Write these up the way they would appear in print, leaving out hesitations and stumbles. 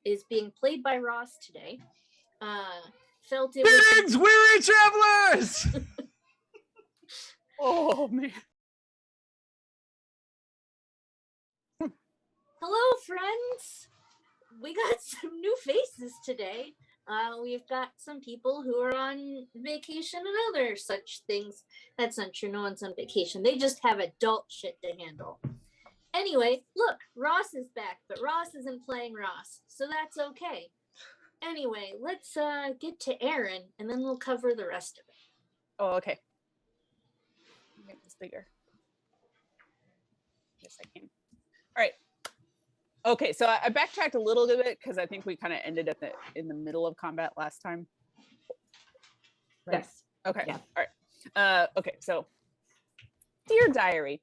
is being played by Ross today, felt it Biggs, weary travelers! Oh, man. Hello, friends! We got some new faces today. We've got some people who are on vacation and other such things. That's not true. No one's on vacation. They just have adult shit to handle. Anyway, look, Ross is back, but Ross isn't playing Ross, so that's okay. Anyway, let's get to Aaron, and then we'll cover the rest of it. Oh, okay. Make this bigger. Yes, I can. All right. Okay, so I backtracked a little bit because I think we kind of ended in the middle of combat last time. Right? Yes. Okay. Yeah. All right. Okay, so dear diary,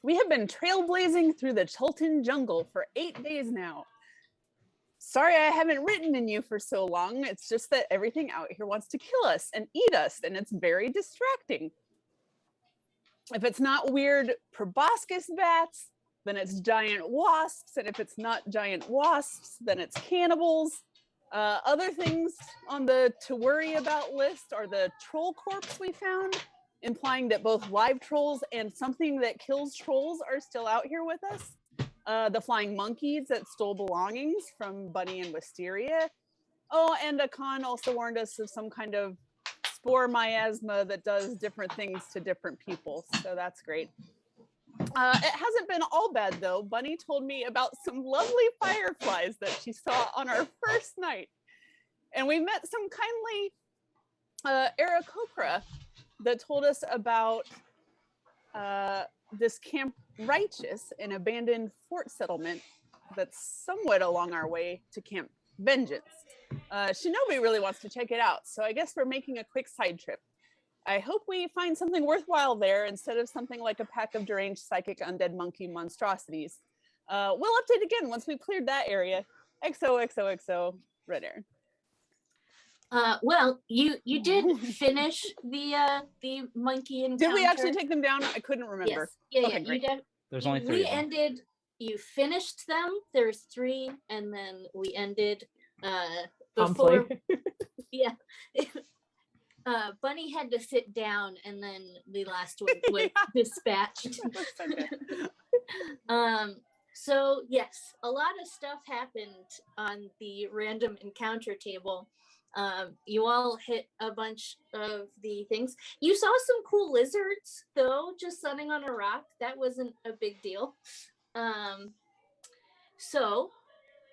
we have been trailblazing through the Chultan jungle for 8 days now. Sorry I haven't written in you for so long. It's just that everything out here wants to kill us and eat us, and it's very distracting. If it's not weird proboscis bats, then it's giant wasps, and if it's not giant wasps, then it's cannibals. Other things on the to worry about list are the troll corpse we found, implying that both live trolls and something that kills trolls are still out here with us. The flying monkeys that stole belongings from Bunny and Wisteria. Oh, and Akan also warned us of some kind of spore miasma that does different things to different people, so that's great. It hasn't been all bad though. Bunny told me about some lovely fireflies that she saw on our first night. And we met some kindly Aarakocra that told us about this Camp Righteous, an abandoned fort settlement that's somewhat along our way to Camp Vengeance. Shinobi really wants to check it out, so I guess we're making a quick side trip. I hope we find something worthwhile there instead of something like a pack of deranged psychic undead monkey monstrosities. We'll update again once we've cleared that area. XOXOXO, Red Aaron. Well, you did finish the monkey encounter. Did we actually take them down? I couldn't remember. Yes. Yeah, okay, yeah. great. There's only 3 of them. You finished them. There's 3, and then we ended before. Yeah. Bunny had to sit down, and then the last one was dispatched. So yes, a lot of stuff happened on the random encounter table. You all hit a bunch of the things. You saw some cool lizards, though, just sunning on a rock. That wasn't a big deal. So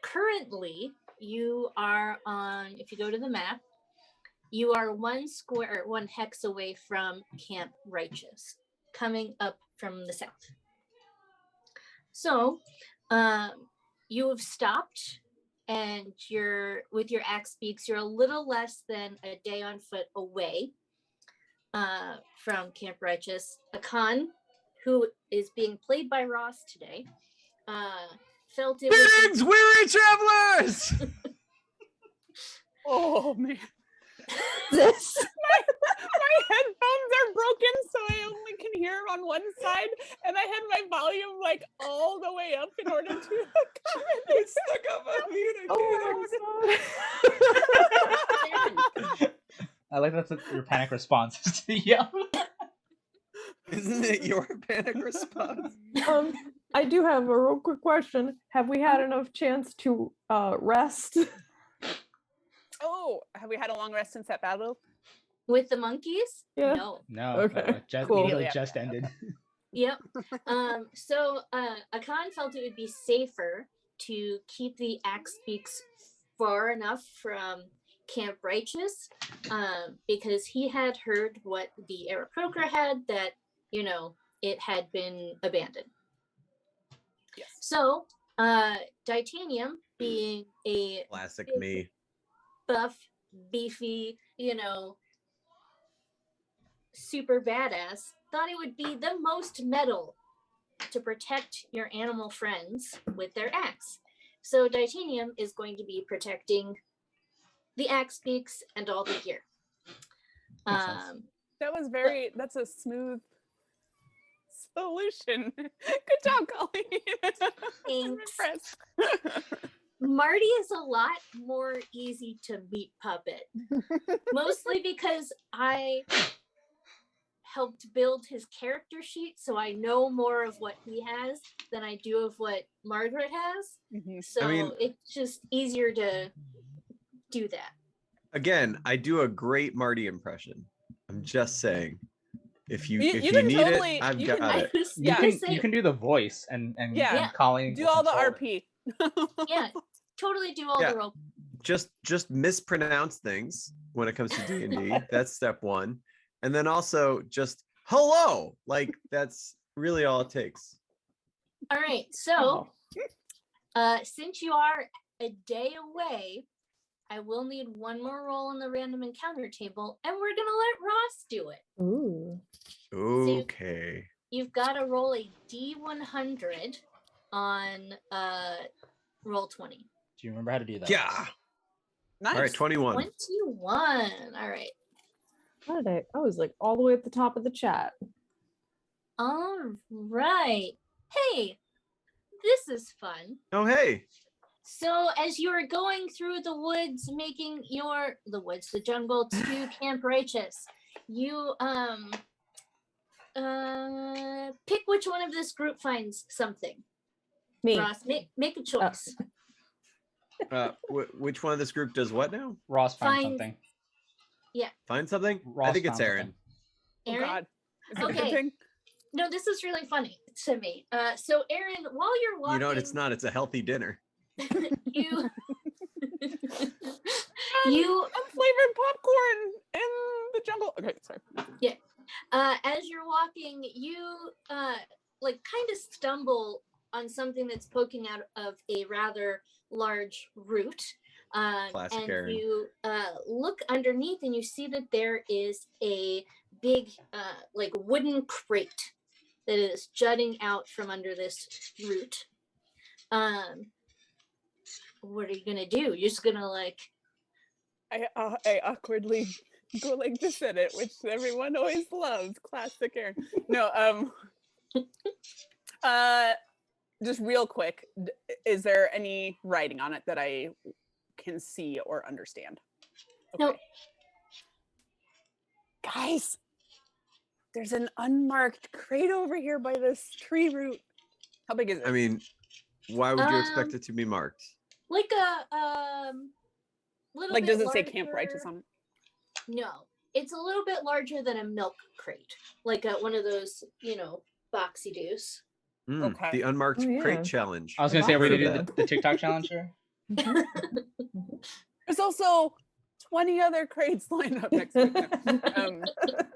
currently you are on, if you go to the map, you are 1 hex away from Camp Righteous, coming up from the south. So you have stopped, and you're with your axe beaks, you're a little less than a day on foot away from Camp Righteous. Akan, who is being played by Ross today, felt it Biggs, weary travelers! Oh man. This. My headphones are broken, so I only can hear on one side, and I had my volume like all the way up in order to It's stuck up on mute. I like that's your panic response to yell. Isn't it your panic response? I do have a real quick question. Have we had enough chance to rest? Oh, have we had a long rest since that battle? with the monkeys. Yeah. No. Okay, Just cool. immediately just ended. Yep. So Akan felt it would be safer to keep the axe beaks far enough from Camp Righteous, because he had heard what the Aarakocra had, that, you know, it had been abandoned. Yes. So Titanium, being a Classic me. buff, beefy, you know, super badass, thought it would be the most metal to protect your animal friends with their axe. So Titanium is going to be protecting the axe beaks and all the gear. That was very, that's a smooth solution. Good job, Colleen. I'm Thanks. impressed. Marty is a lot more easy to meet puppet. Mostly because I helped build his character sheet, so I know more of what he has than I do of what Margaret has. So I mean- it's just easier to do that. Again, I do a great Marty impression. I'm just saying. If you You need totally- it, I've you got can- it. You Yeah. can Say- you can do the voice and Yeah. and calling. Do all the controller. RP. Yeah, totally do all Yeah. the role. Just mispronounce things when it comes to D&D. That's step one. And then also just hello. Like that's really all it takes. All right, so since you are a day away, I will need one more roll on the random encounter table, and we're gonna let Ross do it. Ooh. Okay. You've got to roll a D100 on roll 20. Do you remember how to do that? Yeah. Nice. All right, 21. 21. All right. How did I was like all the way at the top of the chat. All right. Hey, this is fun. Oh, hey. So as you are going through the woods, making the jungle to Camp Righteous, you pick which one of this group finds something. Me. Ross, make a choice. Which one of this group does what now? Ross find Find- something. Find something? I Ross think it's found Aaron. Oh Aaron? God. Is it a good Okay. thing? No, this is really funny to me. So Aaron, while you're walking, You know what? It's not. It's a healthy dinner. you I'm flavored popcorn in the jungle. Okay, sorry. as you're walking, you like kind of stumble on something that's poking out of a rather large root. Classic And Aaron. you look underneath and you see that there is a big like wooden crate that is jutting out from under this root. What are you gonna do? You're just gonna like I awkwardly go like this at it, which everyone always loves. Classic Aaron. No, just real quick, is there any writing on it that I can see or understand? Nope. Guys, there's an unmarked crate over here by this tree root. How big is it? I mean, why would you expect it to be marked? like a little like, bit does it say Camp Righteous larger- on it? No, it's a little bit larger than a milk crate, like one of those, boxy doos. Okay. The unmarked Oh, yeah. crate challenge. I was gonna say, are we Box gonna of do the TikTok challenge here? There's also 20 other crates lined up next to it.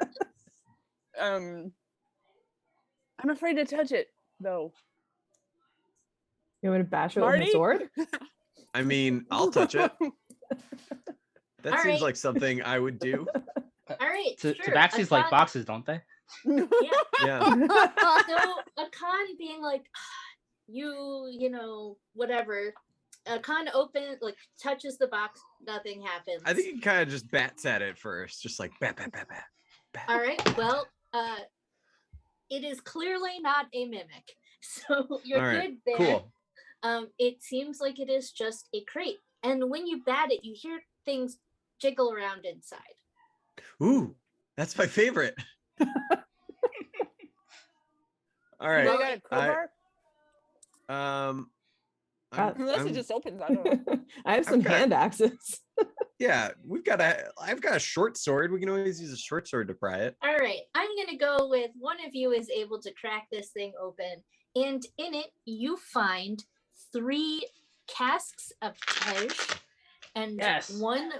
I'm afraid to touch it though. You want me to bash it with Marty? my sword? I mean, I'll touch it. That All seems right. like something I would do. All right, sure. Tabaxis like boxes, don't they? Yeah. Yeah. So Akan being like, whatever. Akan touches the box, nothing happens. I think he kind of just bats at it first, just like bat, bat, bat, bat. bat. All right. Well, it is clearly not a mimic, so you're All right, good there. Cool. It seems like it is just a crate, and when you bat it, you hear things jiggle around inside. Ooh, that's my favorite. All You right. got a crowbar? Unless I'm- it just opens. I don't know. I have some got- hand axes. yeah, I've got a short sword. We can always use a short sword to pry it. All right, I'm gonna go with one of you is able to crack this thing open, and in it you find 3 casks of Tej and Yes. one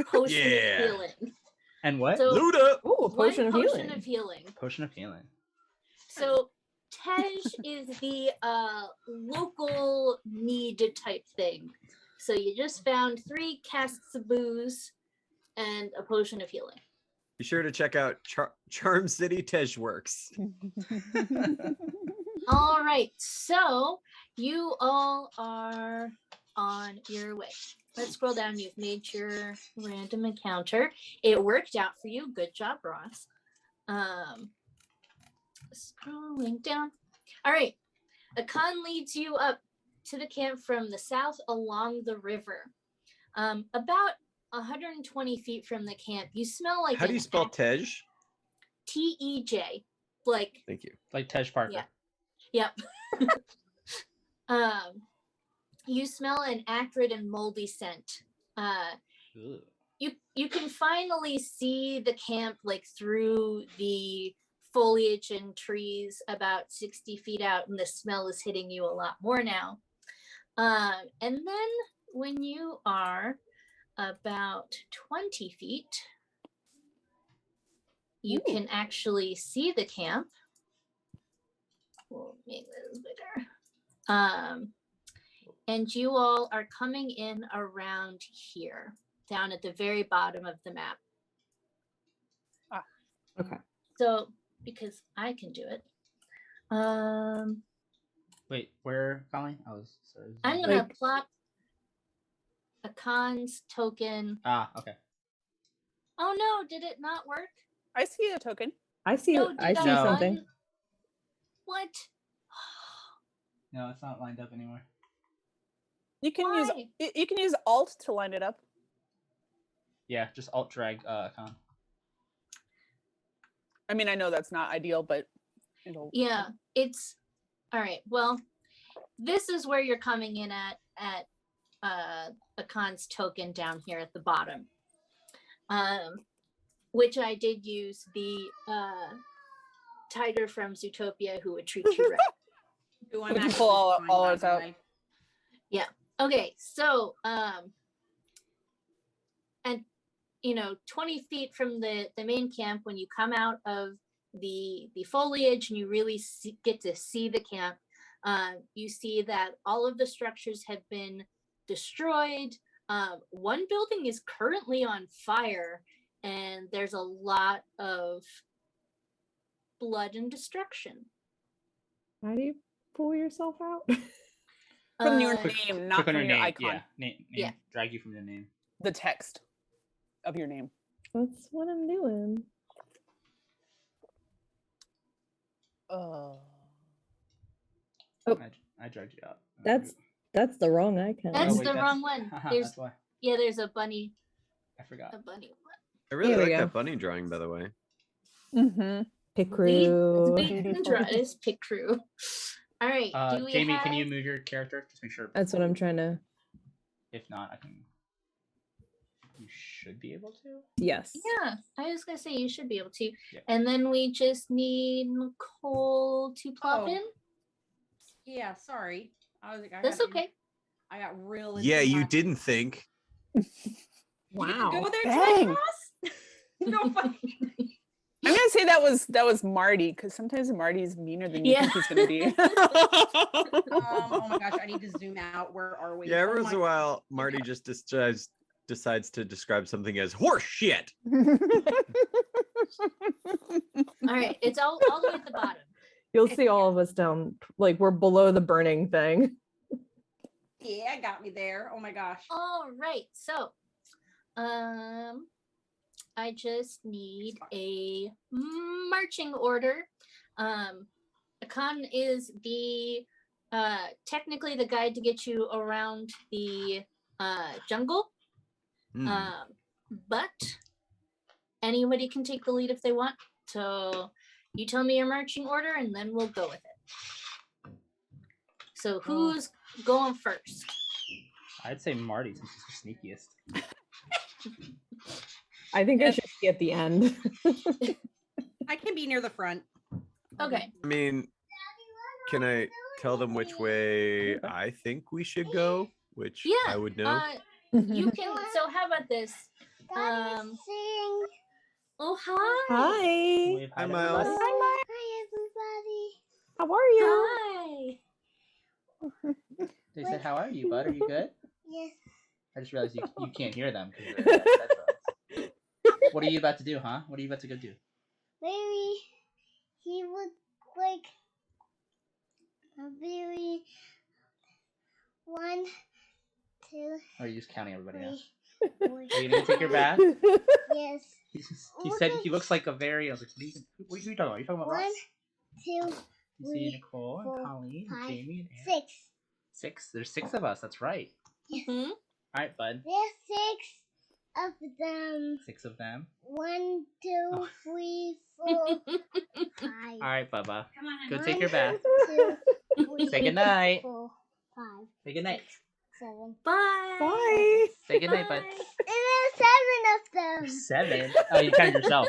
potion Yeah. of healing. And what? So Luda. Ooh, a potion of one healing. potion of healing. Potion of healing. So Tej is the local need type thing. So you just found 3 casks of booze and a potion of healing. Be sure to check out Charm City Tej Works. All right, so you all are on your way. Let's scroll down. You've made your random encounter. It worked out for you. Good job, Ross. Scrolling down. All right. Akan leads you up to the camp from the south along the river. About 120 feet from the camp, you smell like How do you spell Tej? Tej. Like, Thank you. Like Tej Parker. Yeah. Yep. You smell an acrid and moldy scent. Ooh. You can finally see the camp like through the foliage and trees about 60 feet out, and the smell is hitting you a lot more now. And then when you are about 20 feet, you can actually see the camp. We'll make this bigger. And you all are coming in around here, down at the very bottom of the map. Okay. So, because I can do it. Wait, where, Colleen? I was sorry. I'm gonna plop a cons token. Okay. Oh no, did it not work? I see a token. I see. No, I did see No. something. What? No, it's not lined up anymore. You can use Why? you can use Alt to line it up. Yeah, just alt drag con. I mean, I know that's not ideal, but it'll. Yeah, it's all right. Well, this is where you're coming in at a cons token down here at the bottom. Which I did use the tiger from Zootopia who would treat you right. Who I'm We can actually pull all fine, by ours the out. way. Okay, so and 20 feet from the main camp, when you come out of the foliage and you really get to see the camp, you see that all of the structures have been destroyed. One building is currently on fire, and there's a lot of blood and destruction. How do you pull yourself out? From your Uh, name, not Click on from your name. icon. Yeah, name. Yeah. Drag you from the name. The text of your name. That's what I'm doing. Oh. Oh. I dragged you out. That's the wrong icon. That's wait, the that's- wrong one. There's That's why there's a bunny. I forgot. A bunny. I really Here we like go. that bunny drawing, by the way. Mm-hmm. Picrew. We can draw this pick crew. All right. Do we Jamie, have... can you move your character? Just make sure. That's what I'm trying to. If not, I can. You should be able to. Yes. Yeah, I was gonna say you should be able to. Yeah. And then we just need Nicole to plop Oh. in. Yeah, sorry. I was like, That's okay. I got real. Yeah, into you my- didn't think. You didn't go there, Dang. Ross? No funny. I'm gonna say that was Marty, because sometimes Marty's meaner than you Yeah. think he's gonna be. Oh my gosh, I need to zoom out. Where are we? Yeah, every Oh once my in a while, Marty just decides to describe something as horse shit. All right, it's all the way at the bottom. You'll see all of us down, like we're below the burning thing. Yeah, got me there. Oh my gosh. All right, so I just need a marching order. A con is the technically the guide to get you around the jungle. Hmm. But anybody can take the lead if they want. So you tell me your marching order and then we'll go with it. So who's going first? I'd say Marty since he's the sneakiest. I think I should be at the end. I can be near the front. Okay. I mean, can I tell them which way I think we should go? Which Yeah. I would know. You can. So how about this? Oh hi. Hi. Wave Hi, to Miles. everybody. Hi, everybody. How are you? Hi. They said, "How are you, bud? Are you good?" Yes. I just realized you can't hear them. 'Cause they're in headphones. What are you about to do, huh? What are you about to go do? Maybe he would like a very 1, 2, Or are you just counting everybody out? 3, 4. Are you gonna take your bath? Yes. He said he looks like a very. I was like, what are you talking about? Are you talking about 1, Ross? 2, You see 3, Nicole and 4, Colleen and 5, Jamie and Aaron. 6. 6. There's 6 of us. That's right. Hmm? All right, bud. There's 6 of them. 6 of them. 1, 2, 3, 4, 5. All right, Bubba. Come on, Go honey. take your bath. 2, 3, Say goodnight. 4, 5, Say goodnight. 7. Bye. Bye. Say goodnight, bud. Bye. There's 7 of them. 7. Oh, you counted yourself.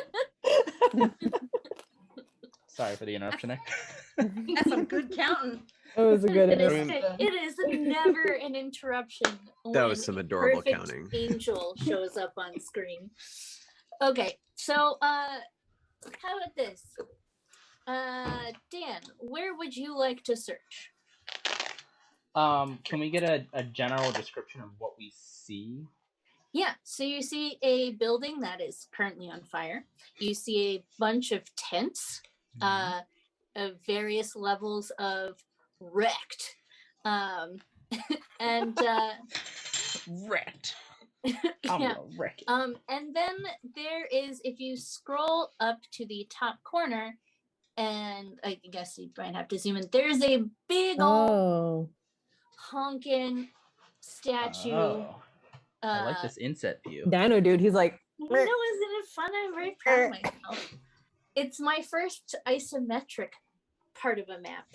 Sorry for the interruption there. That's some good counting. That was a good It is, interruption. it is never an interruption. That was when some a adorable perfect counting. Angel shows up on screen. Okay, so how about this? Dan, where would you like to search? Can we get a general description of what we see? Yeah, so you see a building that is currently on fire. You see a bunch of tents, of various levels of wrecked. And Wrecked. I'm yeah. gonna wreck it. And then there is, if you scroll up to the top corner, and I guess you might have to zoom in, there's a big old Oh. honking statue. Oh, I like this inset view. Dino dude, he's like, You know, isn't it fun? I'm very proud of myself. It's my first isometric part of a map.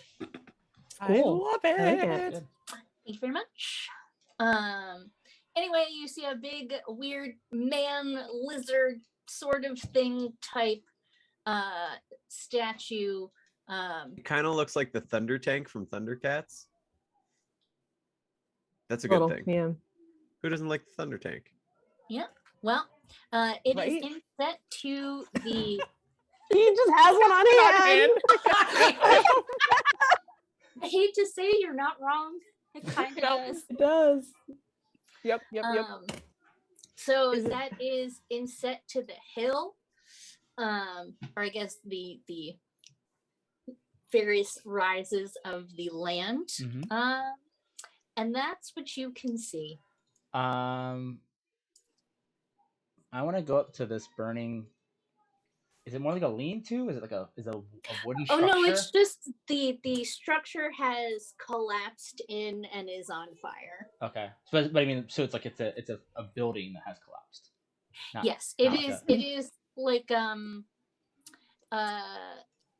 I Cool. love I like it. it. Good. Thank you very much. Anyway, you see a big, weird man lizard sort of thing type statue. It kind of looks like the Thunder Tank from Thundercats. That's a good little, thing. yeah. Who doesn't like the Thunder Tank? Well, it is Right? inset to the. He just has one on hand. I hate to say you're not wrong. It kind of Nope. does. It does. Yep. So Is it- that is inset to the hill, or I guess the various rises of the land. Mhm. And that's what you can see. I want to go up to this burning. Is it more like a lean-to? Is it like a wooden Oh structure? no, it's just the structure has collapsed in and is on fire. Okay. But I mean, so it's like it's a building that has collapsed. Not- Yes, it not is. a- It is like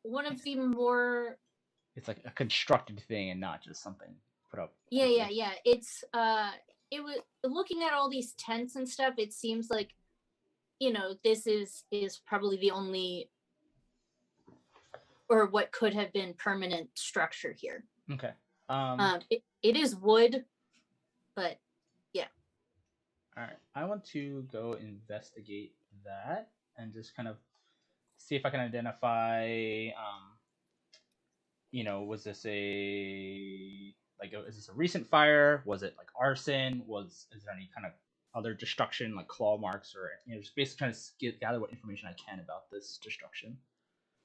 one of the more It's like a constructed thing and not just something put up. yeah. It's it was looking at all these tents and stuff. It seems like, you know, this is probably the only or what could have been permanent structure here. Okay. It is wood, but All right. I want to go investigate that and just kind of see if I can identify. Was this is this a recent fire? Was it like arson? Is there any kind of other destruction, like claw marks, or just basically trying to gather what information I can about this destruction.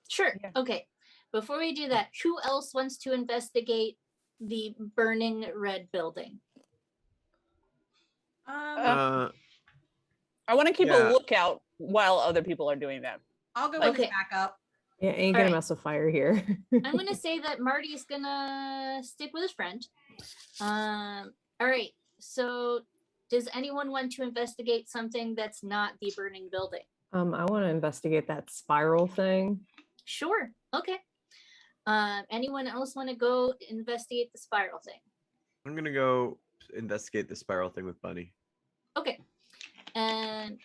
sure. Yeah. Okay. Before we do that, who else wants to investigate the burning red building? Uh, I want to keep Yeah. a lookout while other people are doing that. I'll go with Okay. the backup. Yeah, ain't All gonna right. mess with fire here. I'm gonna say that Marty's gonna stick with his friend. All right. So, does anyone want to investigate something that's not the burning building? I want to investigate that spiral thing. Sure. Okay. Anyone else want to go investigate the spiral thing? I'm gonna go investigate the spiral thing with Bunny. Okay. And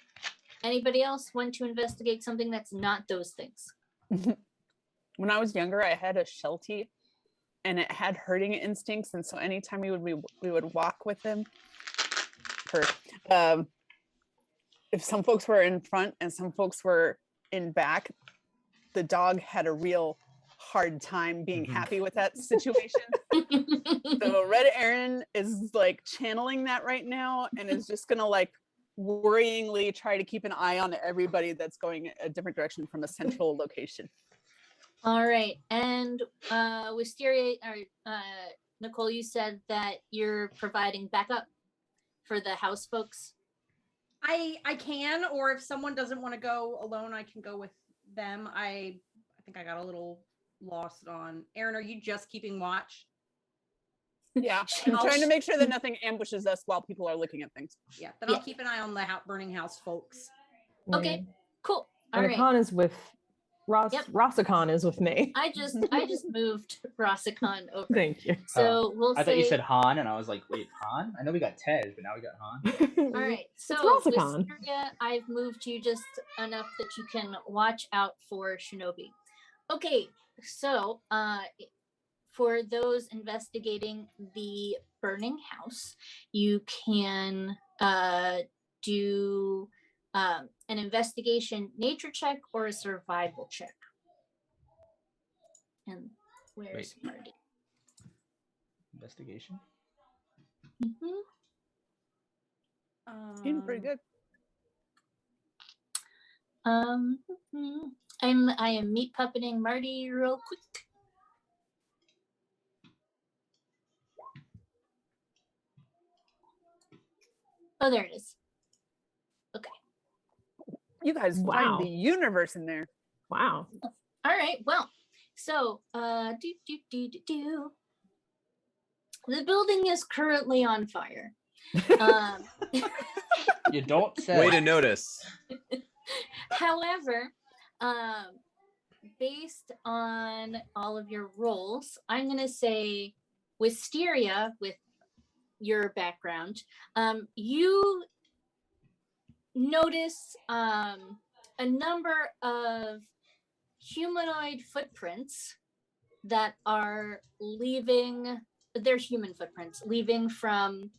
anybody else want to investigate something that's not those things? When I was younger, I had a Sheltie, and it had herding instincts, and so anytime we would walk with him, if some folks were in front and some folks were in back, the dog had a real hard time being happy with that situation. So Red Aaron is like channeling that right now and is just gonna like worryingly try to keep an eye on everybody that's going a different direction from a central location. All right. And Wisteria or Nicole, you said that you're providing backup for the house folks. I can, or if someone doesn't want to go alone, I can go with them. I think I got a little lost on Aaron. Are you just keeping watch? Yeah, I'm trying to make sure that nothing ambushes us while people are looking at things. Yeah, then Yeah. I'll keep an eye on the burning house, folks. Okay, cool. All And right. Akan is with Yep. Rasakhan is with me. I just moved Rasakhan over. Thank you. So we'll I say. thought you said Han, and I was like, wait, Han? I know we got Tej, but now we got Han. All right. So Rasakhan. Wisteria, I've moved you just enough that you can watch out for Shinobi. Okay. So for those investigating the burning house, you can do an investigation nature check or a survival check. And where's Marty? Investigation. Mm-hmm. Seemed pretty good. I am meat puppeting Marty real quick. Oh, there it is. Okay. You guys Wow. find the universe in there. Wow. All right. Well, so the building is currently on fire. You don't say. Way to notice. However, based on all of your roles, I'm going to say Wisteria, with your background, you notice a number of humanoid footprints that are leaving, they're human footprints, leaving from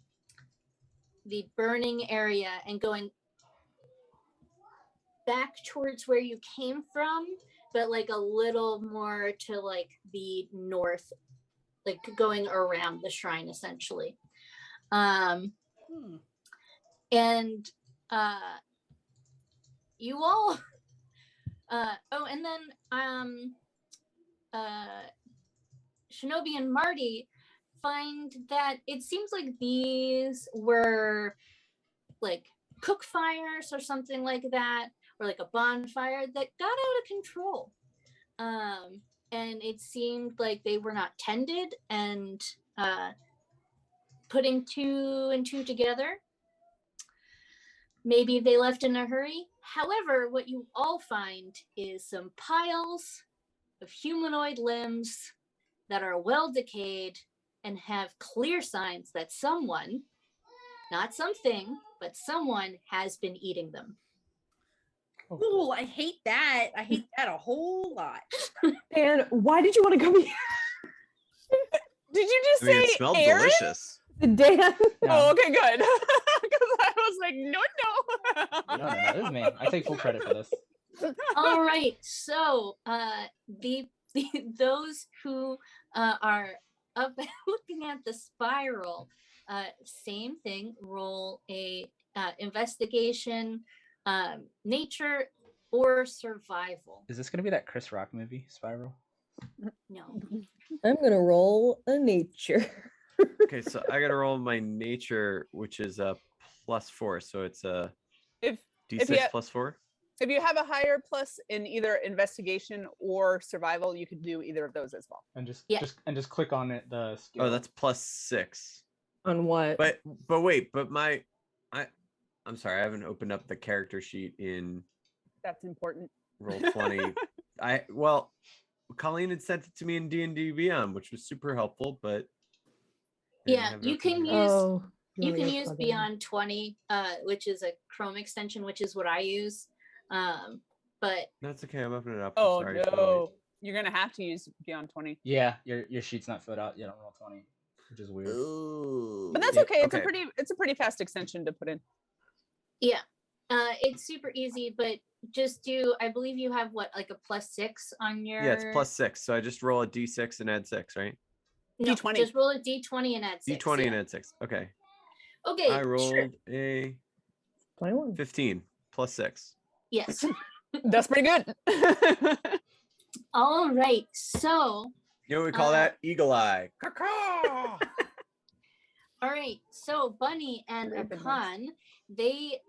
the burning area and going back towards where you came from, but like a little more to like the north, like going around the shrine essentially. And you all and then Shinobi and Marty find that it seems like these were like cook fires or something like that, or like a bonfire that got out of control. And it seemed like they were not tended, and putting two and two together, maybe they left in a hurry. However, what you all find is some piles of humanoid limbs that are well decayed and have clear signs that someone, not something, but someone has been eating them. Oh, I hate that. I hate that a whole lot. And why did you want to come here? Did you just I mean, it say smelled Aaron? delicious. Dan? Oh, okay, good. Because I was like, no. No, this is me. I take full credit for this. All right, so those who are up looking at the spiral, same thing. Roll a investigation, nature, or survival. Is this gonna be that Chris Rock movie, Spiral? No. I'm gonna roll a nature. Okay, so I gotta roll my nature, which is a +4, so it's a If D6 you- +4. If you have a higher plus in either investigation or survival, you could do either of those as well. And just Yeah. just click on it. The skill. Oh, that's +6. On what? But wait, but I'm sorry, I haven't opened up the character sheet in That's important. Roll20. Colleen had sent it to me in D&D Beyond, which was super helpful, but I didn't Yeah, have you enough can to- use Oh, you want can me to use plug in? Beyond 20, which is a Chrome extension, which is what I use. But That's okay. I'm opening it up. Oh I'm sorry. no. You're gonna have to use Beyond 20. Yeah, your sheet's not filled out yet on Roll20, which is weird. But that's Yeah, okay. It's okay. a pretty fast extension to put in. yeah, it's super easy. But just do, I believe you have what, like a +6 on your. Yeah, it's +6. So I just roll a D6 and add 6, right? No, D20. Just roll a D20 and add 6. D20 yeah. and add 6. Okay. Okay. I rolled Sure. a 21. 15 +6. Yes. That's pretty good. All right. So. You know what we call that? Eagle eye. All right. So Bunny and Raven Akan, they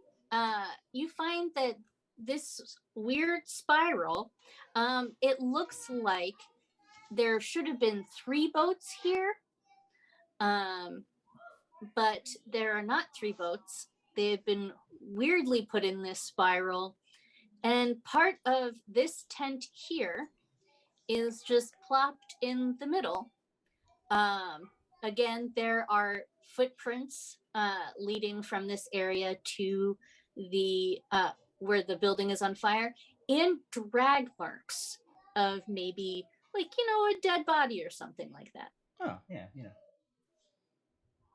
you find that this weird spiral, it looks like there should have been 3 boats here, But there are not 3 boats. They've been weirdly put in this spiral. And part of this tent here is just plopped in the middle. Again, there are footprints leading from this area to the where the building is on fire, and drag marks of maybe like a dead body or something like that. Oh yeah,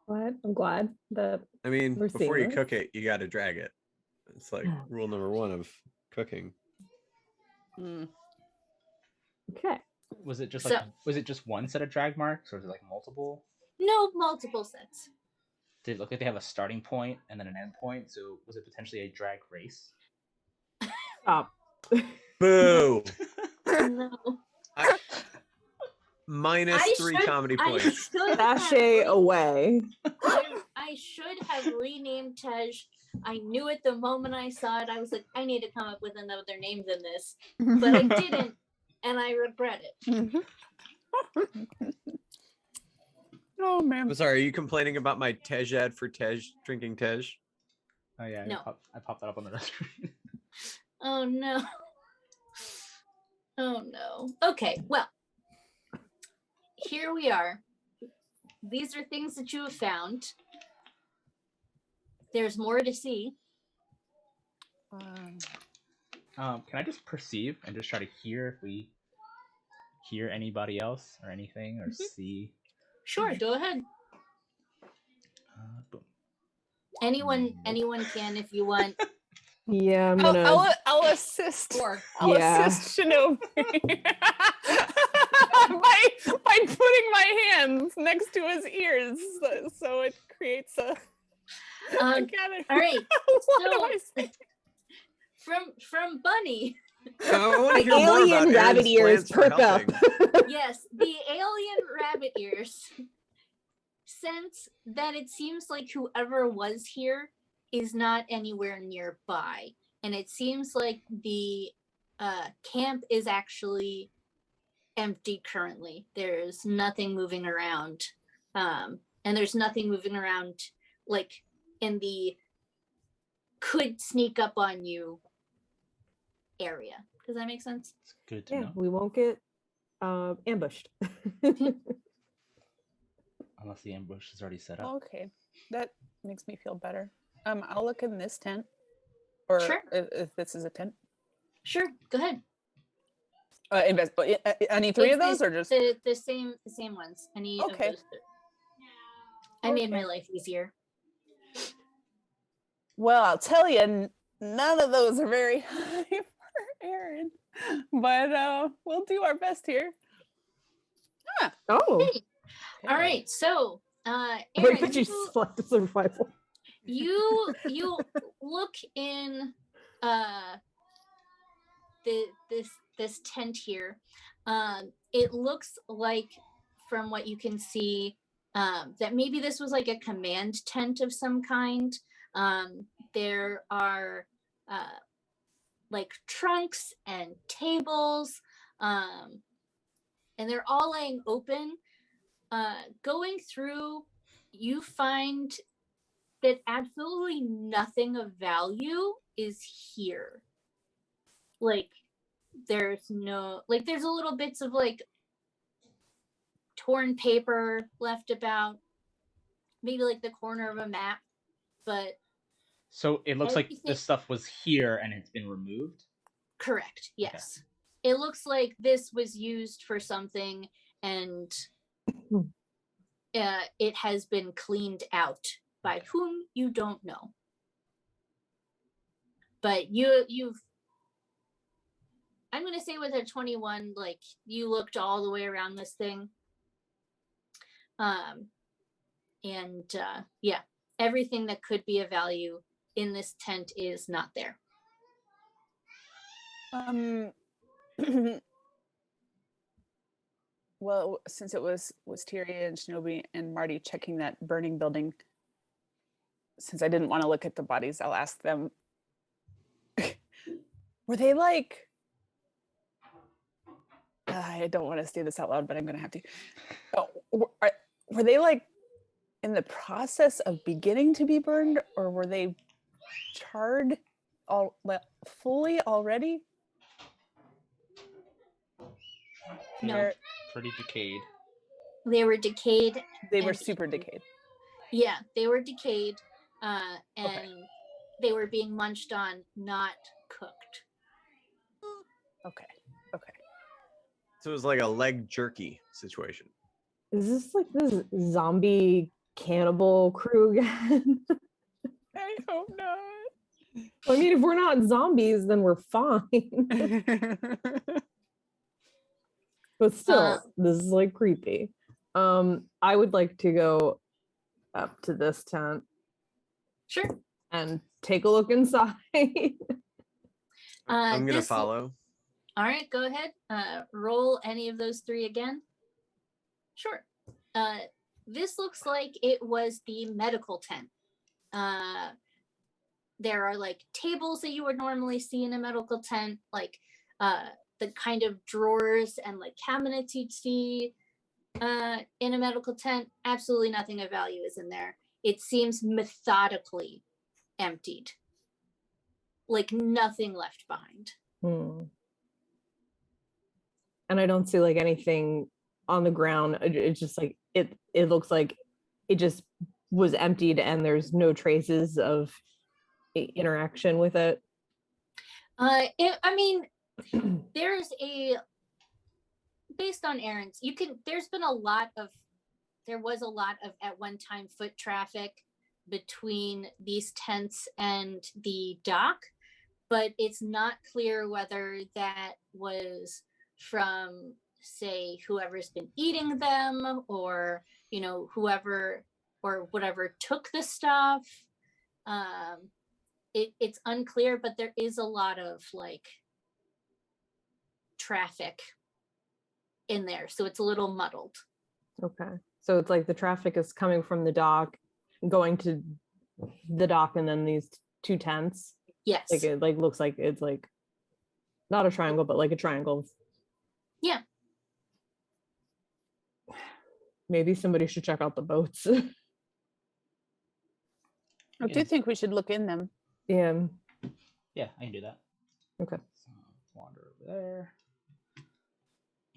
But I'm glad that I mean, We're before you seeing cook it, you got to drag it. It's like rule number 1 of cooking. Mm. okay. Was it just So- like was it just one set of drag marks, or was it like multiple? No, multiple sets. Did it look like they have a starting point and then an end point? So was it potentially a drag race? Stop. Boo! No. Minus I 3 should- comedy I points. should have Sashay re- away. I should have renamed Tej. I knew it the moment I saw it. I was like, I need to come up with another name than this, but I didn't, and I regret it. Oh man. I'm sorry, are you complaining about my Tej ad for Tej drinking Tej? Oh yeah, No. I popped that up on the screen. Oh no. Oh no. Okay, well, here we are. These are things that you have found. There's more to see. Can I just perceive and just try to hear if we hear anybody else or anything or see? Sure, go ahead. Boom. Anyone can if you want. Yeah, I'm gonna. I'll assist. Or I'll Yeah. assist Shinobi by putting my hands next to his ears, so it creates a. Um, gathering. all right. What do so- I say? From Bunny. I want to The hear more about alien rabbit Aaron's ears plans for perk up. helping. Yes, the alien rabbit ears sense that it seems like whoever was here is not anywhere nearby. And it seems like the camp is actually empty currently. There's nothing moving around. And there's nothing moving around like in the could sneak up on you area. Does that make sense? It's good to Yeah, know. we won't get ambushed. Unless the ambush is already set up. Okay, that makes me feel better. I'll look in this tent, or Sure. if this is a tent. Sure, go ahead. Invest. Any 3 of It's those, or just the same ones. Any Okay. of those. I made my Okay. life easier. Well, I'll tell you, none of those are very high for Aaron, but we'll do our best here. Oh, All right, so I Aaron, bet you select the survival. you look in this tent here. It looks like, from what you can see, that maybe this was like a command tent of some kind. There are like trunks and tables, and they're all laying open. Going through, you find that absolutely nothing of value is here. Like, there's a little bits of like torn paper left about, maybe like the corner of a map, but So it looks like Everything- this stuff was here and it's been removed. correct, yes. It looks like this was used for something, and it has been cleaned out by whom you don't know. But you've I'm gonna say with a 21, like, you looked all the way around this thing. Yeah, everything that could be of value in this tent is not there. Well, since it was Tyria and Shinobi and Marty checking that burning building, since I didn't want to look at the bodies, I'll ask them. Were they like? I don't want to say this out loud, but I'm gonna have to. Oh, were they like in the process of beginning to be burned, or were they charred fully already? No. They're- Pretty decayed. They were decayed. They were and super eaten. decayed. Yeah, they were decayed, and they were being munched on, not cooked. Okay. Okay. So it was like a leg jerky situation. Is this like this zombie cannibal crew again? I hope not. I mean, if we're not zombies, then we're fine. But still, this is like creepy. I would like to go up to this tent Sure. and take a look inside. I'm gonna this- follow. All right, go ahead. Roll any of those three again. Sure. This looks like it was the medical tent. There are like tables that you would normally see in a medical tent, like the kind of drawers and like cabinets you'd see in a medical tent. Absolutely nothing of value is in there. It seems methodically emptied, like nothing left behind. And I don't see like anything on the ground. It's just like it looks like it just was emptied and there's no traces of interaction with it. I mean, there's a, based on errands, there was a lot of at one time foot traffic between these tents and the dock, but it's not clear whether that was from, say, whoever's been eating them, or whoever or whatever took the stuff. It's unclear, but there is a lot of like traffic in there, so it's a little muddled. Okay, so it's like the traffic is coming from the dock, going to the dock, and then these two tents. Yes. Like it like looks like it's like not a triangle, but like a triangle. Yeah. Maybe somebody should check out the boats. I do think we should look in them. Yeah. Yeah, I can do that. Okay. So wander over there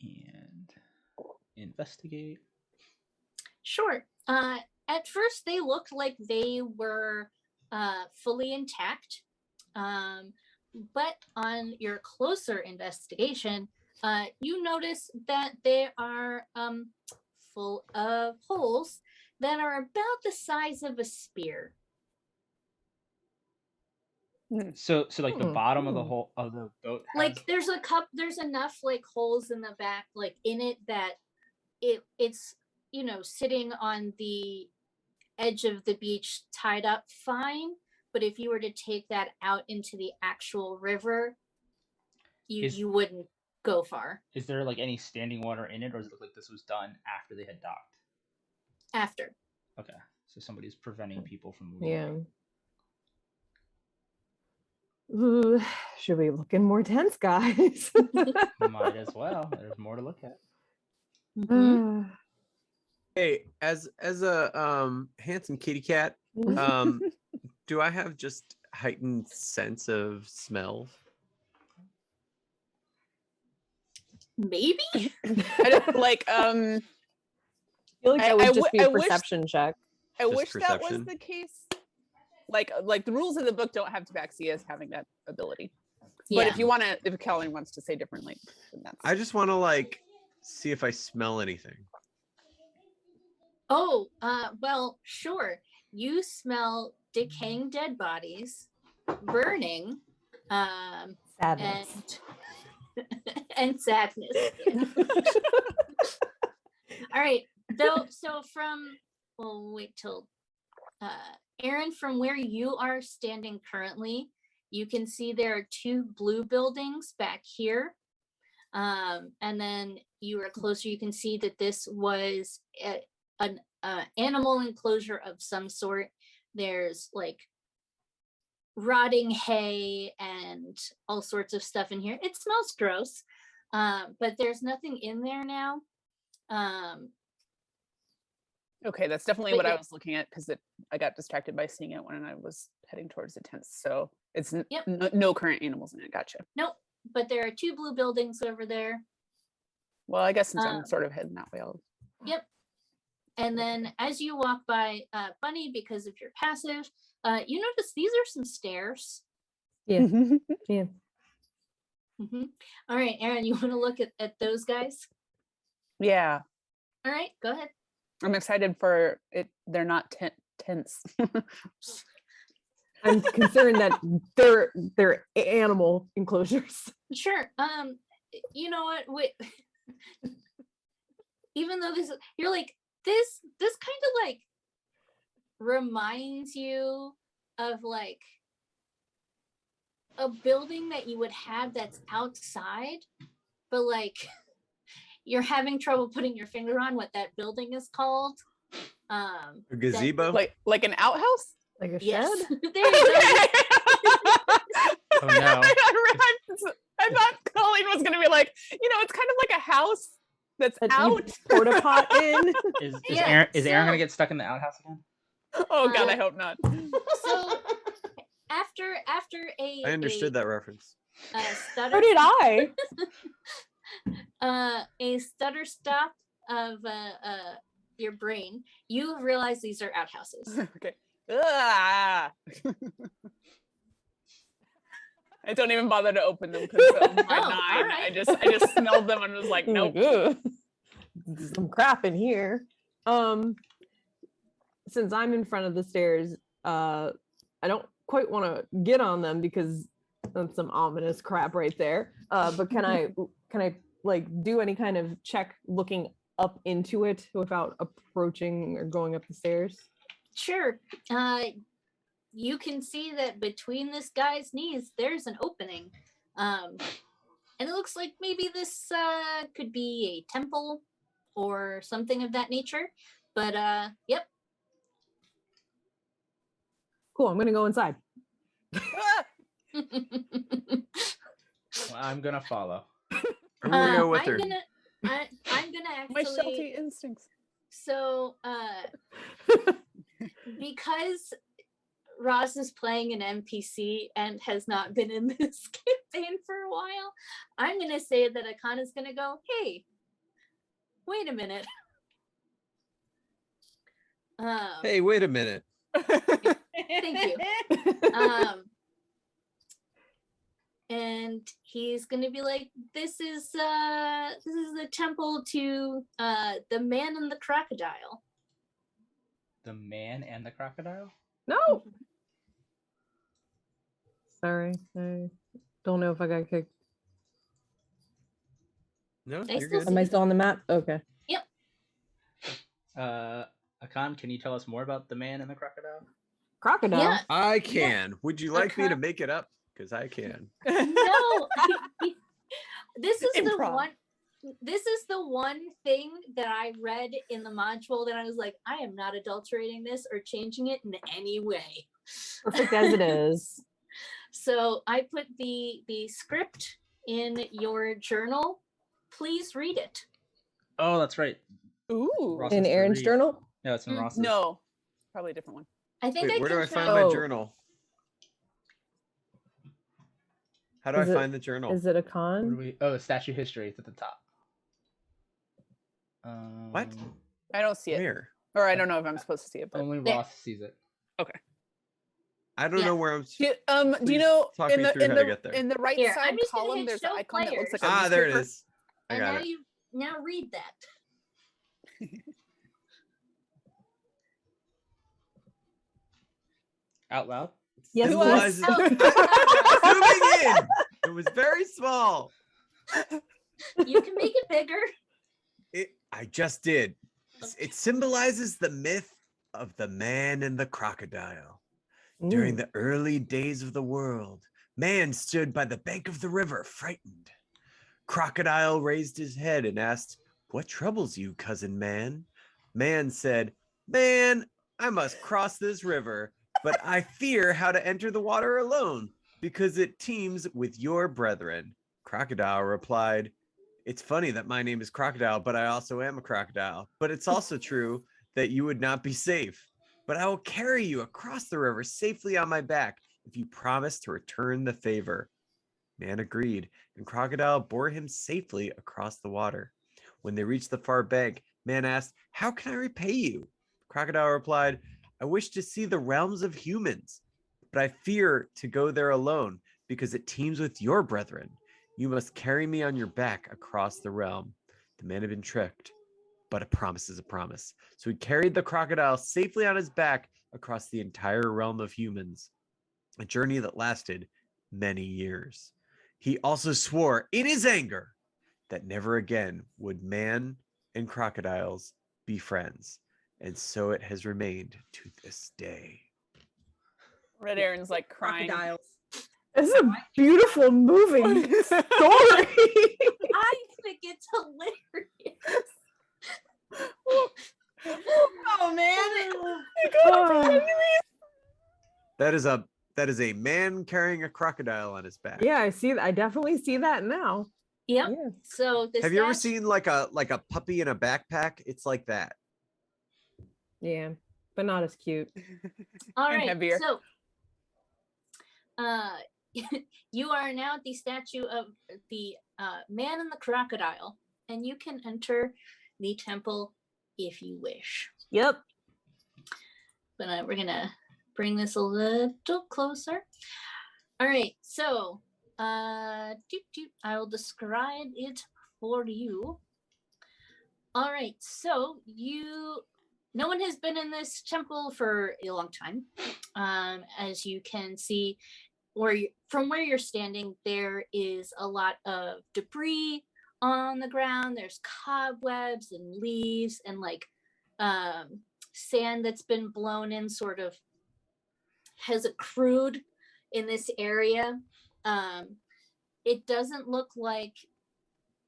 and investigate. Sure. At first, they looked like they were fully intact, but on your closer investigation, you notice that they are full of holes that are about the size of a spear. So like the bottom of the hole of the boat has... Like there's enough like holes in the back, like in it, that it's sitting on the edge of the beach tied up fine, but if you were to take that out into the actual river, you wouldn't go far. Is there like any standing water in it, or does it look like this was done after they had docked? After. Okay, so somebody's preventing people from moving. Yeah. Ooh, should we look in more tents, guys? Might as well. There's more to look at. Mhm. Hey, as a handsome kitty cat, do I have just heightened sense of smell? Maybe. I don't, like I feel like that would just be a perception check. I Just wish that was perception. the case. Like the rules of the book don't have Tabaxi as having that ability. But if Kelly wants to say differently, then that's... I just want to like see if I smell anything. Oh, well, sure. You smell decaying dead bodies, burning, Sadness. and sadness. All right. So we'll wait till Aaron, from where you are standing currently, you can see there are two blue buildings back here. And then you are closer, you can see that this was an animal enclosure of some sort. There's like rotting hay and all sorts of stuff in here. It smells gross, but there's nothing in there now. Okay, that's definitely But what I yeah. was looking at because I got distracted by seeing it when I was heading towards the tents. So it's Yep. no current animals in it. Gotcha. Nope. But there are 2 blue buildings over there. Well, I guess since I'm Um, sort of heading that way, I'll. Yep. And then as you walk by Bunny, because of your passive, you notice these are some stairs. Yeah. Yeah. All right, Aaron, you want to look at those guys? Yeah, All right, go ahead. I'm excited for it. They're not tents. I'm concerned that they're animal enclosures. Sure. You know what? Even though you're like this kind of like reminds you of like a building that you would have that's outside, but like you're having trouble putting your finger on what that building is called. A gazebo? like an outhouse. Like a Yes. shed? There you go. Oh no. I thought Colleen was gonna be like, it's kind of like a house that's That you out. porta pot in? Is Yeah, Aaron gonna so- get stuck in the outhouse again? Oh God, I hope not. So after a I understood that reference. stutter So did I. a stutter stop of your brain, you realize these are outhouses. Okay. Ah. I don't even bother to open them because of my Oh, 9. alright. I just smelled them and was like, nope. Ugh. Some crap in here. Since I'm in front of the stairs, I don't quite want to get on them because that's some ominous crap right there. But can I like do any kind of check looking up into it without approaching or going up the stairs? Sure. You can see that between this guy's knees there's an opening, and it looks like maybe this could be a temple or something of that nature, but yep. Cool, I'm gonna go inside. Ah! Well, I'm gonna follow. I'm gonna go with I'm her. gonna My actually stealthy instincts. so because Ross is playing an NPC and has not been in this campaign for a while, I'm gonna say that Akana's gonna go, hey, wait a minute. Hey, wait a minute. Thank you. And he's gonna be like, this is the temple to the man and the crocodile. The man and the crocodile? No. Sorry, I don't know if I got kicked. No, I you're still good. Am I still on the map? Okay. Akan, can you tell us more about the man and the crocodile? Crocodile. Yeah. I can. Would you like me to Okay. make it up? Because I can. No. This is the Improv. one. This is the one thing that I read in the module that I was like, I am not adulterating this or changing it in any way. Perfect as it is. So I put the script in your journal. Please read it. Oh, that's right. Ooh. Ross In has to Aaron's read. journal? No, it's in Mm, Ross's. No, probably a different one. I think Wait, I where do can I find show- my Oh. journal? How do Is I it- find the journal? Is it a Where do con? we? Oh, statue history. It's at the top. What? I don't see it, Where? or I don't know if I'm supposed to see it. But Only There. Ross sees it. I don't Yeah. know where I'm. do you Please know talk in me the through in how to the get there. in the right Here, side I'm just gonna column? hit There's an show icon that looks like a Ah, there it newspaper. is. I And got now it. you now read that. Out loud. Yes, Symbolizes- Oh, Zooming in. It was very small. you can make it bigger. I just did. It symbolizes the myth of the man and the crocodile. During Ooh. the early days of the world, man stood by the bank of the river, frightened. Crocodile raised his head and asked, "What troubles you, cousin man?" Man said, "Man, I must cross this river, but I fear how to enter the water alone because it teems with your brethren." Crocodile replied, "It's funny that my name is Crocodile, but I also am a crocodile. But it's also true that you would not be safe, but I will carry you across the river safely on my back if you promise to return the favor. Man agreed, and Crocodile bore him safely across the water. When they reached the far bank, Man asked, "How can I repay you?" Crocodile replied, "I wish to see the realms of humans, but I fear to go there alone because it teems with your brethren. You must carry me on your back across the realm." The man had been tricked, but a promise is a promise. So he carried the crocodile safely on his back across the entire realm of humans, a journey that lasted many years. He also swore in his anger that never again would man and crocodiles be friends. And so it has remained to this day. Red Aaron's like crying. Crocodiles. It's a beautiful moving story. I think it's hilarious. Oh man. Oh, That is a man carrying a crocodile on his back. yeah, I see. I definitely see that now. Yep. Yeah. So this Have you ever seen like a puppy in a backpack? It's like that. Yeah, but not as cute. All and right. heavier. So you are now at the statue of the man and the crocodile, and you can enter the temple if you wish. Yep. But we're gonna bring this a little closer. All right, so I will describe it for you. All right, so no one has been in this temple for a long time. As you can see, from where you're standing, there is a lot of debris on the ground. There's cobwebs and leaves and like sand that's been blown in, sort of has accrued in this area. It doesn't look like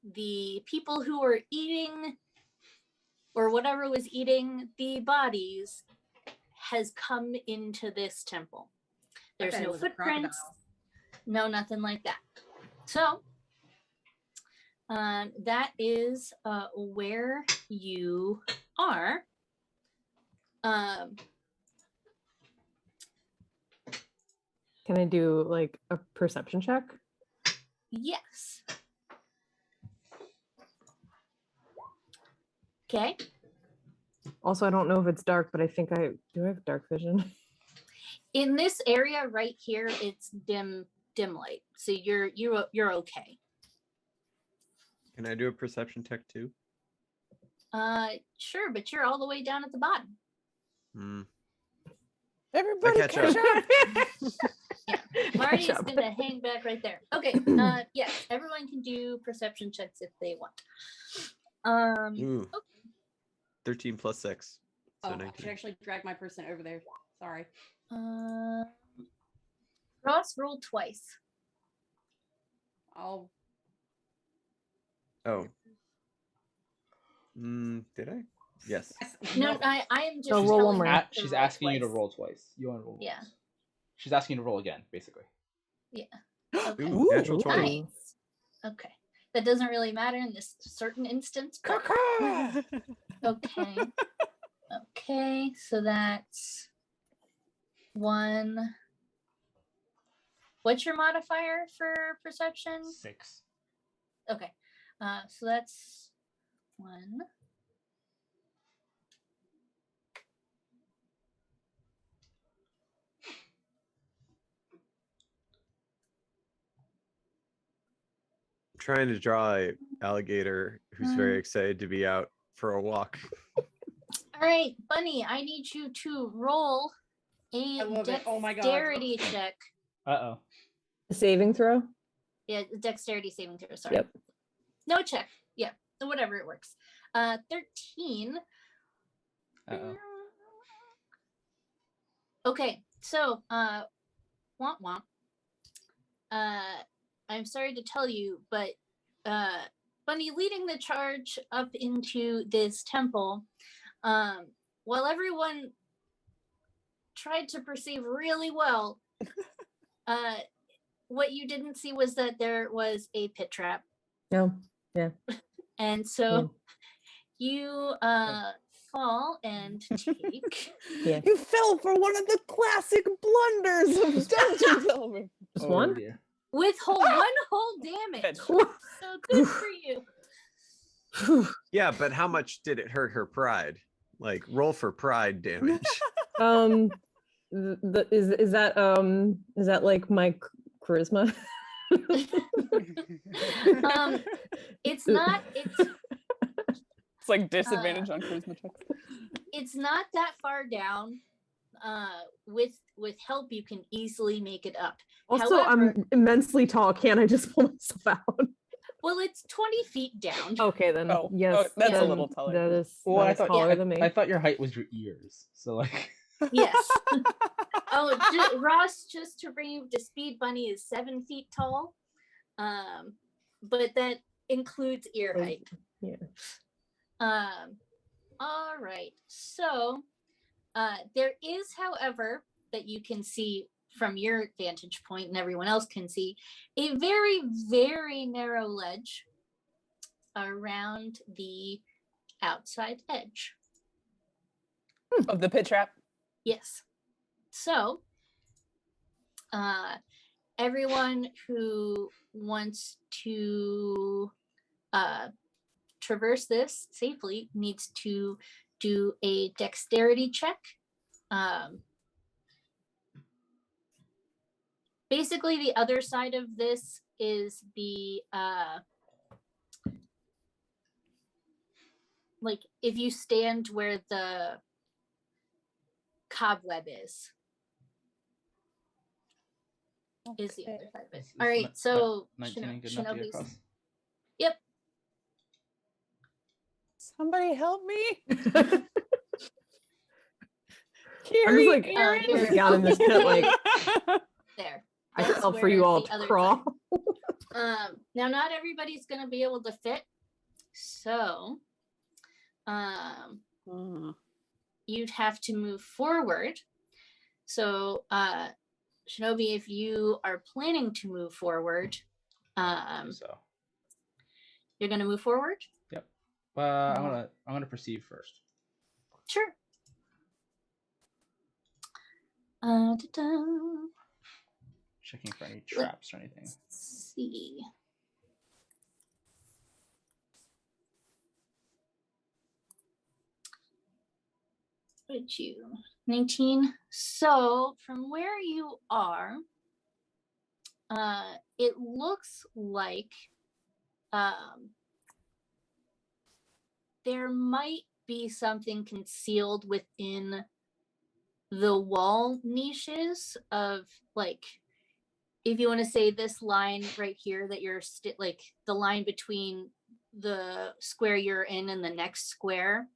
the people who were eating or whatever was eating the bodies has come into this temple. There's bet it no was a footprints, crocodile. no nothing like that. So that is where you are. Can I do like a perception check? Yes. Okay. Also, I don't know if it's dark, but I think I do have dark vision. In this area right here, it's dim light, so you're okay. Can I do a perception check too? Sure, but you're all the way down at the bottom. Everybody catch catch up. up. Marty's up. gonna hang back right there. Okay. Yes, everyone can do perception checks if they want. Ooh. 13 plus 6. So Oh, I 19. should actually drag my person over there. Sorry. Ross rolled twice. I'll Oh. Did I? Yes. No, I am just No, roll one telling more. you to She's roll asking you to twice. roll twice. You want to roll? Yeah. once. She's asking you to roll again, basically. Okay. Ooh, natural 20. Nice. Okay. That doesn't really matter in this certain instance. But okay. Okay, so that's 1. What's your modifier for perception? 6. Okay. So that's 1. Trying to draw a alligator who's very excited to be out for a walk. All right, Bunny, I need you to roll a I love it. Oh my God. dexterity check. Uh-oh. A saving throw? Yeah, dexterity saving throw, sorry. Yep. No check. Yeah, whatever it works. 13. Uh-oh. Okay, so womp womp. I'm sorry to tell you, but Bunny leading the charge up into this temple, while everyone tried to perceive really well, what you didn't see was that there was a pit trap. No. Yeah. And so you fall and take. Yeah. You fell for one of the classic blunders of Dungeon Delver. Just Oh, one? dear. With one whole damage. Good. So good for you. Yeah, but how much did it hurt her pride? Like roll for pride damage. Is that like my charisma? It's not. It's like disadvantage on charisma checks. It's not that far down. With help, you can easily make it up. Also, However, I'm immensely tall. Can't I just pull myself out? well, it's 20 feet down. Okay, then Oh, yes, that's a then little taller. That is, Well, that I is thought taller than me. I thought your height was your ears. So like. Yes. Ross, just to bring you up to speed, Bunny is 7 feet tall. But that includes ear height. Yeah. All right. So there is, however, that you can see from your vantage point and everyone else can see, a very, very narrow ledge around the outside edge. Of the pit trap. Yes. So everyone who wants to traverse this safely needs to do a dexterity check. Basically, the other side of this is the like if you stand where the cobweb is the other side of it. All right, so 19 ain't good enough to get Shinobi's. across. Yep. Somebody help me. I'm just like here. down in this pit, like There. I That's fell for where you all the to other crawl. Now not everybody's gonna be able to fit, so you'd have to move forward. So Shinobi, if you are planning to move forward, So. you're gonna move forward? Yep. I'm gonna perceive first. Sure. Da-da. Checking for any traps or anything. Let's see. What did you? 19. So from where you are, it looks like there might be something concealed within the wall niches of, like, if you want to say this line right here that you're like the line between the square you're in and the next square,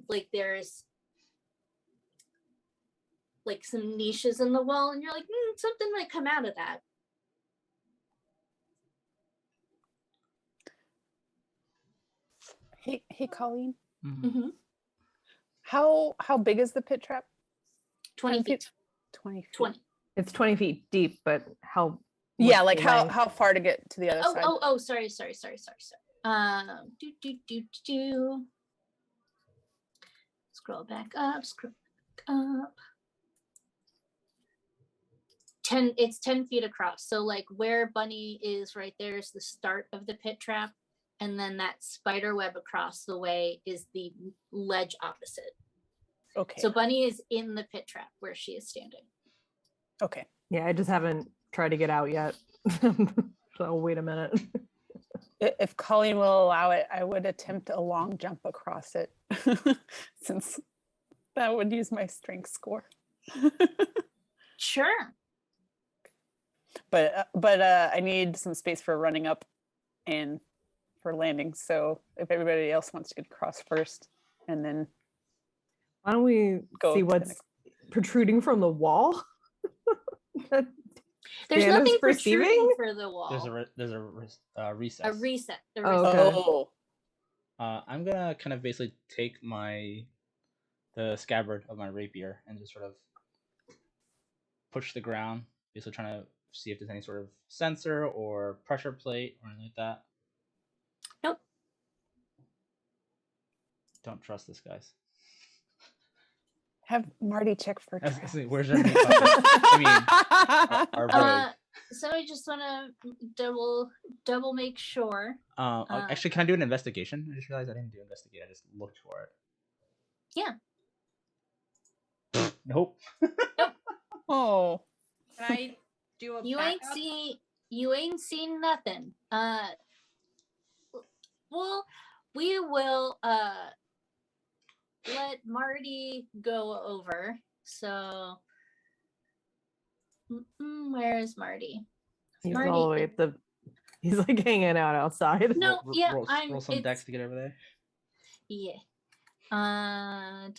like there's like some niches in the wall and you're like, something might come out of that. Hey, Colleen. Mm-hmm. How big is the pit trap? 20 10 feet. 20 feet. 20. It's 20 feet deep, but how? Yeah, what's like the length? how far to get to the other side? Oh, sorry. Scroll back up. 10, it's 10 feet across. So like where Bunny is right there is the start of the pit trap. And then that spider web across the way is the ledge opposite. Okay. So Bunny is in the pit trap where she is standing. Okay. Yeah, I just haven't tried to get out yet. So wait a minute. If Colleen will allow it, I would attempt a long jump across it, since that would use my strength score. Sure. But I need some space for running up and for landing. So if everybody else wants to get across first, and then Why don't we Go see to the what's protruding from the wall? There's Janice nothing perceiving? protruding for the wall. There's a recess. A reset. Oh, okay. oh, I'm gonna kind of basically take the scabbard of my rapier and just sort of push the ground, basically trying to see if there's any sort of sensor or pressure plate or anything like that. Nope. Don't trust this, guys. Have Marty check for I was traps. gonna say, where's our main topic? I mean, our road. So I just want to double make sure. Actually, can I do an investigation? I just realized I didn't do investigate. I just looked for it. Yeah. Nope. Oh. Can I do a You backup? ain't seen nothing. Well, we will let Marty go over. So where is Marty? He's Marty- all the way at the. He's like hanging out outside. No, yeah, roll some it's- decks to get over there. Yeah. Bloop.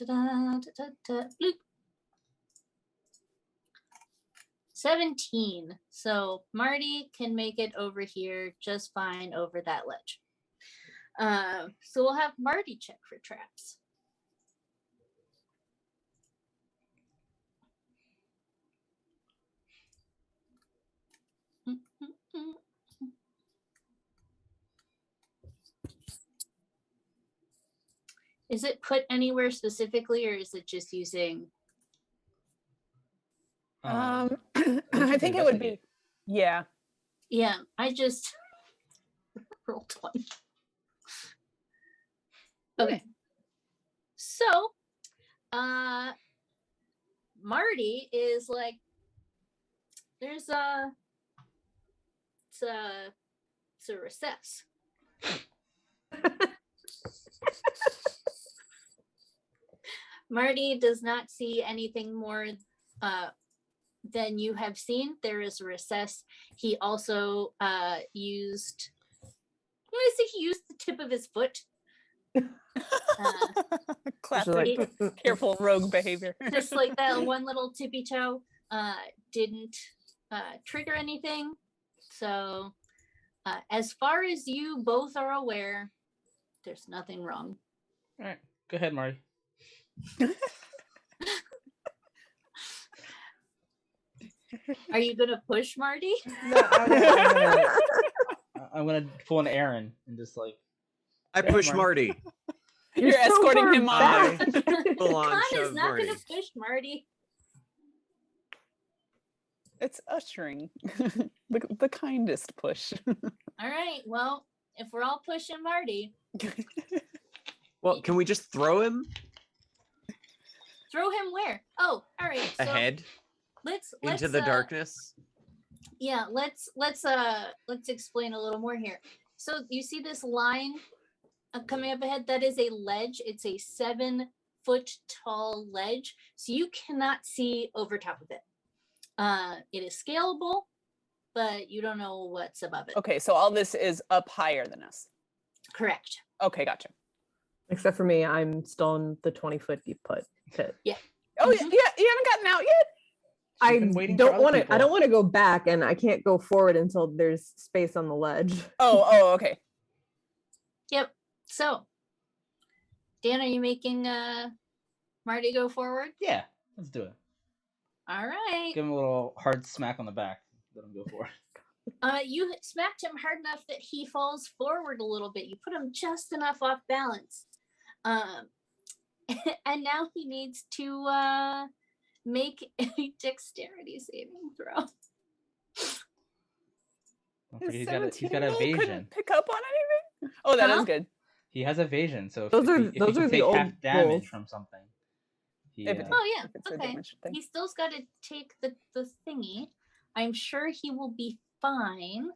17. So Marty can make it over here just fine over that ledge. So we'll have Marty check for traps. Is it put anywhere specifically, or is it just using? I you think it would investigate? be. Yeah. Yeah, I just rolled one. Okay. So, Marty is like, there's it's a recess. Marty does not see anything more than you have seen. There is a recess. He also used, I'm going to say he used the tip of his foot. Classic. Like, Careful rogue behavior. Just like that one little tippy toe didn't trigger anything. So as far as you both are aware, there's nothing wrong. All right, go ahead, Marty. Are you gonna push Marty? No, I'm gonna pull an Aaron and just like. I Yeah, push Marty. Marty. You're so escorting far him back. on. Full on Con shove is not Marty. gonna push Marty. It's ushering. the kindest push. All right. Well, if we're all pushing Marty, Well, can we just throw him throw him where? Oh, all right. So ahead let's into the darkness? Yeah, let's explain a little more here. So you see this line coming up ahead? That is a ledge. It's a 7-foot tall ledge, so you cannot see over top of it. It is scalable, but you don't know what's above it. Okay, so all this is up higher than us. Correct. Okay, gotcha. Except for me, I'm still in the 20-foot deep pit. Oh, yeah, you haven't gotten out yet? I You've been waiting for don't other want to. I people. don't want to go back, and I can't go forward until there's space on the ledge. Oh, okay. Yep. So, Dan, are you making Marty go forward? Yeah, let's do it. All right. Give him a little hard smack on the back. Let him go for it. You smacked him hard enough that he falls forward a little bit. You put him just enough off balance. And now he needs to make a dexterity saving throw. Don't forget, His he's got 17-year-old evasion. couldn't pick up on anything? Oh, that is Huh? good. He has evasion, so if, Those if are- he, if those he can are the take old half damage rules. from something. He, If it- Oh yeah, If it's a okay. damage thing. He still's got to take the thingy. I'm sure he will be fine.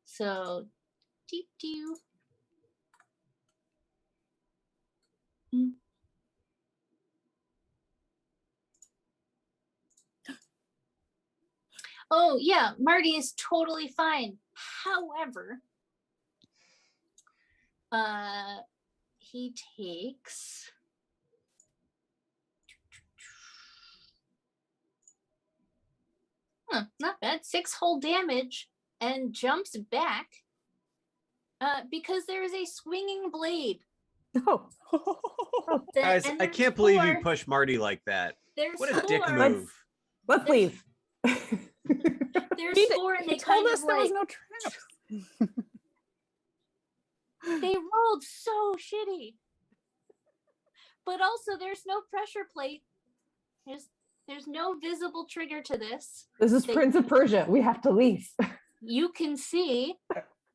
So, do. Oh yeah, Marty is totally fine. However, he takes not bad, 6 whole damage and jumps back because there is a swinging blade. Oh, that- Guys, and I there's can't believe you 4 pushed Marty like that. There's What a dick 4 move. let's There's- leave. There's He 4 and He they told kind us of there like was no trap. they rolled so shitty. but also there's no pressure plate. There's no visible trigger to this. This is Prince of Persia. We have to leave. You can see.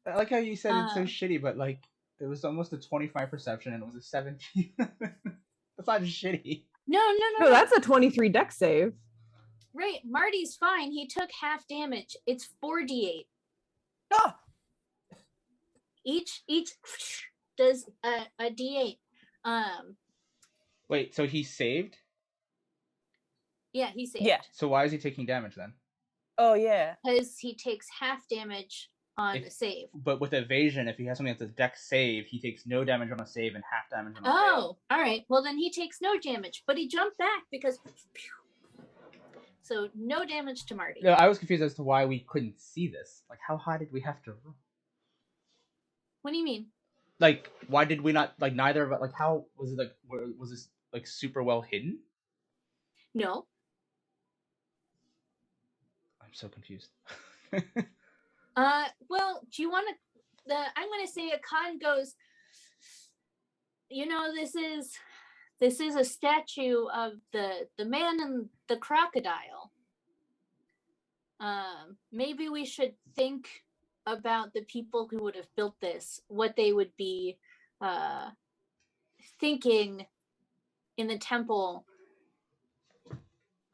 I like how you said it's so Um, shitty, but like it was almost a 25 perception and it was a 17. That's not shitty. No. No, that's a 23 deck save. Right, Marty's fine. He took half damage. It's 4d8. Ah! Each does a d8. Wait, so he saved? Yeah, he saved. Yeah. So why is he taking damage then? Oh yeah. Because he takes half damage on If- the save. But with evasion, if he has something that's a dex save, he takes no damage on a save and half damage on a fail. Oh, all right. Well, then he takes no damage, but he jumped back because. So no damage to Marty. No, I was confused as to why we couldn't see this. Like, how high did we have to roll? What do you mean? Like, why did we not, like, neither of us, like, how was it, like, was this, like, super well hidden? No. I'm so confused. Well, do you want to? I'm going to say Akan goes. You know, this is a statue of the man and the crocodile. Maybe we should think about the people who would have built this, what they would be thinking in the temple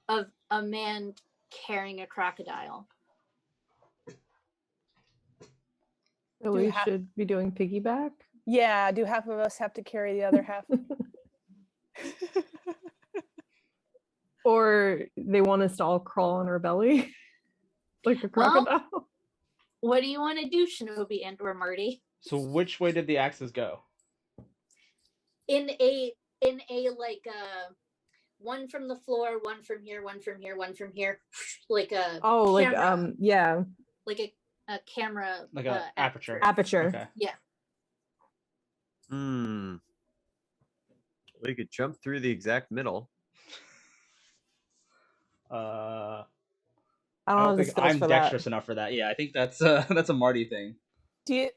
of a man carrying a crocodile. So Do we we have- should be doing piggyback. Yeah. Do half of us have to carry the other half? Or they want us to all crawl on our belly like a Well- crocodile. What do you want to do, Shinobi and or Marty? So which way did the axes go? In a like one from the floor, one from here, one from here, one from here, like a Oh, like camera. yeah, Like a camera, Like a aperture. aperture. Okay. We could jump through the exact middle. I I don't don't have the think skills I'm for dexterous enough for that. Yeah, I think that's a Marty thing. Do you?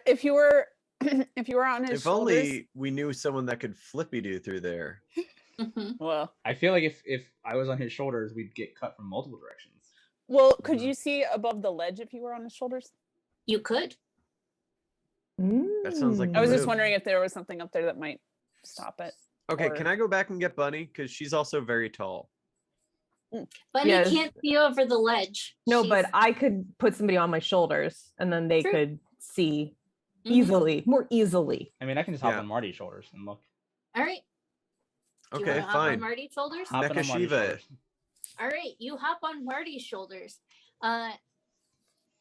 If you were, if you were on his If shoulders. only we knew someone that could flippy do through there. Mhm. Well, I feel like if I was on his shoulders, we'd get cut from multiple directions. could you see above the ledge if you were on his shoulders? You could. That sounds like I was just move. wondering if there was something up there that might stop it. Okay, or- can I go back and get Bunny? Because she's also very tall. Bunny Yes. can't see over the ledge. No, but She's- I could put somebody on my shoulders and then they True. could see Mhm. easily, more easily. I mean, I can just hop Yeah. on Marty's shoulders and look. All right. Do you Okay, wanna hop on fine. Marty's shoulders? Hopping on Marty's Nekashiva. shoulders. All right, you hop on Marty's shoulders.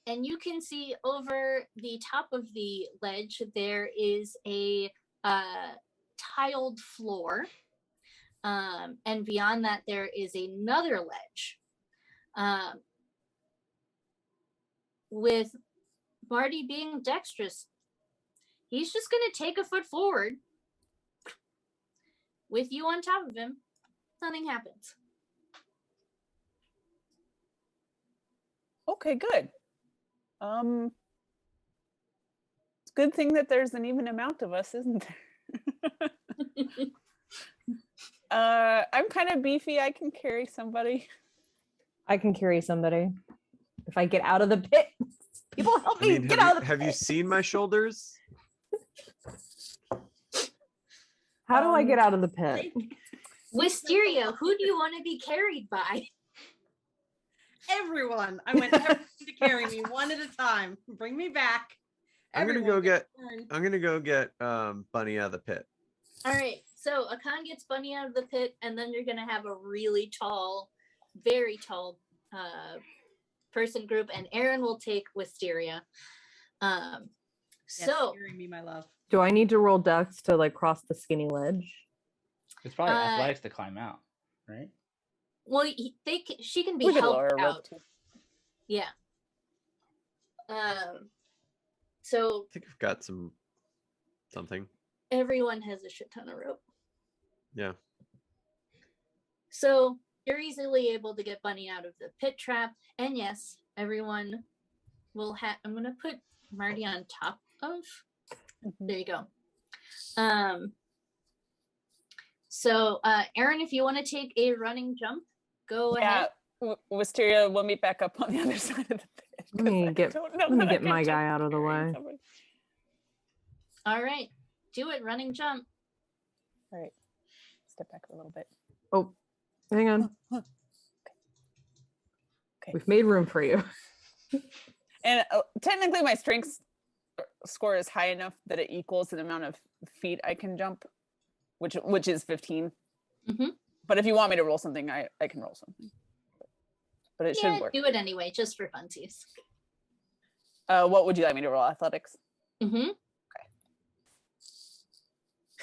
And you can see over the top of the ledge, there is a tiled floor. And beyond that, there is another ledge. With Marty being dexterous, he's just going to take a foot forward with you on top of him. Nothing happens. Okay, good. It's a good thing that there's an even amount of us, isn't there? I'm kind of beefy. I can carry somebody. I can carry somebody. If I get out of the pit, people help I me mean, get have, out you, of the have you pit. seen my shoulders? How do I get out of the pit? Wisteria, who do you want to be carried by? Everyone. I want everyone to carry me one at a time. Bring me back. I'm gonna Everyone go gets get. a turn. I'm gonna go get Bunny out of the pit. All right, so Akan gets Bunny out of the pit, and then you're gonna have a really tall, very tall person group, and Aaron will take Wisteria. Yes, So carry me, my love. Do I need to roll dex to like cross the skinny ledge? It's probably Uh, athletics to climb out, right? well, she can be We could helped lower a rope out. too. Yeah. So I think I've got something. everyone has a shit ton of rope. Yeah. So you're easily able to get Bunny out of the pit trap. And yes, everyone will have. I'm going to put Marty on top of. Mhm. There you go. So, Aaron, if you want to take a running jump, go Yeah, ahead. Wisteria will meet back up on the other side of the pit. Let me 'cause I get- don't know let me that I get can my jump guy out of the carrying way. somebody. All right, do it. Running jump. All right, step back a little bit. Oh, hang on. Okay. We've made room for you. And technically, my strength score is high enough that it equals the amount of feet I can jump, which is 15. Mhm. But if you want me to roll something, I can roll something. But it Yeah, should work. do it anyway, just for funsies. What would you like me to roll? Athletics? Mm-hmm.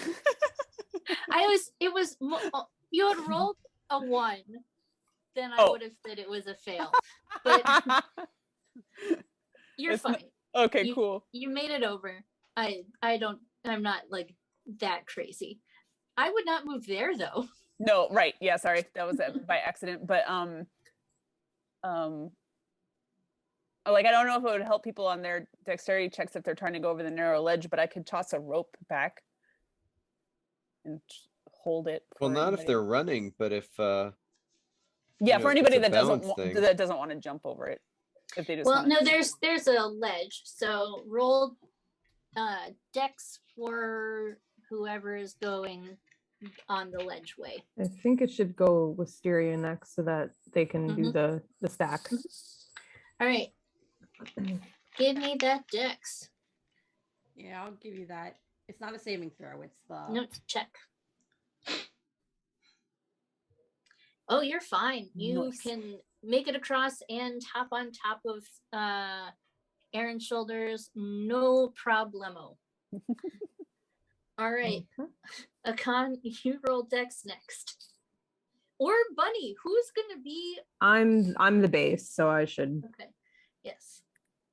Okay. You had rolled a 1, then I would have said it was a fail. But you're It's not- fine. Okay, cool. You made it over. I'm not like that crazy. I would not move there though. No, right. Yeah, sorry. That was by accident. But like I don't know if it would help people on their dexterity checks if they're trying to go over the narrow ledge, but I could toss a rope back and hold it. Well, for not if anybody. they're running, but if Yeah, you for know, anybody it's a that doesn't balance thing. want to jump over it. If they just Well, wanna- no, there's a ledge. So roll dex for whoever is going on the ledge way. I think it should go Wisteria next so that they can do the stack. All right. Give me that dex. Yeah, I'll give you that. It's not a saving throw. It's the No, it's a check. Oh, you're fine. You Nice. can make it across and hop on top of Aaron's shoulders. No problemo. All right. Akan, you roll dex next. Or Bunny, who's gonna be I'm the base, so I should. okay. Yes.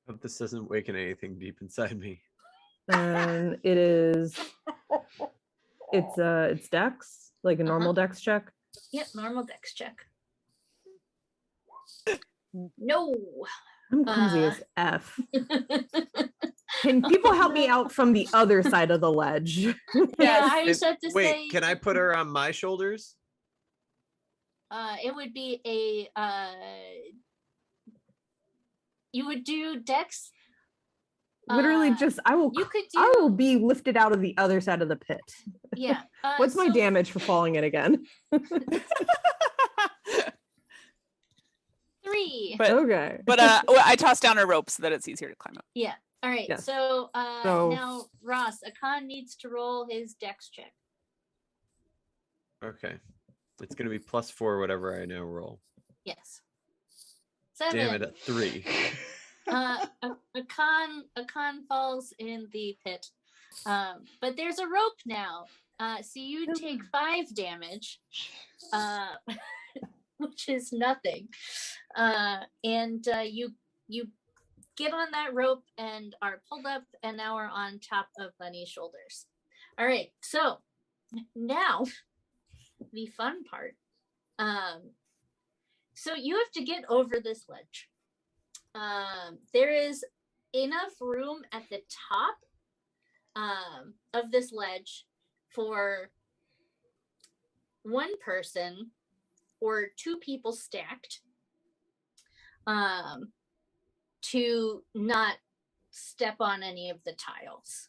Hope this doesn't waken anything deep inside me. And it's dex, like a normal dex check. Yep, normal dex check. No. I'm clumsy as F. Can people help me out from the other side of the ledge? Yeah, Yes. I just have to Wait, say can I put her on my shoulders? it would be a you would do dex. Literally, just I will. You could I do will be lifted out of the other side of the pit. yeah. What's my so- damage for falling in again? 3. But Okay. but well, I tossed down a rope so that it's easier to climb up. Yeah. All right. Yes. So So- now Ross, Akan needs to roll his dex check. Okay. It's gonna be +4 whatever I now roll. Yes. 7. Damn it, at 3. Akan falls in the pit. But there's a rope now. So you take 5 damage, which is nothing. And you get on that rope and are pulled up, and now we're on top of Bunny's shoulders. All right, so now the fun part. So you have to get over this ledge. There is enough room at the top of this ledge for 1 person or 2 people stacked to not step on any of the tiles.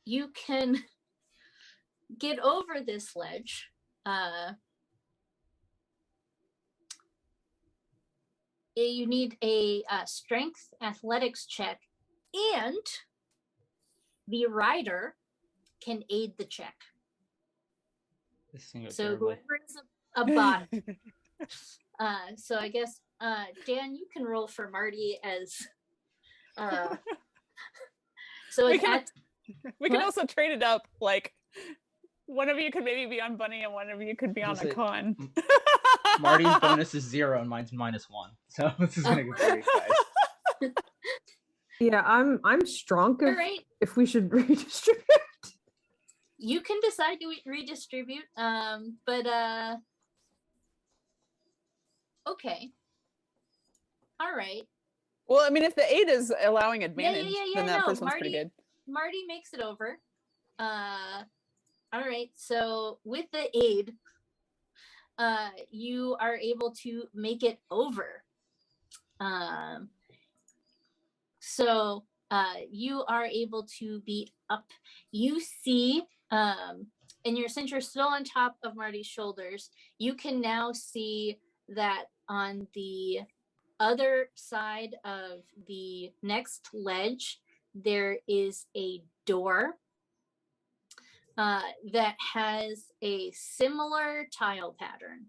You can get over this ledge. You need a strength athletics check, and the rider can aid the check. This thing goes So terribly. whoever is a bottom. So I guess Dan, you can roll for Marty as. So We it's can- at We can What? also trade it up. Like one of you could maybe be on Bunny and one of you could be on Is it- Akan. Marty's bonus is 0 and mine's -1. So this is gonna go great, guys. Yeah, I'm strong. all right. If we should redistribute. You can decide to redistribute. But okay. All right. Well, I mean, if the aid is allowing advantage, yeah, then that no, first one's pretty Marty- good. Marty makes it over. All right. So with the aid, you are able to make it over. So you are able to be up. You see, and since you're still on top of Marty's shoulders, you can now see that on the other side of the next ledge, there is a door that has a similar tile pattern.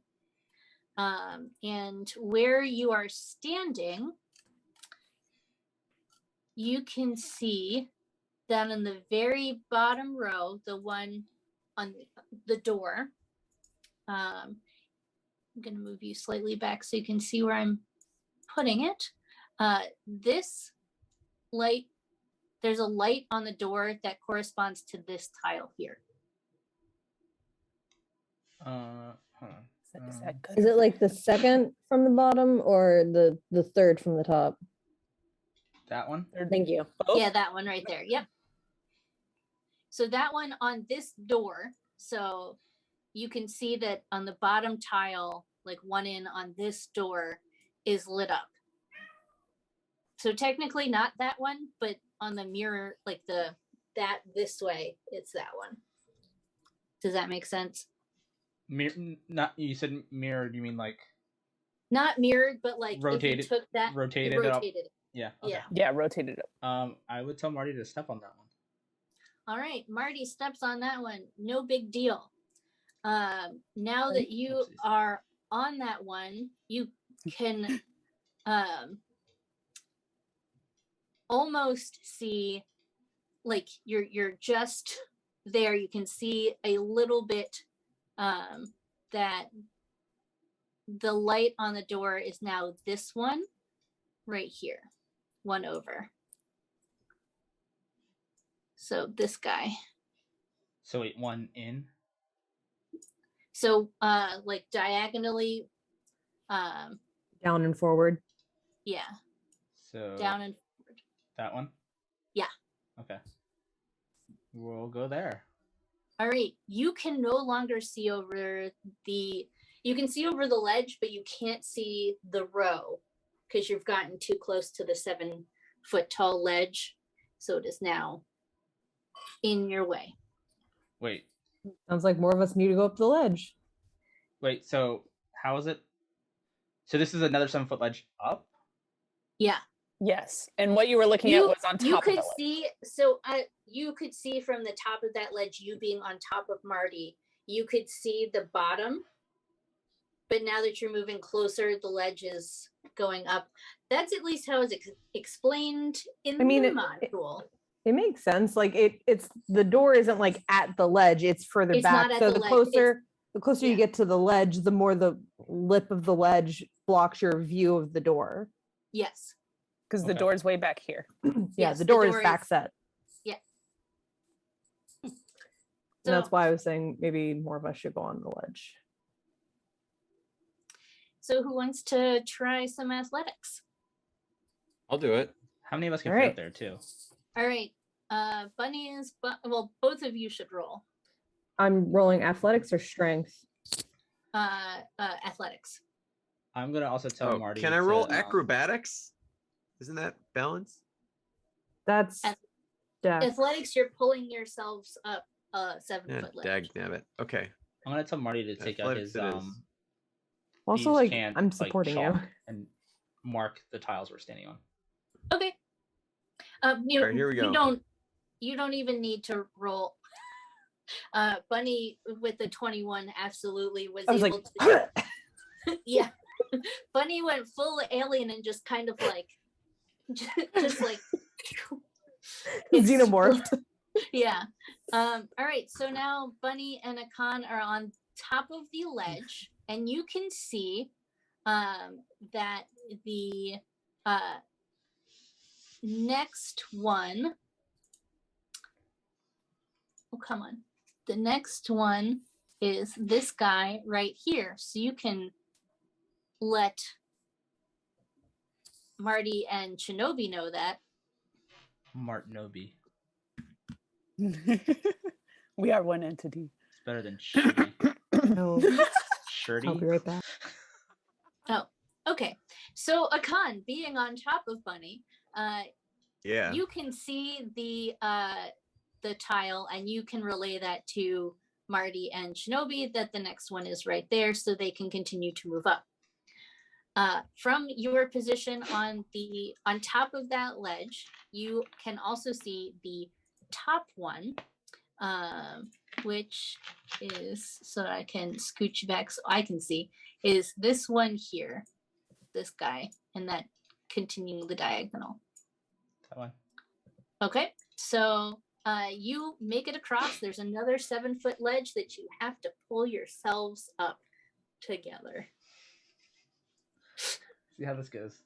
And where you are standing, you can see down in the very bottom row, the one on the door. I'm going to move you slightly back so you can see where I'm putting it. This light, there's a light on the door that corresponds to this tile here. Hold on. Is that good? Is it like the second from the bottom or the third from the top? That one? Thank you. Both? Yeah, that one right there. Yep. So that one on this door. So you can see that on the bottom tile, like one in on this door is lit up. So technically not that one, but on the mirror, like that this way, it's that one. Does that make sense? Not you said mirrored. You mean like Not mirrored, but like rotated? if you took that, rotated you it up. rotated it. Yeah. Okay. Yeah. Yeah, rotated up. I would tell Marty to step on that one. All right, Marty steps on that one. No big deal. Now that you Oopsies. are on that one, you can almost see, like you're just there. You can see a little bit that the light on the door is now this one right here, one over. So this guy. So wait, one in. So like diagonally, Down and forward. yeah, So down and forward. that one. Yeah. Okay. We'll go there. All right, you can no longer see over you can see over the ledge, but you can't see the row because you've gotten too close to the 7-foot tall ledge. So it is now in your way. Wait. Sounds like more of us need to go up the ledge. Wait. So how is it? So this is another 7-foot ledge up. Yeah. Yes. And what you were looking at was on top you of could the ledge. see, so you could see from the top of that ledge, you being on top of Marty, you could see the bottom. But now that you're moving closer, the ledge is going up. That's at least how it's explained in the module. It makes sense. Like it's the door isn't like at the ledge; it's further It's back. not at So the the ledge. closer you yeah. get to the ledge, the more the lip of the ledge blocks your view of the door. Yes. Because the Okay. door's way back here. Yeah, Yes, the the door is door back is- set. Yeah. And that's why I was saying maybe more of us should go on the ledge. So who wants to try some athletics? I'll do it. How many of us can All fit right. up there too? All right. Bunny is, well, both of you should roll. I'm rolling athletics or strength. Athletics. I'm gonna also tell Oh, Marty. can I roll to, acrobatics? Isn't that balance? That's dex. Athletics, you're pulling yourselves up a 7-foot ledge. Dag nabbit. Okay. I'm gonna tell Marty to take out Athletics his it is. Also, thieves' like cant, I'm like, supporting you. chalk and mark the tiles we're standing on. Okay. All right, here we go. You don't even need to roll. Bunny with the 21 absolutely was I was able like, to. Yeah. Bunny went full alien and just kind of like, just like xenomorphed. Yeah. All right. So now Bunny and Akan are on top of the ledge, and you can see that the next one. Oh, come on. The next one is this guy right here. So you can let Marty and Shinobi know that. Martinobi. We are one entity. It's better than shitty. No, Shirty? I'll be right back. Oh, okay. So Akan, being on top of Bunny, Yeah. you can see the tile, and you can relay that to Marty and Shinobi that the next one is right there, so they can continue to move up. From your position on top of that ledge, you can also see the top one, which is, so I can scooch back so I can see, is this one here, this guy, and that continuing the diagonal. That one. Okay, so you make it across. There's another 7-foot ledge that you have to pull yourselves up together. See how this goes.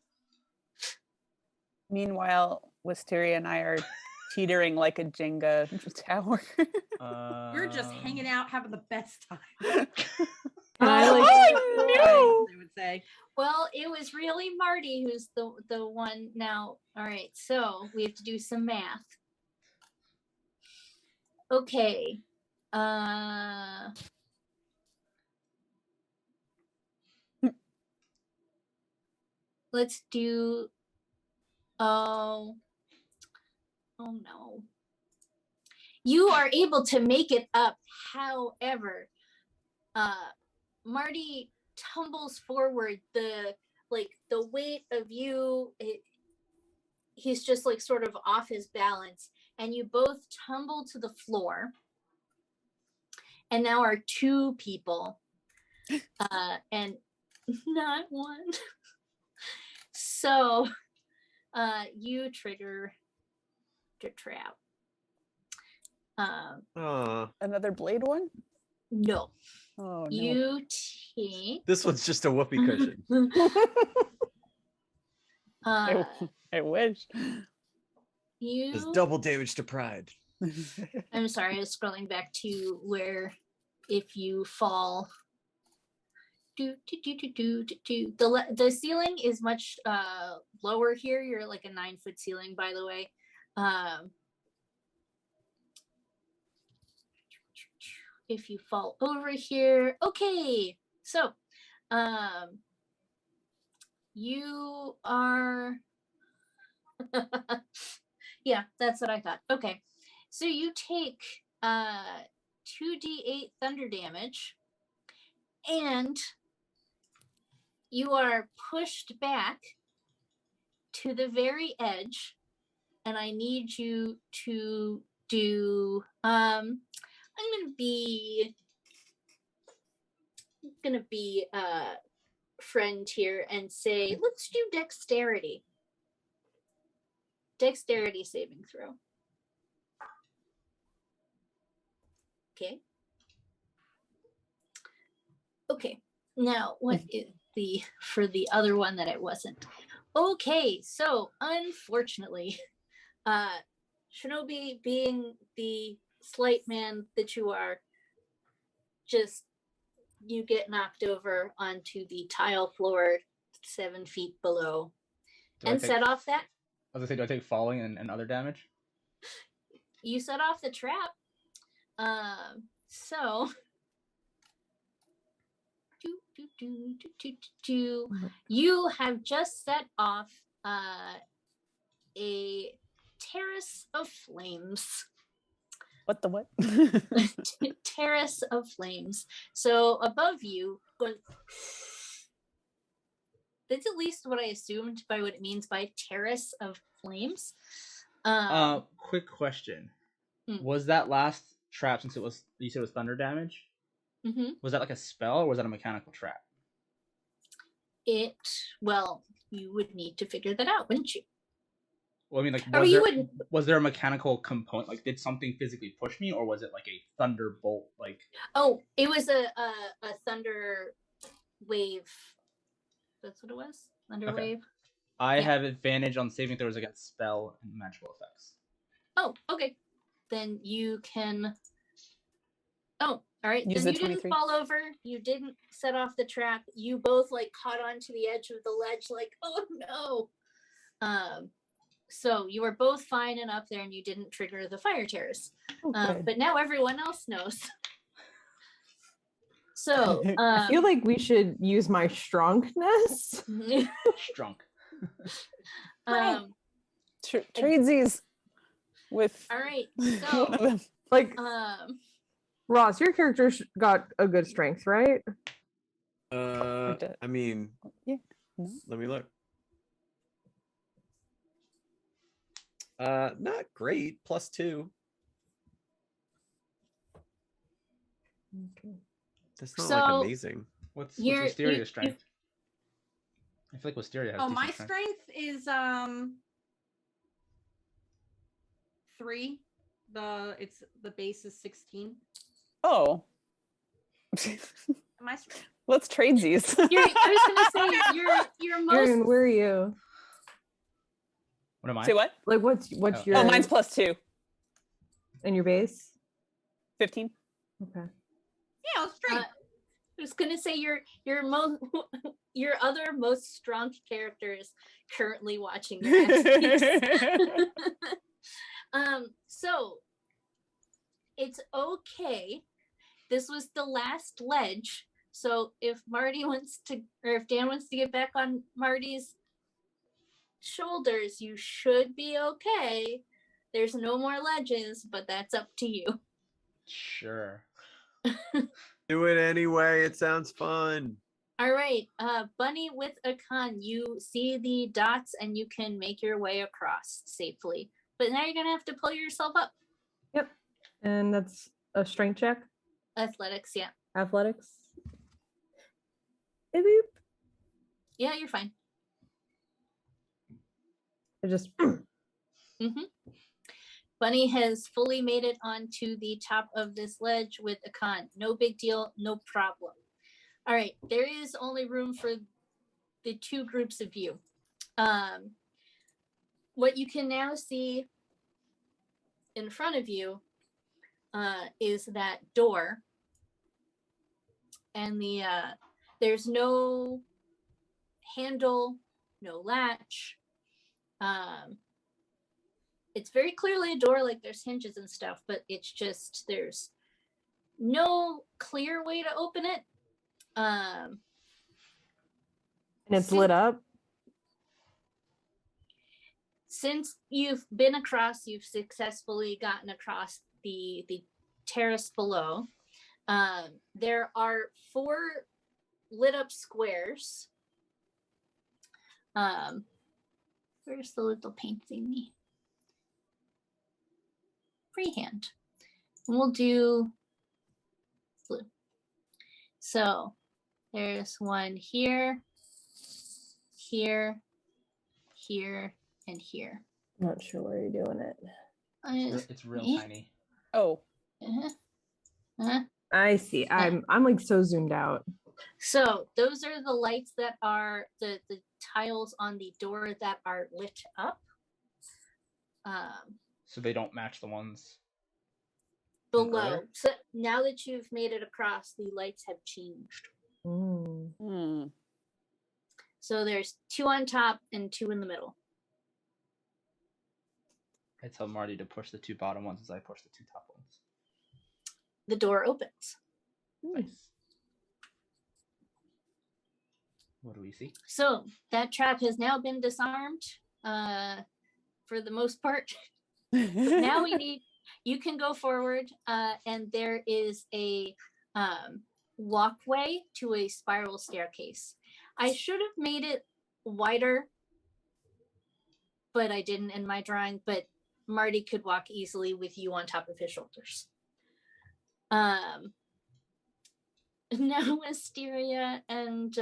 Meanwhile, Wisteria and I are teetering like a Jenga tower. We're just hanging out, having the best time. I like- Oh, They would say. Well, it was really Marty who's the one now. All right, so we have to do some math. Okay. Let's do. Oh no. You are able to make it up. However, Marty tumbles forward. The weight of you, he's just like sort of off his balance, and you both tumble to the floor. And now are 2 people, and not one. So, you trigger the trap. another blade one? No. Oh no. You take. This one's just a whoopee cushion. I wish. There's You. double damage to pride. I'm sorry, I was scrolling back to where if you fall. The ceiling is much lower here. You're like a 9-foot ceiling, by the way. If you fall over here, okay. So, you are. Yeah, that's what I thought. Okay, so you take 2d8 thunder damage, and you are pushed back to the very edge, and I need you to do I'm gonna be friend here and say, let's do dexterity saving throw. Okay, now what is for the other one that it wasn't? Okay, so unfortunately, Shinobi, being the slight man that you are, just you get knocked over onto the tile floor 7 feet below and set off that. I was gonna say, do I take falling and other damage? You set off the trap. So you have just set off a terrace of flames. What the what? Terrace of flames. So above you, that's at least what I assumed by what it means by terrace of flames. Quick question. Hmm. Was that last trap, since you said it was thunder damage? Mm-hmm. Was that like a spell, or was that a mechanical trap? Well, you would need to figure that out, wouldn't you? Well, I mean, like, was there a mechanical component? Like, did something physically push me, or was it like a thunderbolt? Like, oh, it was a thunder wave. That's what it was. Thunder wave. I have advantage on saving throws against spell and magical effects. Oh, okay. Then you can. Oh, all right. Use then the you didn't 23. fall over. You didn't set off the trap. You both like caught onto the edge of the ledge, like, oh no. So you were both fine and up there, and you didn't trigger the fire terrors. Oh, good. But now everyone else knows. So I feel like we should use my strongness. Strunk. Tradesies with All right. one So of them. Like Ross, your character got a good strength, right? I mean, Yeah. No. let me look. Not great. +2. Okay. That's not So, like amazing. What's You're- Wisteria's you- strength? I feel like Wisteria has Oh, decent my strength. strength is 3. The base is 16. Oh. My strength. Let's tradesies. I was gonna say you're most Aaron, where are you? What am I? Say what? Like, what's Oh. your? Oh, mine's +2. and your base? 15. Okay. Yeah, let's drink. I was gonna say your most your other most strong character is currently watching the so it's okay. This was the last ledge. So if Marty wants to, or if Dan wants to get back on Marty's shoulders, you should be okay. There's no more ledges, but that's up to you. Sure. Do it anyway. It sounds fun. All right, Bunny with a con, you see the dots and you can make your way across safely. But now you're gonna have to pull yourself up. Yep. And that's a strength check. Athletics, yeah. Athletics. Beep, beep. Yeah, you're fine. I just Bunny has fully made it onto the top of this ledge with a con. No big deal, no problem. All right, there is only room for the two groups of you. What you can now see in front of you is that door, and there's no handle, no latch. It's very clearly a door, like there's hinges and stuff, but it's just there's no clear way to open it. and it's lit up. Since you've been across, you've successfully gotten across the terrace below. There are 4 lit up squares. Where's the little paint thingy? Freehand. And we'll do blue. So there's one here, here, here, and here. Not sure where you're doing it. It's real Yeah. tiny. Oh. Uh-huh. Uh-huh. I see. I'm like so zoomed out. So those are the lights that are the tiles on the door that are lit up. So they don't match the ones Below. earlier? So now that you've made it across, the lights have changed. Mm. Hmm. So there's 2 on top and 2 in the middle. I tell Marty to push the 2 bottom ones as I push the 2 top ones. The door opens. Nice. What do we see? So that trap has now been disarmed for the most part. Now you can go forward, and there is a walkway to a spiral staircase. I should have made it wider, but I didn't in my drawing, but Marty could walk easily with you on top of his shoulders. Now Wisteria and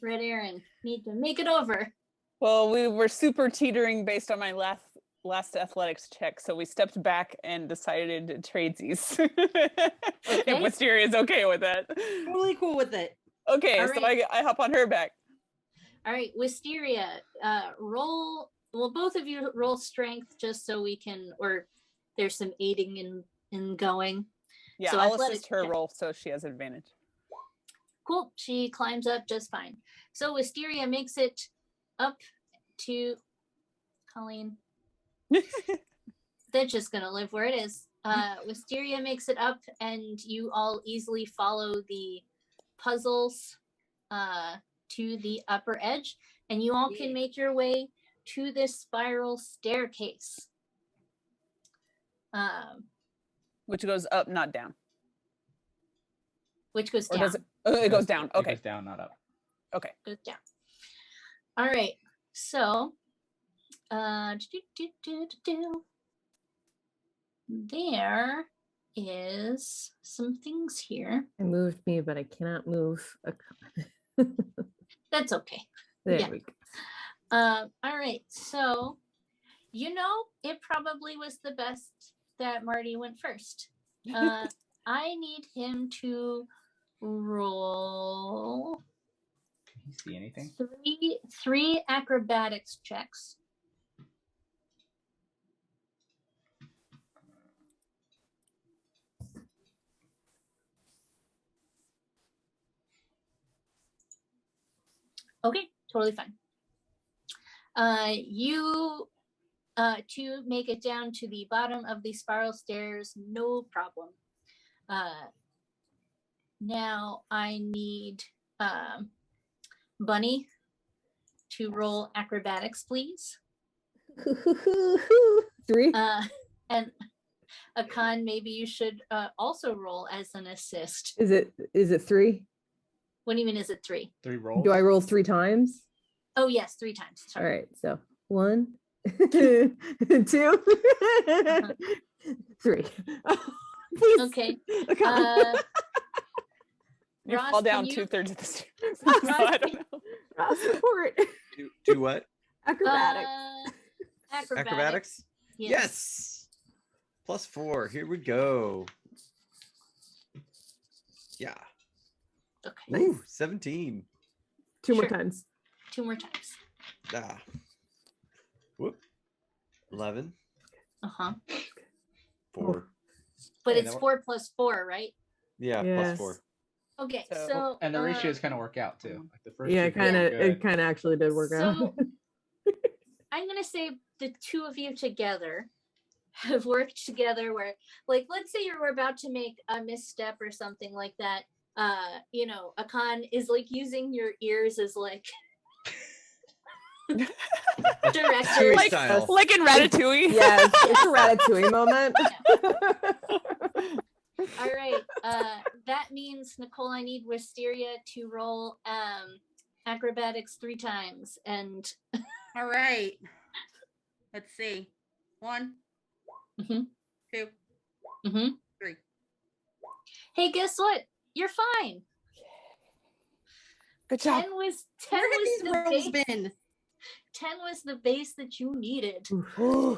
Red Aaron need to make it over. Well, we were super teetering based on my last athletics check, so we stepped back and decided to tradesies. If Wisteria is okay with that. Totally cool with it. Okay, All so right. I hop on her back. All right, Wisteria, roll. Well, both of you roll strength just so we can, or there's some aiding in going. Yeah, So I'll athletics assist her check. roll so she has advantage. Cool. She climbs up just fine. So Wisteria makes it up to Colleen. They're just gonna live where it is. Wisteria makes it up, and you all easily follow the puzzles to the upper edge, and you all can make your way to this spiral staircase. Which goes up, not down. Which goes Or down. does it? Oh, it goes down. It Okay. goes down, not up. Okay. Goes down. All right. So, there is some things here. I moved me, but I cannot move. That's okay. There Yeah. we go. All right. So, it probably was the best that Marty went first. I need him to roll. Can you see anything? Three acrobatics checks. Okay, totally fine. You to make it down to the bottom of the spiral stairs, no problem. Now I need Bunny to roll acrobatics, please. 3. And Akan, maybe you should also roll as an assist. Is it 3? What do you mean? Is it 3? 3 rolls. Do I roll 3 times? Oh yes, 3 times. All Sorry. right, so 1, 2, 3. Please. Okay. Akan. You Ross, fall can down you- 2/3 of the stairs. Ross, So I don't know. Ross, support. Do what? Acrobatics. Acrobatics? Yes. +4. Here we go. Yeah. Okay. Ooh, 17. 2 more Sure. times. 2 more times. Ah. Whoop. 11. Uh-huh. 4. But Yeah, it's that 4 plus 4, right? Yeah, Yes. +4. Okay, So- so And the ratios kind of work out too. Like the first Yeah, two things are it good. kind of actually did work out. So I'm gonna say the two of you together have worked together where, like, let's say you're about to make a misstep or something like that. Akan is like using your ears as like director. Chewy Like- style. Like in Ratatouille. Yes, it's a Ratatouille moment. All right. That means, Nicole, I need Wisteria to roll acrobatics 3 times. And All right. Let's see. 1, Mhm. 2, Mhm. 3. Hey, guess what? You're fine. Good job. 10 was Where have these the rolls base. been? 10 was the base that you needed. All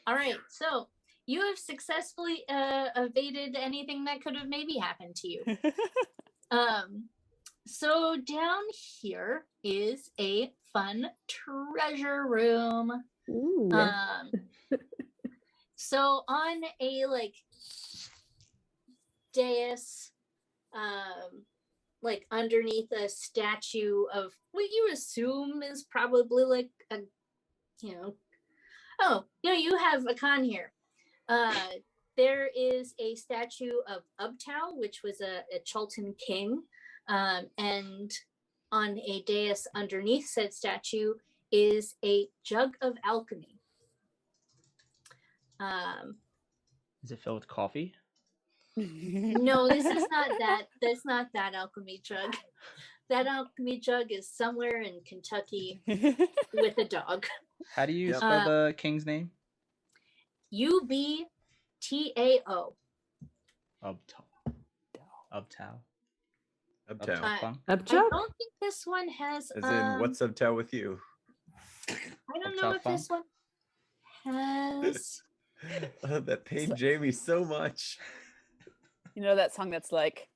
right, so you have successfully evaded anything that could have maybe happened to you. So down here is a fun treasure room. Ooh. So on a dais, underneath a statue of what you assume is probably like a, you have a con here. There is a statue of Ubtao, which was a Chultan king, and on a dais underneath said statue is a jug of alchemy. Is it filled with coffee? No, this is not that. That's not that alchemy jug. That alchemy jug is somewhere in Kentucky with a dog. How do you Yep. spell the king's name? Ubtao. Ubtao. Ubtao. Uptown. I Upchuck? don't think this one has. As in, what's Uptown with you? I don't know Uptown if this one has. Oh, that pained Jamie so much. You know that song that's like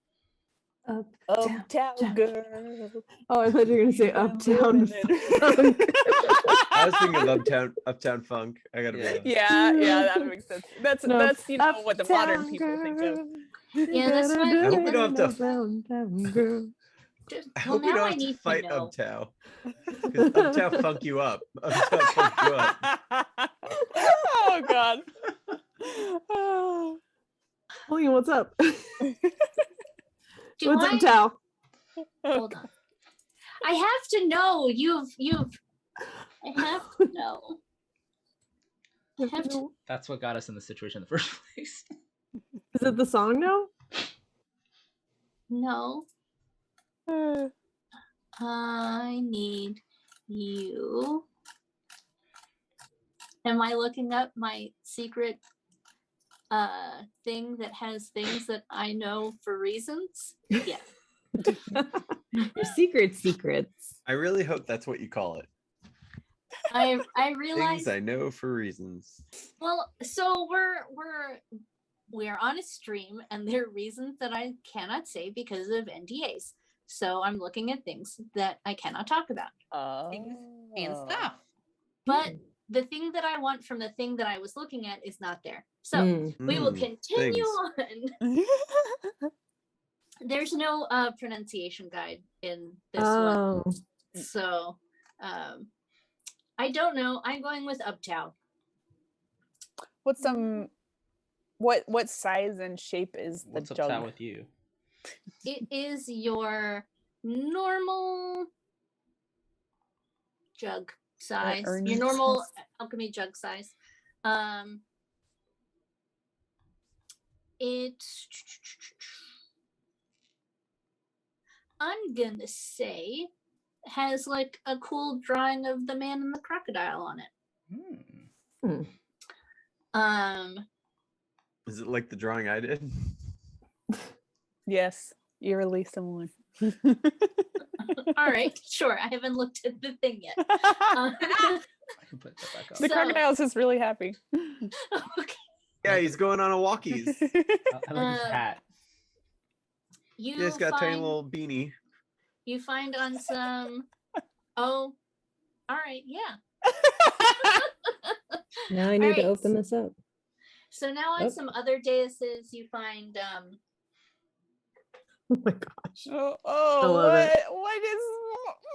Uptown. Uptown Girl. Oh, I thought you were gonna say Uptown Funk. I was thinking of Uptown Funk. I gotta be honest. Yeah, that makes sense. That's No, what the modern Uptown people think of. girl. Yeah, this one- I hope we don't have to- Uptown girl. I Well, hope you now don't I have to need to fight know. Uptow. Because Uptow funk you up. Uptow funk you up. Oh God. Oh. William, what's up? Do What's I up, Tao? hold on? I have to know. I have to know. I have to. That's what got us in the situation in the first place. Is it the song now? No. I need you. Am I looking up my secret thing that has things that I know for reasons? Yeah. Your secrets. I really hope that's what you call it. I Things realize. I know for reasons. Well, so we're on a stream, and there are reasons that I cannot say because of NDAs. So I'm looking at things that I cannot talk about. Things and stuff. But the thing that I want from the thing that I was looking at is not there. So we will continue on. There's no pronunciation guide in this one. So I don't know. I'm going with Uptown. What's what size and shape is the What's up jug? that with you? It is your normal jug size. Your orange normal size? alchemy jug size. I'm gonna say has like a cool drawing of the man and the crocodile on it. Is it like the drawing I did? Yes, eerily similar. All right, sure. I haven't looked at the thing yet. I can put that back up. The crocodile's just really happy. Okay. Yeah, he's going on a walkies. I like his hat. You He just got a tiny find little beanie. you find on some. Oh, all right, yeah. Now I need to Alright. open this up. So now on Oh. some other daises, you find Oh my gosh. Oh, I love what? it. What is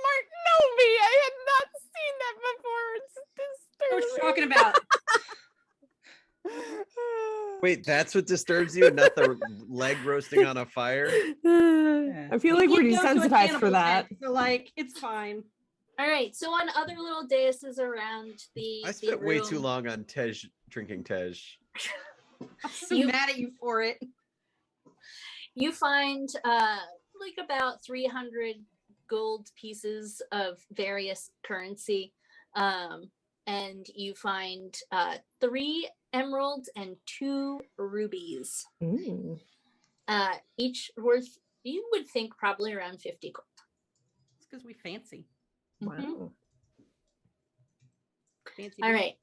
Mark Novi? I had not seen that before. It's What you disturbing. talking about? Wait, that's what disturbs you and not the leg roasting on a fire? I feel like we're You go to a desensitized for cannibal that. tent, so like it's fine. all right. So on other little daises around the I spent way too room, long on Tej drinking Tej. I'm so You- mad at you for it. you find like about 300 gold pieces of various currency, and you find 3 emeralds and 2 rubies, Mm. each worth, you would think, probably around 50 gold. It's because we fancy. Wow. Fancy. All right.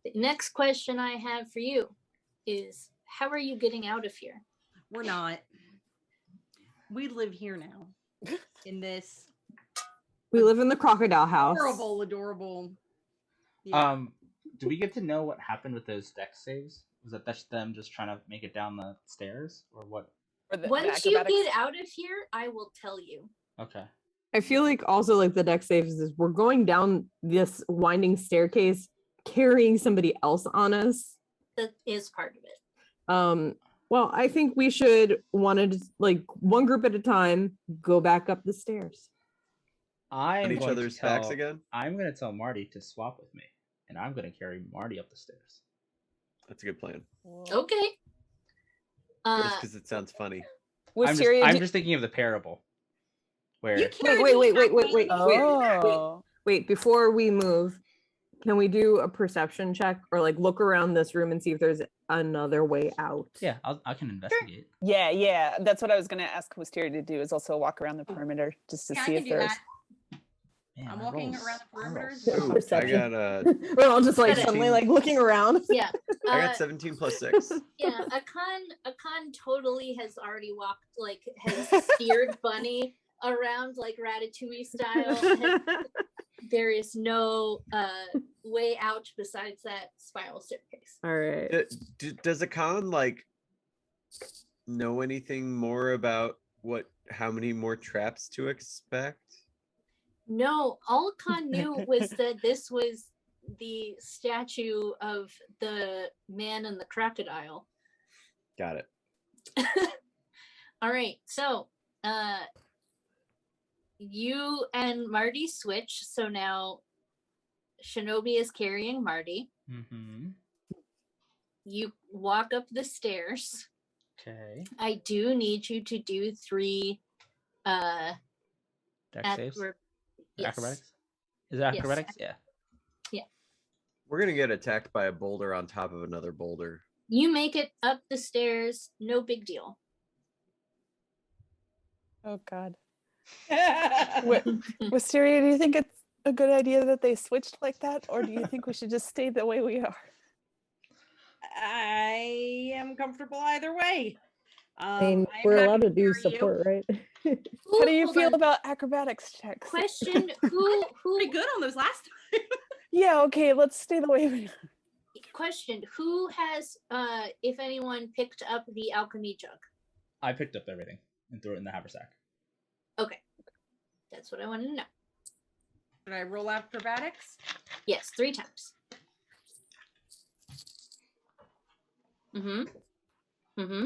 The next question I have for you is, how are you getting out of here? We're not. We live here now. In this We live in the crocodile house. horrible, adorable. Yeah. Do we get to know what happened with those deck saves? Was that that's them just trying to make it down the stairs, or what? Or the Once you acrobatics? get out of here, I will tell you. Okay. I feel like also like the deck saves is we're going down this winding staircase carrying somebody else on us. That is part of it. Well, I think we should want to just like one group at a time go back up the stairs. I'm On each going other's to tell, backs again? I'm going to tell Marty to swap with me, and I'm going to carry Marty up the stairs. That's a good plan. Okay. Just because it sounds funny. I'm just thinking of the parable. Where You can't Wait. Oh. Wait, before we move, can we do a perception check or like look around this room and see if there's another way out? yeah, I can investigate. Yeah. That's what I was gonna ask Wisteria to do, is also walk around the perimeter just to Yeah, I see can if do there's that. Man, I'm my walking rolls- around the my rolls perimeter. suck. Ooh, I Perception. got We're all just like Got it. suddenly like looking around. Yeah. I got 17 plus 6. Yeah, Akan totally has already walked, like, has steered Bunny around like Ratatouille style. There is no way out besides that spiral staircase. All right. Does Akan like know anything more about what how many more traps to expect? No, all Khan knew was that this was the statue of the man and the crocodile. Got it. All right, so you and Marty switch. So now Shinobi is carrying Marty. Mm-hmm. You walk up the stairs. Okay. I do need you to do 3 Dex saves? yes. Acrobatics? Is it acrobatics? Yeah. We're gonna get attacked by a boulder on top of another boulder. You make it up the stairs, no big deal. Oh God. Wisteria, do you think it's a good idea that they switched like that, or do you think we should just stay the way we are? I am comfortable either way. I mean, I'm we're happy allowed to do carry you. support, right? How do you Hold feel on. about acrobatics checks? Question: Who? Pretty good on those last time. Yeah, okay, let's stay the way we are. Question: Who has, if anyone, picked up the alchemy jug? I picked up everything and threw it in the haversack. Okay, that's what I wanted to know. Should I roll acrobatics? Yes, 3 times. Mm-hmm.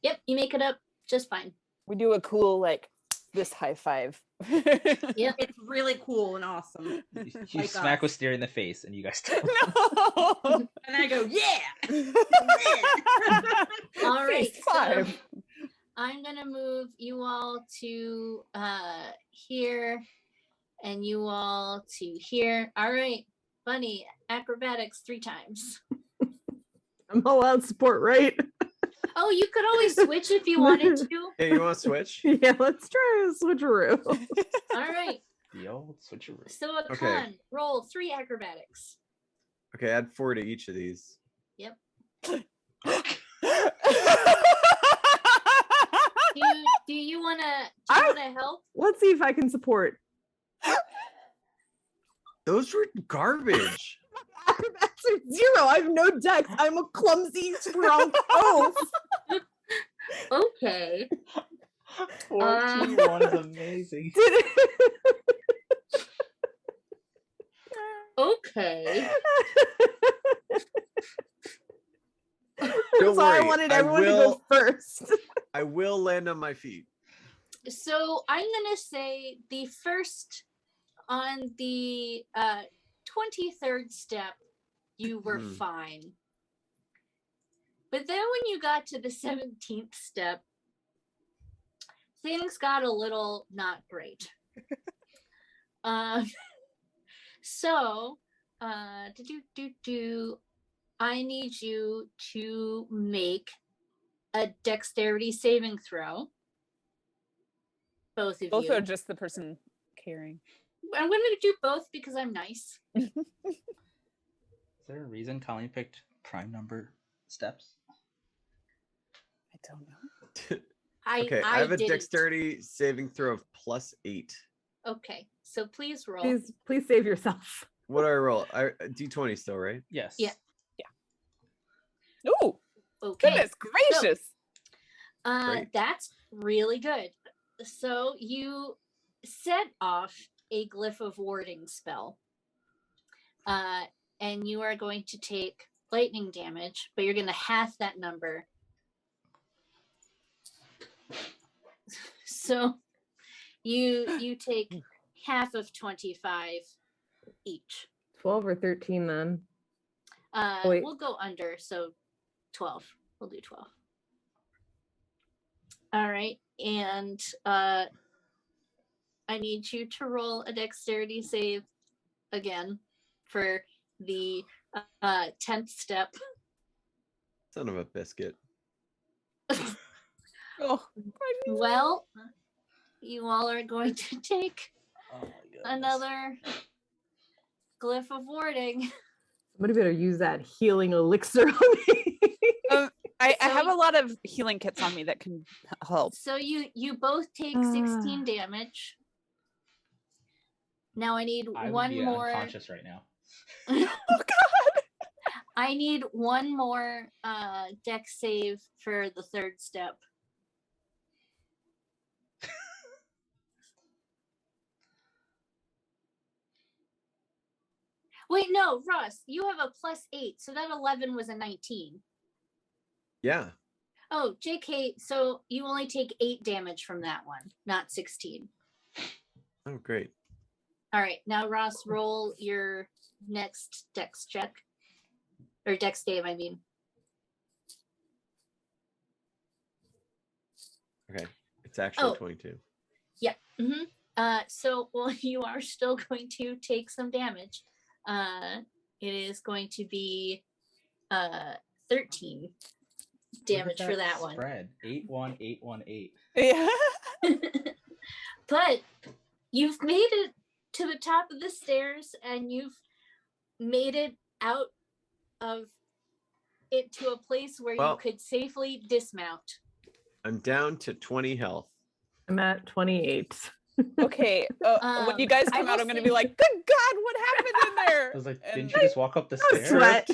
Yep, you make it up just fine. We do a cool, like, this high five. Yep. It's really cool and awesome. You Like smack us. Wisteria in the face, and you guys don't. No! And I go, yeah. All right, Face five. so I'm gonna move you all to here, and you all to here. All right, Bunny, acrobatics 3 times. I'm allowed support, right? Oh, you could always switch if you wanted to. Hey, you want to switch? Yeah, let's try a switcheroo. All right, The old switcheroo. so a Okay. con, roll 3 acrobatics. Okay, add 4 to each of these. Yep. Do Do you wanna help? Let's see if I can support. Those were garbage. Acrobatics are 0. I have no dex. I'm a clumsy, strong oaf. Okay. 4-2-1 is amazing. Did it? Okay. Don't So I worry, wanted I everyone to will- go first. I will land on my feet. So I'm gonna say the first on the 23rd step, you were Hmm. fine. But then when you got to the 17th step, things got a little not great. So I need you to make a dexterity saving throw. Both of Both you. are just the person carrying. I'm going to do both because I'm nice. Is there a reason Colleen picked prime number steps? I don't know. Okay, I have a didn't. dexterity saving throw of +8. Okay, so please roll. Please save yourself. What do I roll? D20 still, right? Yes. Yeah. Oh, Okay. goodness gracious. Great. That's really good. So you set off a glyph of warding spell. And you are going to take lightning damage, but you're going to half that number. So you take half of 25 each. 12 or 13 then. Wait. We'll go under, so 12. We'll do 12. All right, and I need you to roll a dexterity save again for the 10th step. Son of a biscuit. Oh, Well, you all are going to take Oh my goodness. another glyph of warding. Somebody better use that healing elixir on me. I So have a lot of healing kits on me that can help. So you both take 16 damage. Now I need I would one be more. unconscious right now. I need one more dex save for the 3rd step. Wait, no, Ross, you have a +8, so that 11 was a 19. Yeah. Oh, JK, so you only take 8 damage from that one, not 16. Oh, great. All right, now Ross, roll your next dex check. Or dex save, I mean. Okay. It's actually Oh. 22. Yeah. Mm-hmm. So, well, you are still going to take some damage. It is going to be 13 damage for that one. Spread 8-1-8-1-8. Yeah. But you've made it to the top of the stairs, and you've made it out of it to a place where you could safely dismount. I'm down to 20 health. I'm at 28. Okay. When you guys come out, I'm going to be like, good God, what happened in there? I was like, And- didn't you just walk up the stairs? Sweat.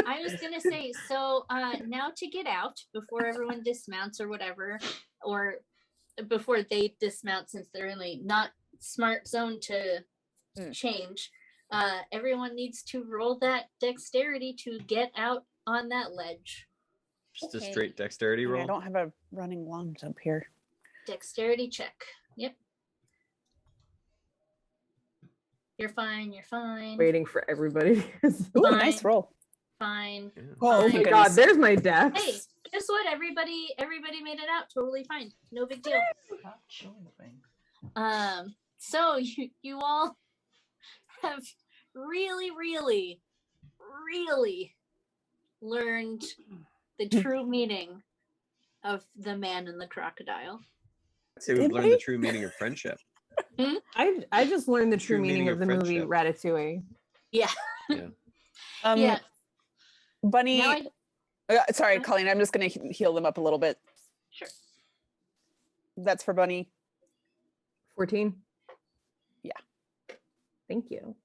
I was gonna say, so now to get out before everyone dismounts or whatever, or before they dismount, since they're in a not smart zone to change, everyone needs to roll that dexterity to get out on that ledge. Just a straight dexterity roll. I don't have a running long jump here. Dexterity check. Yep. You're fine. You're fine. Waiting for everybody. Ooh, Fine. nice roll. Fine. Yeah. Oh Fine. my god, there's my dex. Hey, guess what? Everybody made it out. Totally fine. No big deal. Stop showing things. So you all have really learned the true meaning of the man and the crocodile. I'd say we've learned the true meaning of friendship. I just learned the true meaning of the movie friendship. Ratatouille. Yeah. Yeah. Yeah. Bunny. Now Sorry, Colleen. I'm just going to heal them up a little bit. Sure. That's for Bunny. 14. Yeah. Thank you.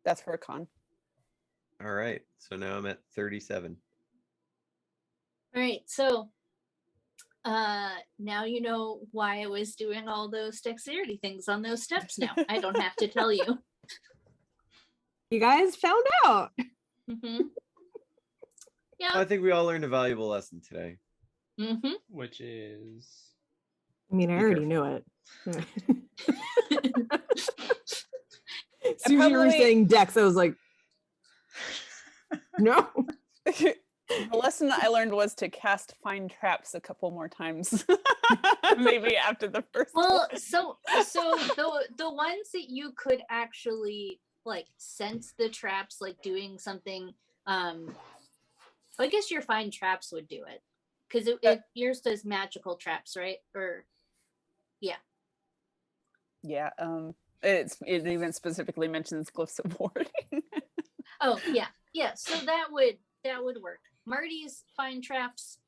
That's for Con. All right. So now I'm at 37. All right. So now you know why I was doing all those dexterity things on those steps now. I don't have to tell you. You guys found out. Mm-hmm. Yeah. I think we all learned a valuable lesson today. Mm-hmm. Which is... I mean, I Be already careful. knew it. As soon as you were saying Dex, I was like, no. The lesson that I learned was to cast find traps a couple more times. Maybe after the first Well, one. so the ones that you could actually like sense the traps, like doing something, I guess your find traps would do it, because yours does magical traps, right? Or yeah. It even specifically mentions glyphs of warding. Oh yeah. So that would work. Marty's find traps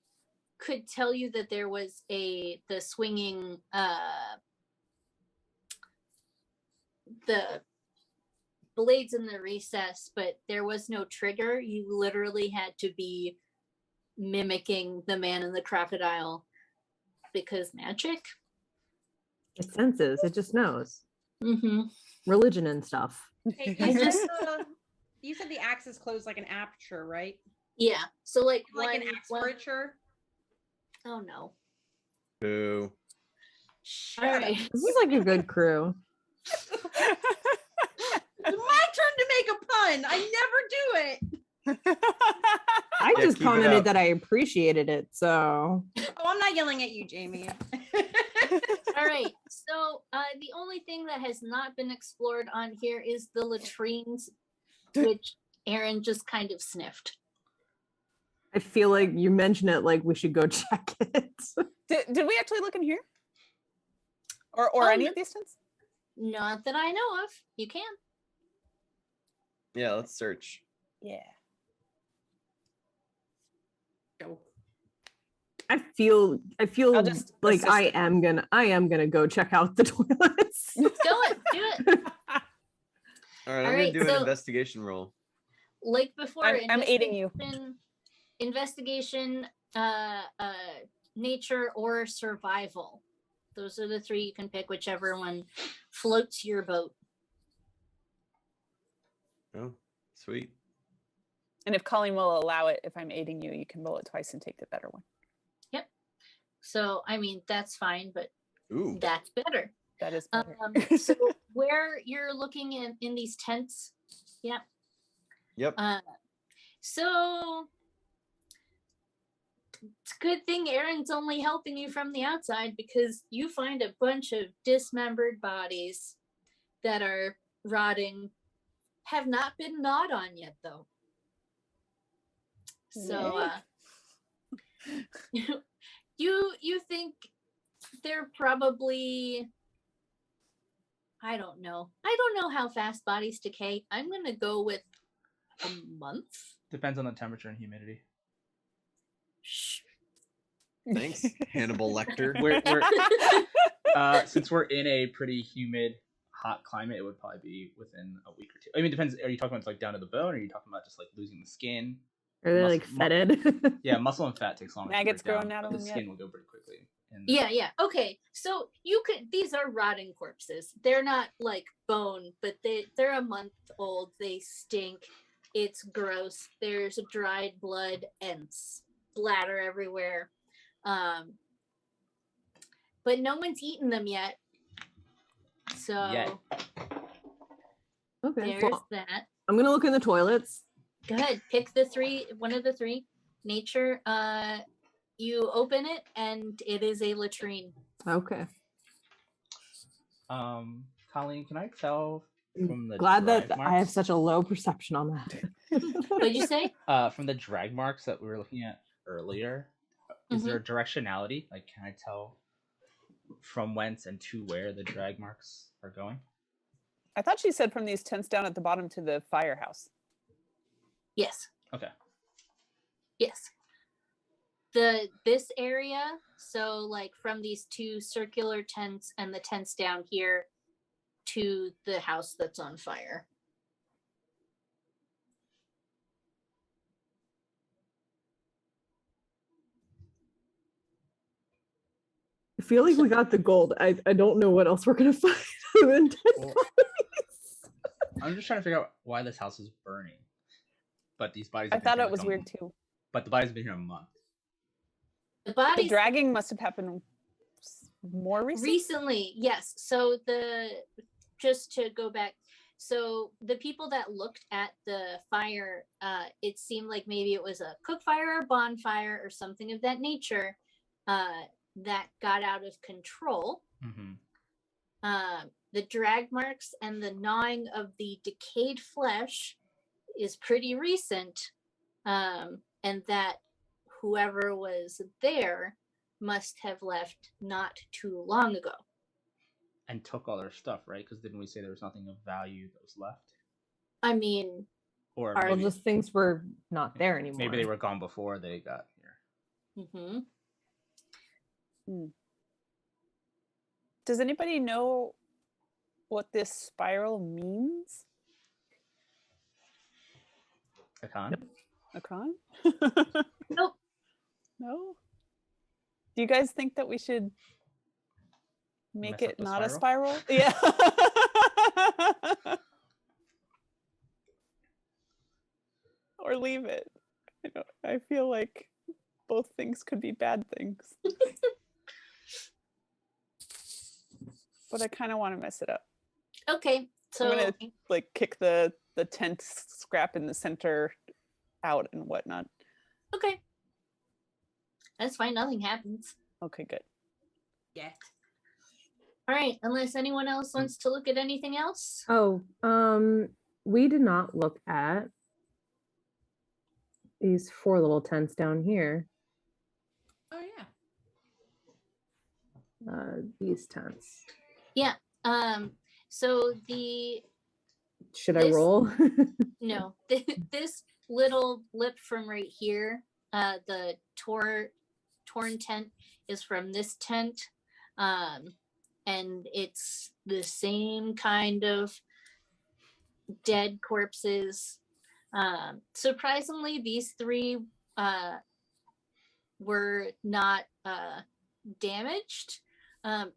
could tell you that there was the swinging the blades in the recess, but there was no trigger. You literally had to be mimicking the man and the crocodile because magic. It senses. It just knows. Mm-hmm. Religion and stuff. Hey, you said the axe is closed like an aperture, right? Yeah. So like Like an aperture. Oh no. Boo. All right. This is like a good crew. It's my turn to make a pun. I never do it. I Yeah, just keep it commented up. that I appreciated it. So Oh, I'm not yelling at you, Jamie. All right. So the only thing that has not been explored on here is the latrines, which Aaron just kind of sniffed. I feel like you mentioned it like we should go check it. Did we actually look in here? Or any of these tents? Not that I know of. You can. Yeah, let's search. Yeah. Go. I feel I'll just like assist I am gonna go check out the toilets. Do it. All right, All I'm right, gonna do so- an investigation roll. Like before, I'm aiding you. Investigation, nature, or survival. Those are the three you can pick, whichever one floats your boat. Oh, sweet. And if Colleen will allow it, if I'm aiding you, you can roll it twice and take the better one. Yep. So I mean that's fine, but Ooh. that's better. That is better. So where you're looking in these tents, yeah. Yep. So it's a good thing Aaron's only helping you from the outside, because you find a bunch of dismembered bodies that are rotting, have not been gnawed on yet though. So you think they're probably, I don't know how fast bodies decay. I'm gonna go with a month. Depends on the temperature and humidity. Thanks, Hannibal Lecter. Since we're in a pretty humid, hot climate, it would probably be within a week or two. I mean, it depends. Are you talking about like down to the bone, or are you talking about just like losing the skin? Are they like fetid? Yeah, muscle and fat takes longer. Maggots to break growing down, out of but the them skin yet? will go pretty quickly. And Yeah. Okay. So these are rotting corpses. They're not like bone, but they're a month old. They stink. It's gross. There's dried blood and splatter everywhere. But no one's eaten them yet. So Okay. there's Well, that. I'm gonna look in the toilets. Go ahead. Pick one of the three. Nature. You open it and it is a latrine. Okay. Colleen, can I tell from the Glad that drag I have marks? such a low perception on that. What'd you say? From the drag marks that we were looking at earlier, is there a directionality? Like, can I tell from whence and to where the drag marks are going? I thought she said from these tents down at the bottom to the firehouse. Yes. Okay. Yes. This area, so like from these two circular tents and the tents down here to the house that's on fire. I feel like we got the gold. I don't know what else we're gonna find other than dead Well, bodies. I'm just trying to figure out why this house is burning. But these bodies. I have been thought here it was like weird too. But the bodies have been here a month. The The bodies dragging must have happened more recently, yes. So just to go back, so the people that looked at the fire, it seemed like maybe it was a cook fire or bonfire or something of that nature, that got out of control. Mm-hmm. The drag marks and the gnawing of the decayed flesh is pretty recent, and that whoever was there must have left not too long ago. And took all their stuff, right? Because didn't we say there was nothing of value that was left? I mean, Or Well, maybe, just things were not there anymore. maybe they were gone before they got here. Does anybody know what this spiral means? A con? A con? Nope. No? Do you guys think that we should make Mess up it the not spiral? a spiral? Yeah. Or leave it. I feel like both things could be bad things. But I kind of want to mess it up. Okay, so I'm gonna like kick the tent scrap in the center out and whatnot. okay, that's fine. Nothing happens. Okay, good. Yeah. All right, unless anyone else wants to look at anything else. Oh, we did not look at these 4 little tents down here. Oh yeah. These tents. Yeah. So Should I roll? no, this little lip from right here, the torn tent is from this tent, and it's the same kind of dead corpses. Surprisingly, these 3 were not damaged.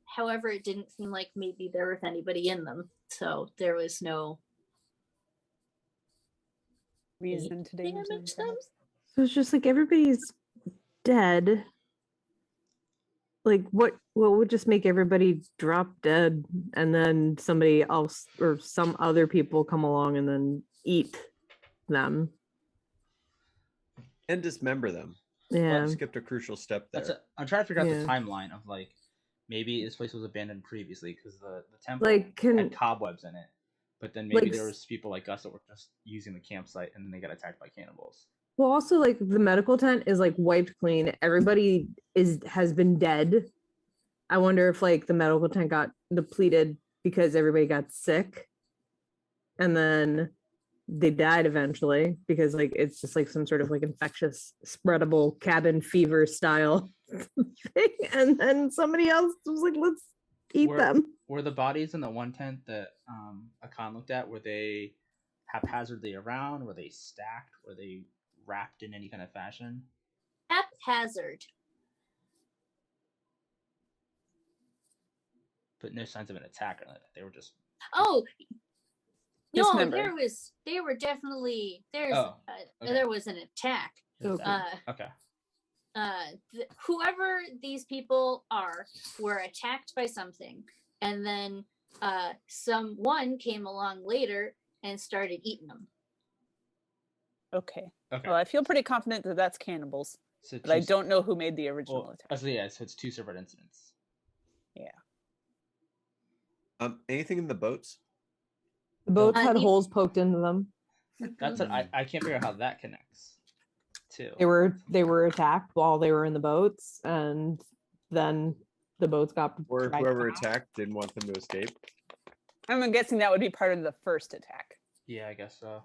However, it didn't seem like maybe there was anybody in them, so there was no reason to damage them. perhaps. So it's just like everybody's dead. Like what would just make everybody drop dead and then somebody else or some other people come along and then eat them? And dismember them. Yeah. You skipped a crucial step there. I'm trying to figure out Yeah. the timeline of like maybe this place was abandoned previously because the temple Like had cobwebs in it, but then maybe like there was people like us that were just using the campsite and then they got attacked by cannibals. well also like the medical tent is like wiped clean. Everybody has been dead. I wonder if like the medical tent got depleted because everybody got sick and then they died eventually because like it's just like some sort of like infectious spreadable cabin fever style thing. And then somebody else was like, let's eat them. Were the bodies in the one tent that Akan looked at, were they haphazardly around? Were they stacked? Were they wrapped in any kind of fashion? Haphazard. But no signs of an attack or anything. They were just Oh no, Dismembered. they were definitely okay. there was an attack. Okay. Okay. Whoever these people are were attacked by something, and then someone came along later and started eating them. Okay. Okay. Well, I feel pretty confident that that's cannibals, So but I don't know who made the original Well, attack. so yeah, so it's 2 separate incidents. Anything in the boats? The boats had you- holes poked into them. That's what I can't figure out how that connects too. They were attacked while they were in the boats, and then the boats got Or dragged whoever back. attacked didn't want them to escape? I'm guessing that would be part of the first attack. Yeah, I guess so.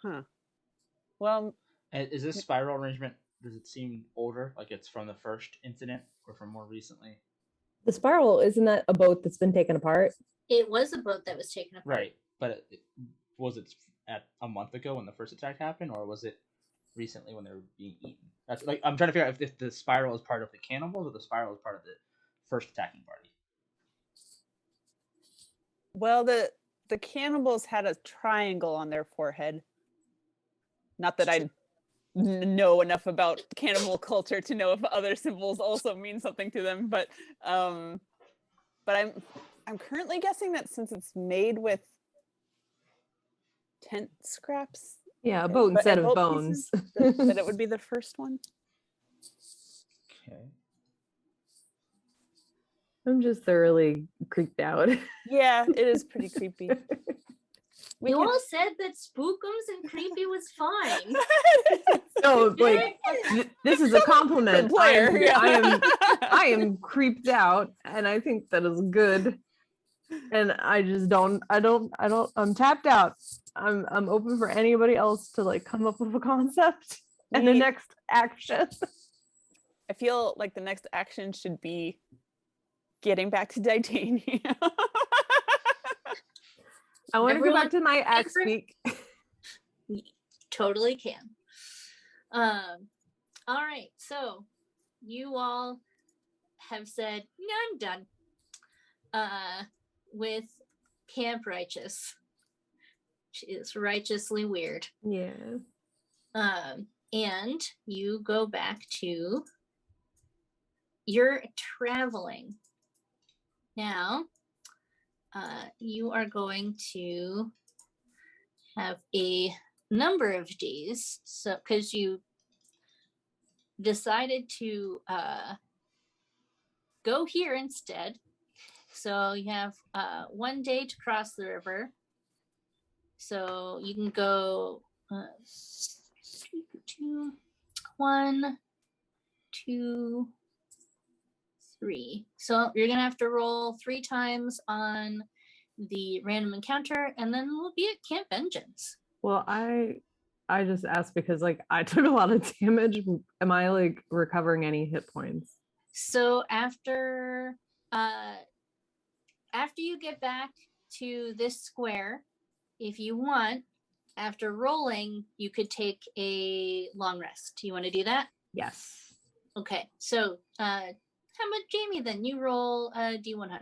Huh. Well, And is this spiral arrangement, does it seem older, like it's from the first incident or from more recently? The spiral, isn't that a boat that's been taken apart? It was a boat that was taken apart. Right, but was it at a month ago when the first attack happened, or was it recently when they were being eaten? That's like I'm trying to figure out if the spiral is part of the cannibals or the spiral is part of the first attacking party. well, the cannibals had a triangle on their forehead. Not that I know enough about cannibal culture to know if other symbols also mean something to them, but I'm currently guessing that since it's made with tent scraps, Yeah, a boat but- instead and of boat bones. pieces, that it would be the first one. Okay. I'm just thoroughly creeped out. Yeah, it is pretty creepy. We You can- all said that spookums and creepy was fine. No, like this is a compliment. Good player, yeah. I am creeped out, and I think that is good. And I just I'm tapped out. I'm open for anybody else to like come up with a concept and the We- next action. I feel like the next action should be getting back to Titania. I want to go back Everyone to my act favorite- speak. Totally can. All right, so you all have said, "No, I'm done." With Camp Righteous. She is righteously weird. Yeah. And you go back to you're traveling. Now, you are going to have a number of days. So, because you decided to go here instead. So you have 1 day to cross the river. So you can go 1, 2, 3. So you're gonna have to roll 3 times on the random encounter, and then we'll be at Camp Vengeance. Well, I just asked because like I took a lot of damage. Am I like recovering any hit points? So after you get back to this square, if you want, after rolling, you could take a long rest. You want to do that? Yes. Okay. So how about Jamie then? You roll a D100.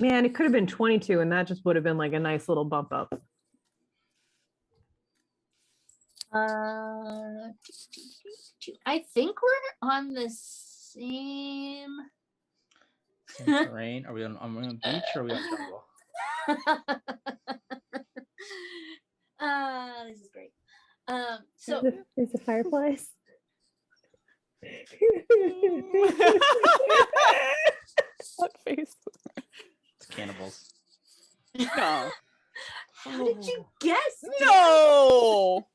Man, it could have been 22, and that just would have been like a nice little bump up. I think we're on the same. Same terrain. Are we on a beach or are we on jungle? This is great. So There's the fireflies. What face? It's cannibals. No. how did you guess? No.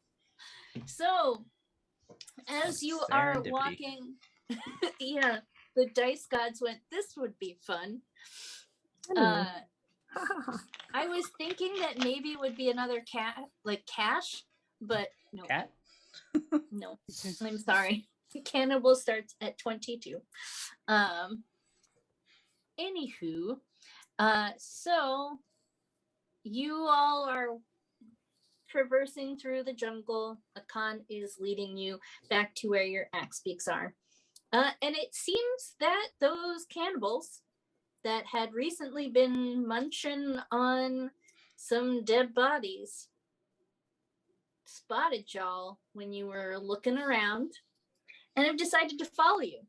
So as you are Serendipity. walking, yeah, the dice gods went, this would be fun. I was thinking that maybe it would be another cat, like cash, but no. Cat? No, I'm sorry. Cannibal starts at 22. Anywho, so you all are traversing through the jungle. Akan is leading you back to where your axe beaks are. And it seems that those cannibals that had recently been munching on some dead bodies spotted y'all when you were looking around and have decided to follow you.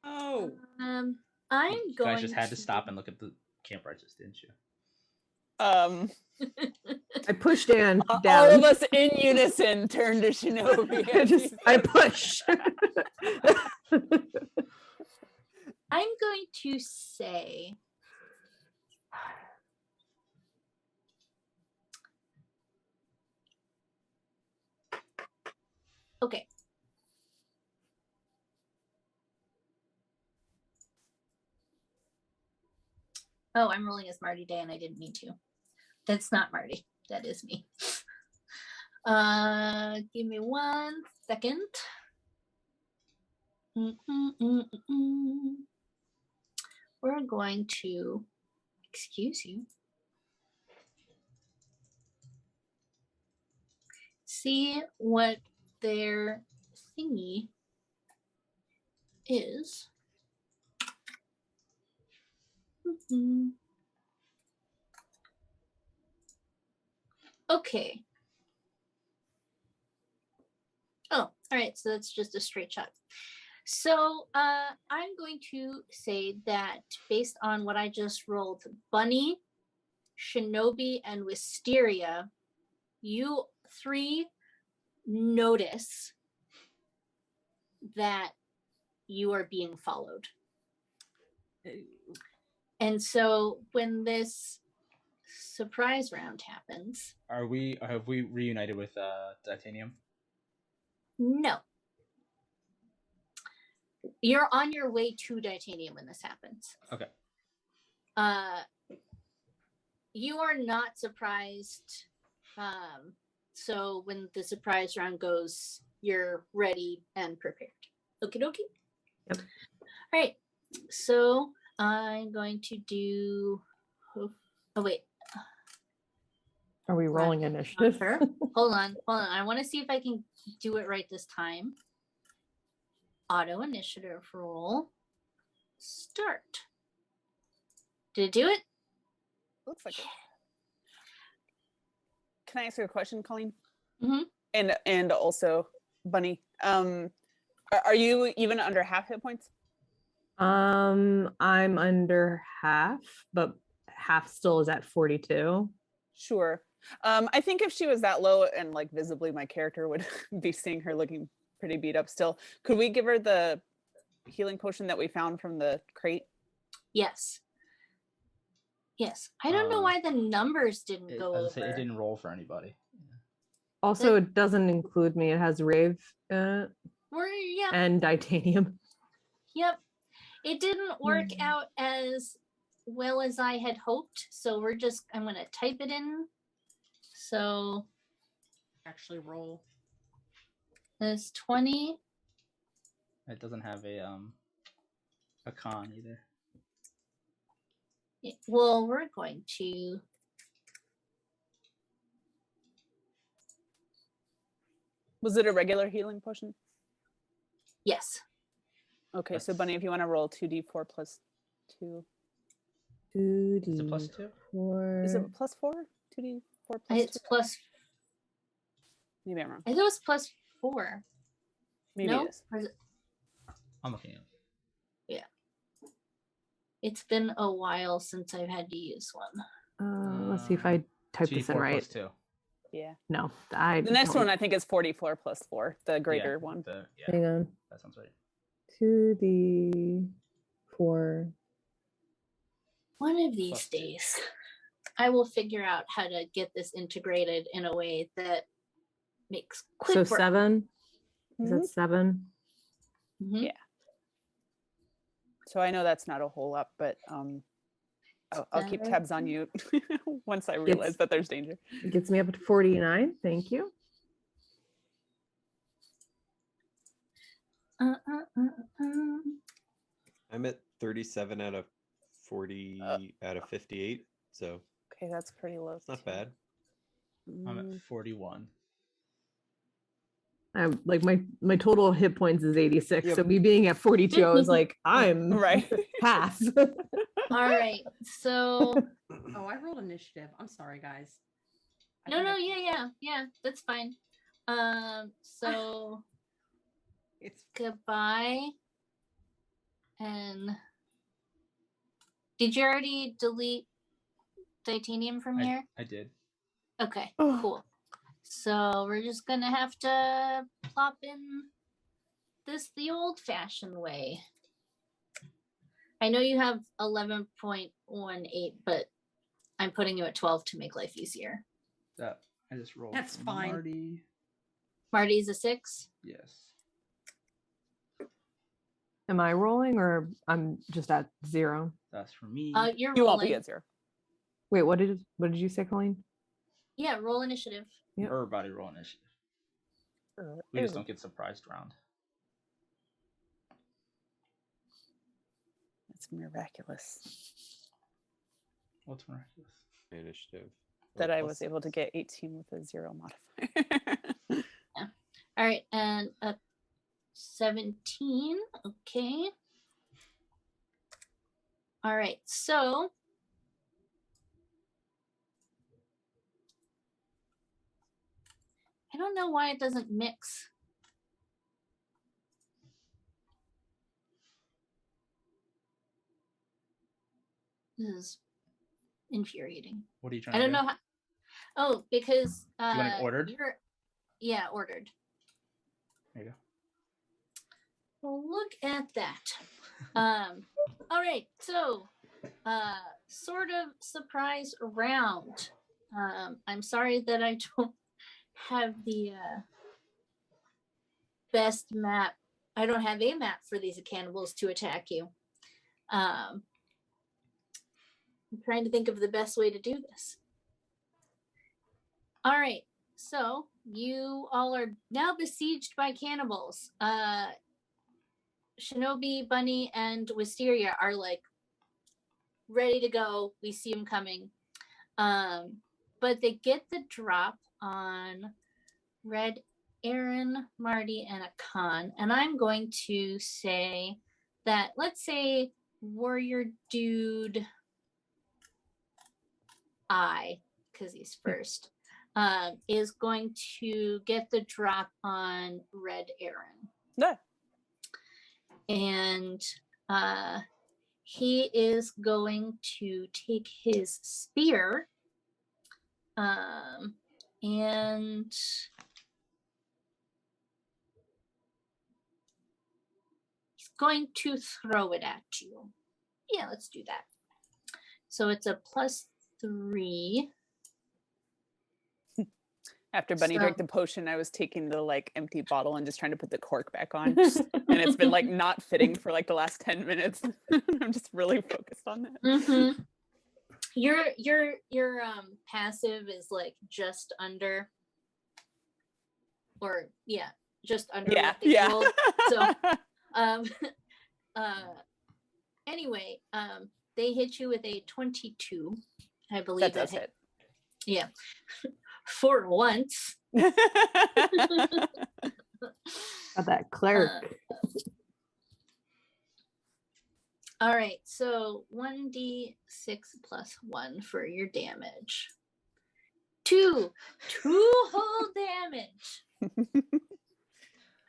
Oh. I'm You going guys just had to stop and look at the campfires, didn't you? I pushed Dan All down. of us in unison turn to Shinobi. I push. I'm going to say okay. Oh, I'm rolling as Marty Day and I didn't mean to. That's not Marty. That is me. Give me 1 second. We're going to, excuse you, see what their thingy is. Okay. Oh, all right. So that's just a straight shot. So I'm going to say that based on what I just rolled, Bunny, Shinobi, and Wisteria, you three notice that you are being followed. And so when this surprise round happens, Have we reunited with Titanium? no. You're on your way to Titanium when this happens. Okay. You are not surprised. So when the surprise round goes, you're ready and prepared. Okie dokie. Yep. All right. So I'm going to do. Oh wait. Are we rolling initiative? Her. Hold on. I want to see if I can do it right this time. Auto initiative roll. Start. Did it do it? Looks like it. Can I ask you a question, Colleen? Mm-hmm. And also, Bunny, are you even under half hit points? I'm under half, but half still is at 42. Sure. I think if she was that low and like visibly my character would be seeing her looking pretty beat up still, could we give her the healing potion that we found from the crate? Yes. I don't know why the numbers didn't go over. It didn't roll for anybody. Also, it doesn't include me. It has Rave Yeah. and Titanium. Yep. It didn't work out as well as I had hoped. So I'm going to type it in. So Actually roll. it's 20. It doesn't have a con either. Well, we're going to. Was it a regular healing potion? Yes. Okay, so Bunny, if you want to roll 2d4 plus 2. 2D. Is it plus 2? 4. Is it plus 4? 2d4 plus It's 2? plus. Maybe I'm wrong. I thought it was plus 4. Maybe No? it is. Or is it? I'm looking at it. It's been a while since I've had to use one. Let's see if I type this in 2d4 right. plus 2. Yeah. No, I. The next don't- one I think is 44 plus 4, the greater one. Yeah, Hang on. that sounds right. 2D4. One of these Plus 2. days, I will figure out how to get this integrated in a way that makes quick So work. 7. Is Mhm. that 7? Mhm. Yeah. So I know that's not a whole lot, but I'll keep tabs on you once I realize that there's danger. It gets me up to 49. Thank you. I'm at 37 out of 40 out of 58, so Okay, that's pretty low. it's not too. bad. I'm at 41. I'm like my total hit points is 86. Yep. So me being at 42, I was like, I'm Right. half. All right. So Oh, I rolled initiative. I'm sorry, guys. I no, think no, I- yeah, that's fine. So It's goodbye. And did you already delete titanium from here? I did. Okay, Oh. cool. So we're just gonna have to plop in this the old-fashioned way. I know you have 11.18, but I'm putting you at 12 to make life easier. That I just rolled. That's for fine. Marty. Marty's a 6. Yes. Am I rolling or I'm just at 0? That's for me. You're You won't rolling. be at 0. Wait, what did you say, Colleen? Yeah, roll initiative. Yep. Everybody roll initiative. We just don't get surprised round. It's miraculous What's miraculous? Initiative. that I Plus was able to 6. get 18 with a 0 modifier. All right, and 17. Okay. All right, so I don't know why it doesn't mix. This is infuriating. What are you trying I to don't do? know how. Oh, because You want it ordered? Yeah, ordered. There you go. Well, look at that. All right, so sort of surprise round. I'm sorry that I don't have the best map. I don't have a map for these cannibals to attack you. I'm trying to think of the best way to do this. All right, so you all are now besieged by cannibals. Shinobi, Bunny, and Wisteria are like ready to go. We see them coming. But they get the drop on Red, Aaron, Marty, and Akan. And I'm going to say that, let's say Warrior Dude I, because he's first, is going to get the drop on Red Aaron. No. And he is going to take his spear and he's going to throw it at you. Yeah, let's do that. So it's a +3. After Bunny So- drank the potion, I was taking the like empty bottle and just trying to put the cork back on. And it's been like not fitting for like the last 10 minutes. I'm just really focused on that. Mm-hmm. Your passive is like just under, or yeah, just under Yeah. what they Yeah. rolled. So anyway, they hit you with a 22, I believe. That does hit. it. Yeah. For once. Got that cleric. All right, so 1d6 plus 1 for your damage. 2 whole damage.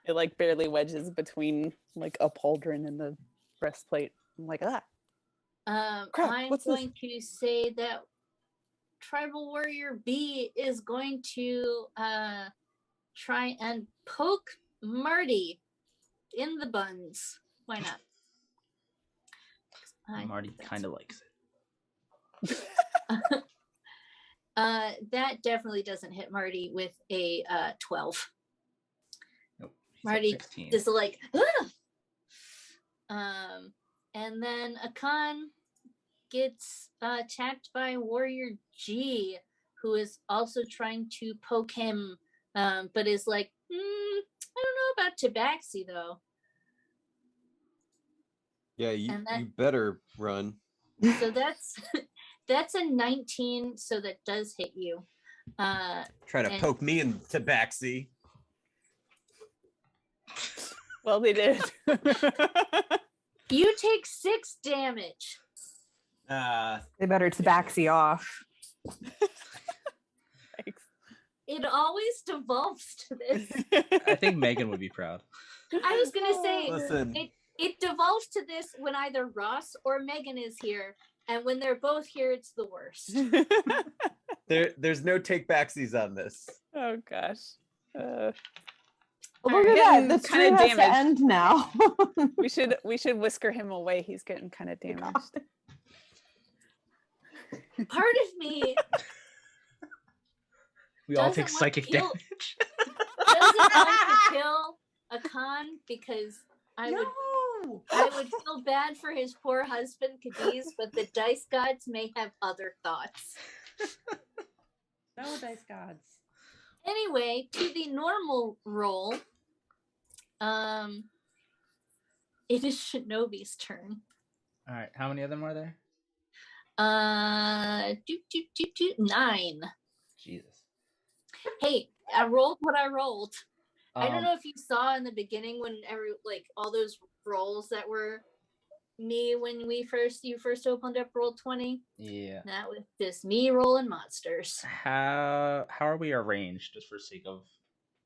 It like barely wedges between like a pauldron and the breastplate. I'm like, ah. Crap, I'm what's this? going to say that Tribal Warrior B is going to try and poke Marty in the buns. Why not? Marty kind of likes it. That definitely doesn't hit Marty with a 12. Nope. Marty 16. is like, and then Akan gets attacked by Warrior G, who is also trying to poke him, but is like, I don't know about Tabaxi though. Yeah, you better run. So that's a 19, so that does hit you. Try to poke me in Tabaxi. Well, they did. You take 6 damage. They better tabaxi off. Thanks. It always devolves to this. I think Megan would be proud. I was gonna say, Listen. it devolves to this when either Ross or Megan is here, and when they're both here, it's the worst. There's no take backsies on this. Oh gosh. Well, look at that. The Kinda stream has to damaged. end now. we should whisker him away. He's getting kind of damaged. Part of me We all doesn't take want psychic to kill- damage. doesn't want to kill Akan because I No. would feel bad for his poor husband Cadiz, but the dice gods may have other thoughts. No, dice gods. Anyway, to the normal roll, it is Shinobi's turn. All right, how many of them are there? 9. Jesus. Hey, I rolled what I rolled. I don't Um, know if you saw in the beginning when all those rolls that were me when you first opened up Roll20. Yeah. That was just me rolling monsters. How are we arranged, just for sake of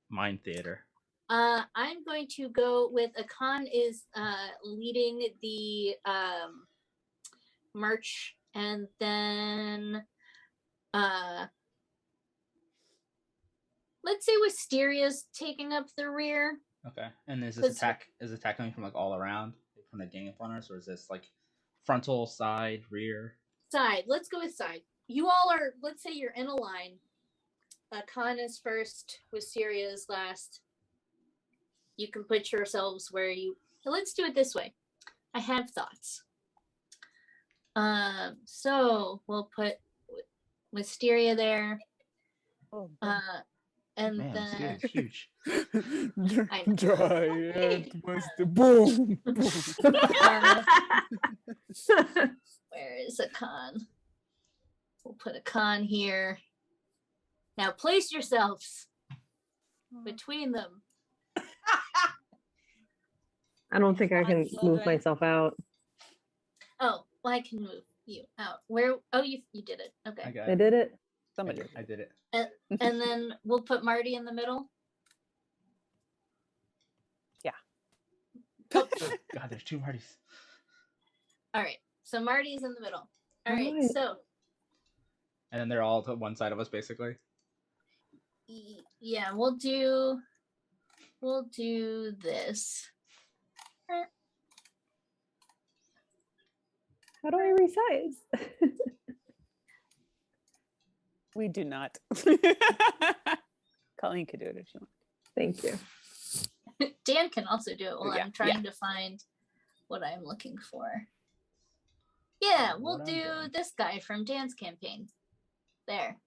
mind theater? I'm going to go with Akan is leading the march, and then let's say Wisteria's taking up the rear. Okay. And is this attack coming from like all around, from the gang up on us, or is this like frontal, side, rear? Side. Let's go with side. You all are. Let's say you're in a line. Akan is first. Wisteria is last. You can put yourselves where you. Let's do it this way. I have thoughts. So we'll put Wisteria there. Oh, And Man, then it's huge. I know. Giant Mr. Boom. Where is Akan? We'll put Akan here. Now place yourselves between them. I don't think I can move myself out. Oh, well, I can move you out. Where? Oh, you did it. Okay. I got I it. did it. Somebody. I did it. And then we'll put Marty in the middle. God, there's 2 Martys. All right. So Marty's in the middle. All right. Alright. So And then they're all to one side of us, basically. yeah, we'll do this. How do I resize? We do not. Colleen could do it if she wants. Thank you. Dan can also do it while Yeah, I'm trying to find what I'm looking for. Yeah, we'll What I'm do doing. this guy from Dan's campaign. There.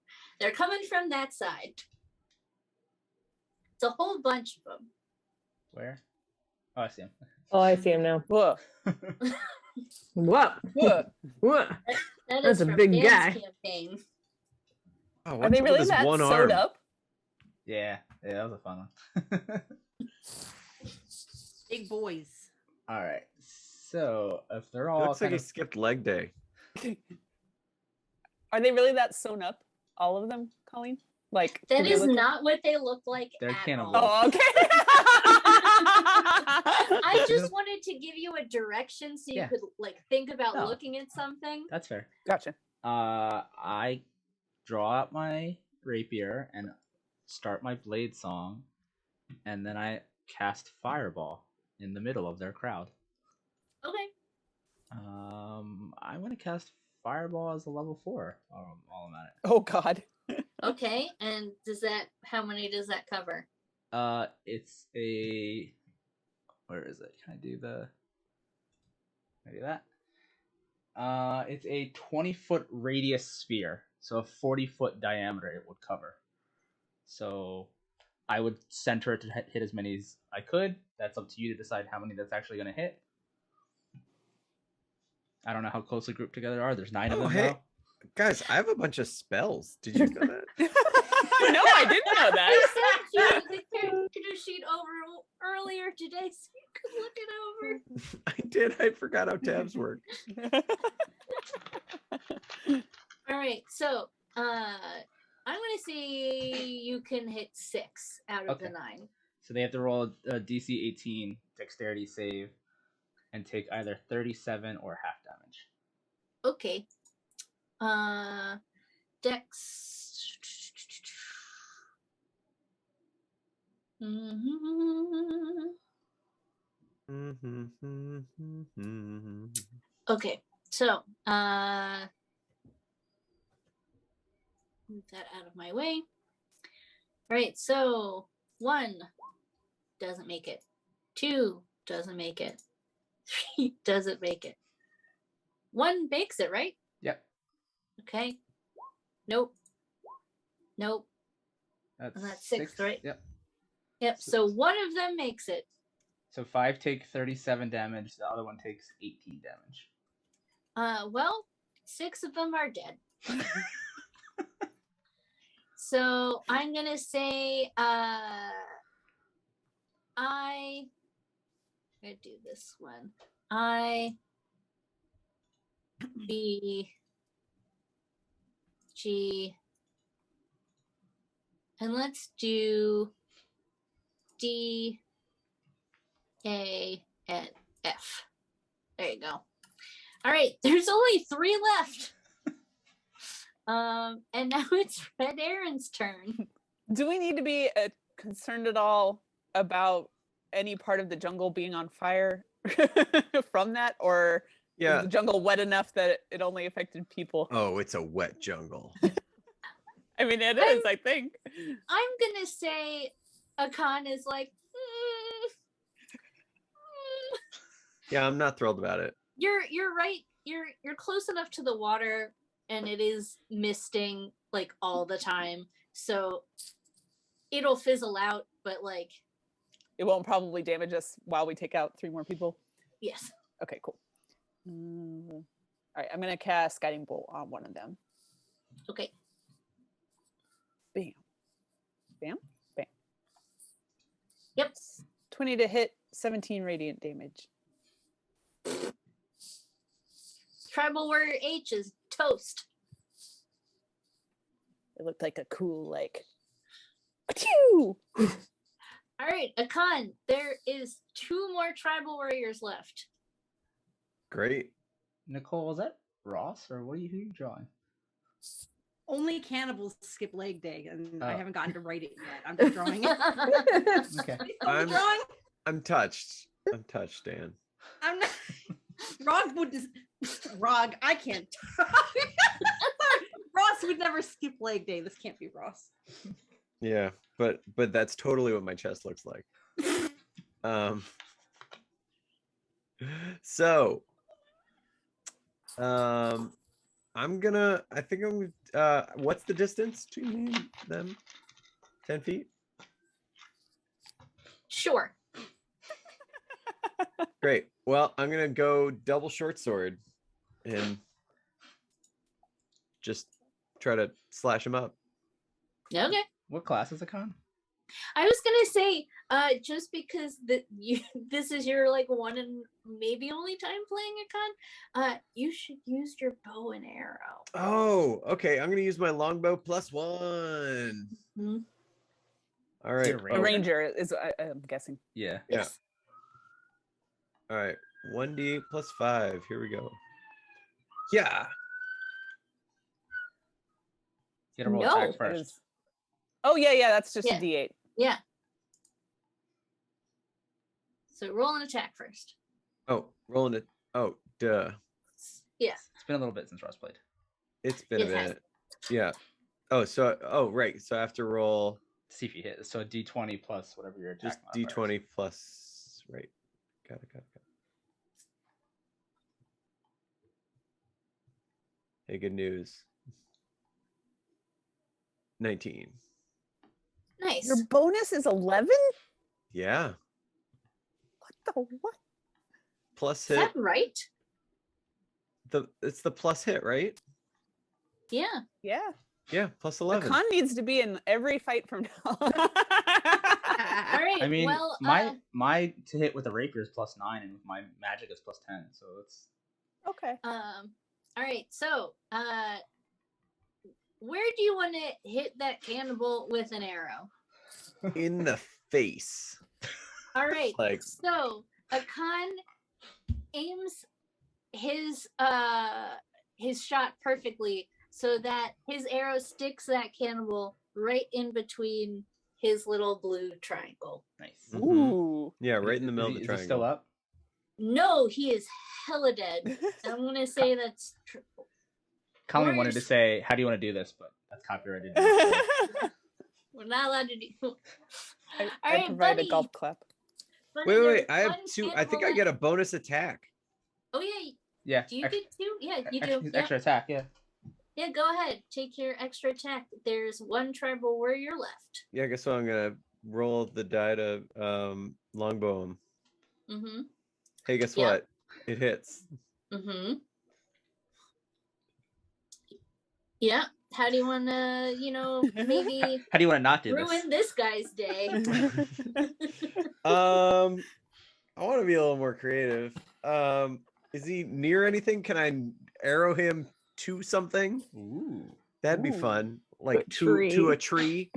They're coming from that side. It's a whole bunch of them. Where? Oh, I see him. Oh, I see him now. Whoa. What? Whoa. What? That That's is a from big Dan's guy. campaign. Oh, Are what's they up with really this that one sewed arm? up? Yeah, that was a fun one. Big boys. All right. So if they're It all looks like kind he of skipped leg day. Are they really that sewn up? All of them, Colleen? Like do That they is look not what they look like They're at cannibals. all. Oh, okay. I just wanted to give you a direction so you Yeah. could like think about No. looking at something. That's fair. Gotcha. I draw out my rapier and start my blade song, and then I cast fireball in the middle of their crowd. Okay. I'm gonna cast fireball as a level 4 while I'm at it. Oh God. Okay. And how many does that cover? It's a, where is it? Can I do that? It's a 20-foot radius sphere, so a 40-foot diameter it would cover. So I would center it to hit as many as I could. That's up to you to decide how many that's actually going to hit. I don't know how closely grouped together they are. There's 9 of them now. Guys, I have a bunch of spells. Did you know that? No, I didn't know I that. sent you the character sheet over earlier today so you could look it over. I did. I forgot how tabs work. All right. So I'm gonna say you can hit 6 out of the Okay. 9. So they have to roll a DC 18 dexterity save and take either 37 or half damage. Okay. Dex. Okay. So, move that out of my way. All right. So 1 doesn't make it. 2 doesn't make it. 3 doesn't make it. 1 makes it, right? Yep. Okay. Nope. Nope. That's, And that's 6, right? Yep. Yep. So 1 of them makes it. So 5 take 37 damage. The other one takes 18 damage. Well, 6 of them are dead. So I'm gonna say I'm gonna do this one. I B G and let's do D A and F. There you go. All right, there's only 3 left. And now it's Red Aaron's turn. Do we need to be concerned at all about any part of the jungle being on fire from that, or Yeah. is the jungle wet enough that it only affected people? Oh, it's a wet jungle. I mean, it is. I think. I'm gonna say Akan is like, Yeah, I'm not thrilled about it. You're right. You're close enough to the water, and it is misting like all the time, so it'll fizzle out. But like, It won't probably damage us while we take out 3 more people. yes. Okay, cool. All right, I'm gonna cast Guiding Bolt on one of them. Okay. Bam, bam, bam. Yep. 20 to hit, 17 radiant damage. Tribal Warrior H is toast. It looked like a cool like. Achoo! All right, Akan. There is 2 more Tribal Warriors left. Great. Nicole, is that Ross or who are you drawing? Only cannibals skip leg day, and I Oh. haven't gotten to write it yet. I'm just drawing it. Okay. I'm- drawing. I'm touched. I'm touched, Dan. I'm not. Rog would just. Rog, I can't. Ross would never skip leg day. This can't be Ross. Yeah, but that's totally what my chest looks like. So I'm gonna, I think I'm what's the distance between them? 10 feet? Sure. Great. Well, I'm gonna go double short sword and just try to slash him up. Okay. What class is a con? I was gonna say, just because this is your like one and maybe only time playing a con, you should use your bow and arrow. Oh, okay. I'm gonna use my longbow +1. Mm-hmm. All right. You're A Oh. ranger is, I'm guessing. Yeah. Yeah. Yes. All right. 1d8 +5. Here we go. Yeah. You gotta roll No. attack That first. is- Oh yeah, that's just Yeah. a D8. Yeah. So roll an attack first. Oh, rolling it. Oh, duh. Yeah. It's been a little bit since Ross played. It's been a It has. minute. Yeah. Oh, right. So I have to roll See if you hit. So a D20 plus whatever your attack just modifier is. d20 plus. Right. Got it. Hey, good news. 19. Nice. Your bonus is 11? Yeah. What the what? Plus Is hit. that right? It's the plus hit, right? Yeah. Yeah. Yeah, plus The 11. con needs to be in every fight from now. All right. I mean, well, my to hit with a rapier is +9, and with my magic is +10. So it's Okay. all right. So, where do you want to hit that cannibal with an arrow? In the face. All right. Like- So, Akan aims his shot perfectly so that his arrow sticks that cannibal right in between his little blue triangle. nice. Mhm. Ooh. Yeah, right in the Is middle he- of the is he triangle. still up? No, he is hella dead. I'm gonna say that's true. Colleen wanted to Where's- say, "How do you want to do this?" But that's copyrighted. We're not allowed to do. All I right, provide buddy. a golf clap. Buddy, Wait. there's I have one 2. I think I cannibal get a left. bonus attack. Oh yeah, Yeah. do you get two? Yeah, you do. Extra, Yep. extra attack. Yeah. Yeah, go ahead. Take your extra attack. There's one tribal warrior left. Yeah, I guess so. I'm gonna roll the die to longbow him. Mm-hmm. Hey, guess Yeah. what? It hits. Mm-hmm. Yeah. How do you want to, maybe How do you want to not do ruin this? this guy's day? I want to be a little more creative. Is he near anything? Can I arrow him to something? Ooh. That'd be Ooh. fun. Like To a to a tree. tree.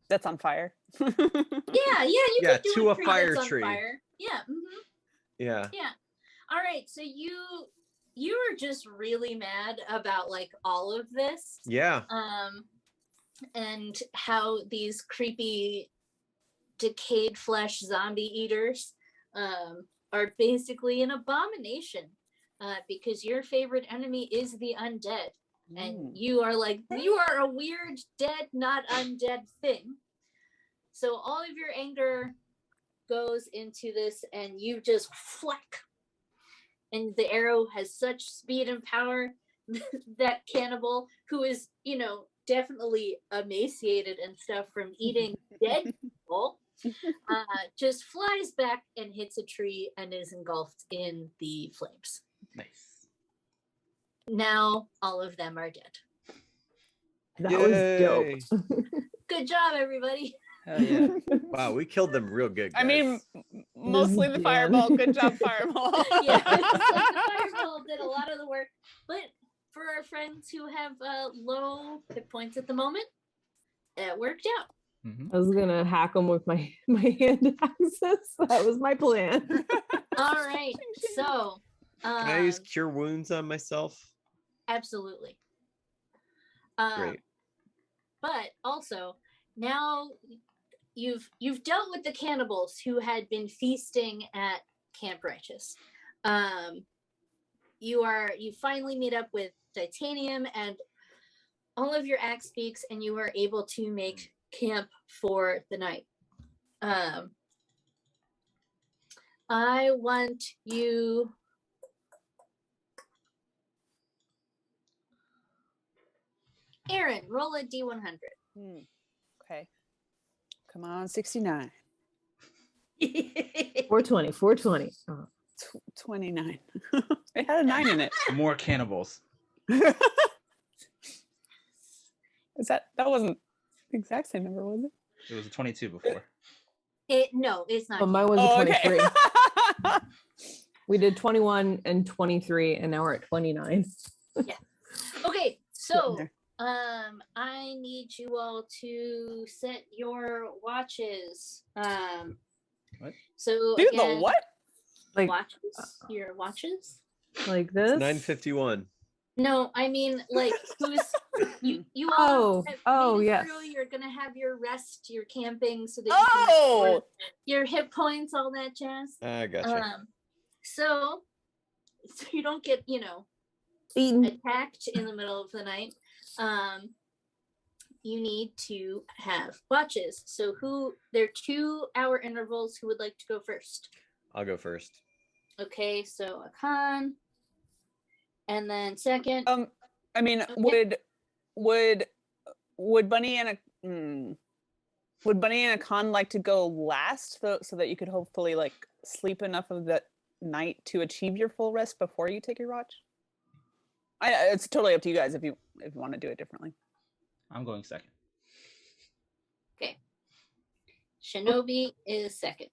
That's on fire. Yeah, you Yeah, could do to a tree fire that's on tree. Fire. Yeah. Mm-hmm. Yeah. Yeah. All right. So you were just really mad about like all of this. Yeah. And how these creepy decayed flesh zombie eaters are basically an abomination because your favorite enemy is the undead. And you are like, you are a weird dead, not undead thing. So all of your anger goes into this and you just flack. And the arrow has such speed and power that cannibal, who is, definitely emaciated and stuff from eating dead people, just flies back and hits a tree and is engulfed in the flames. Nice. Now all of them are dead. That was Yay. dope. Good job, everybody. Hell yeah. Wow, we killed them real good. I mean, guys. mostly the jam. fireball. Good job, fireball. Yeah, the fireball did a lot of the work. But for our friends who have low hit points at the moment, it worked out. Mhm. I was gonna hack them with my hand axes. That was my plan. All right, so Can I use cure wounds on myself? absolutely. Great. But also now you've dealt with the cannibals who had been feasting at Camp Righteous. You finally meet up with Titanium and all of your axe speaks, and you are able to make camp for the night. I want you. Aaron, roll a D100. Okay. Come on, 69. 420, 420. Oh. 29. It had a 9 in it. More cannibals. That wasn't the exact same number, was it? It was a 22 before. No, it's not. But mine you. was a Oh, okay. 23. We did 21 and 23, and now we're at 29. Okay, so there. I need you all to set your watches. What? So Dude, again, the what? Like your watches. like this. 9:51. No, I mean like who's you all. Oh, midway yes. through, you're gonna have your rest, your camping, so that you Oh! can your hit points, all that jazz. I gotcha. So you don't get Eaten. attacked in the middle of the night. You need to have watches. So there are 2-hour intervals. Who would like to go first? I'll go first. Okay, so Akan, and then second. I mean, Okay. would Bunny and a con like to go last, so that you could hopefully like sleep enough of the night to achieve your full rest before you take your watch? It's totally up to you guys if you want to do it differently. I'm going second. Okay. Shinobi is second.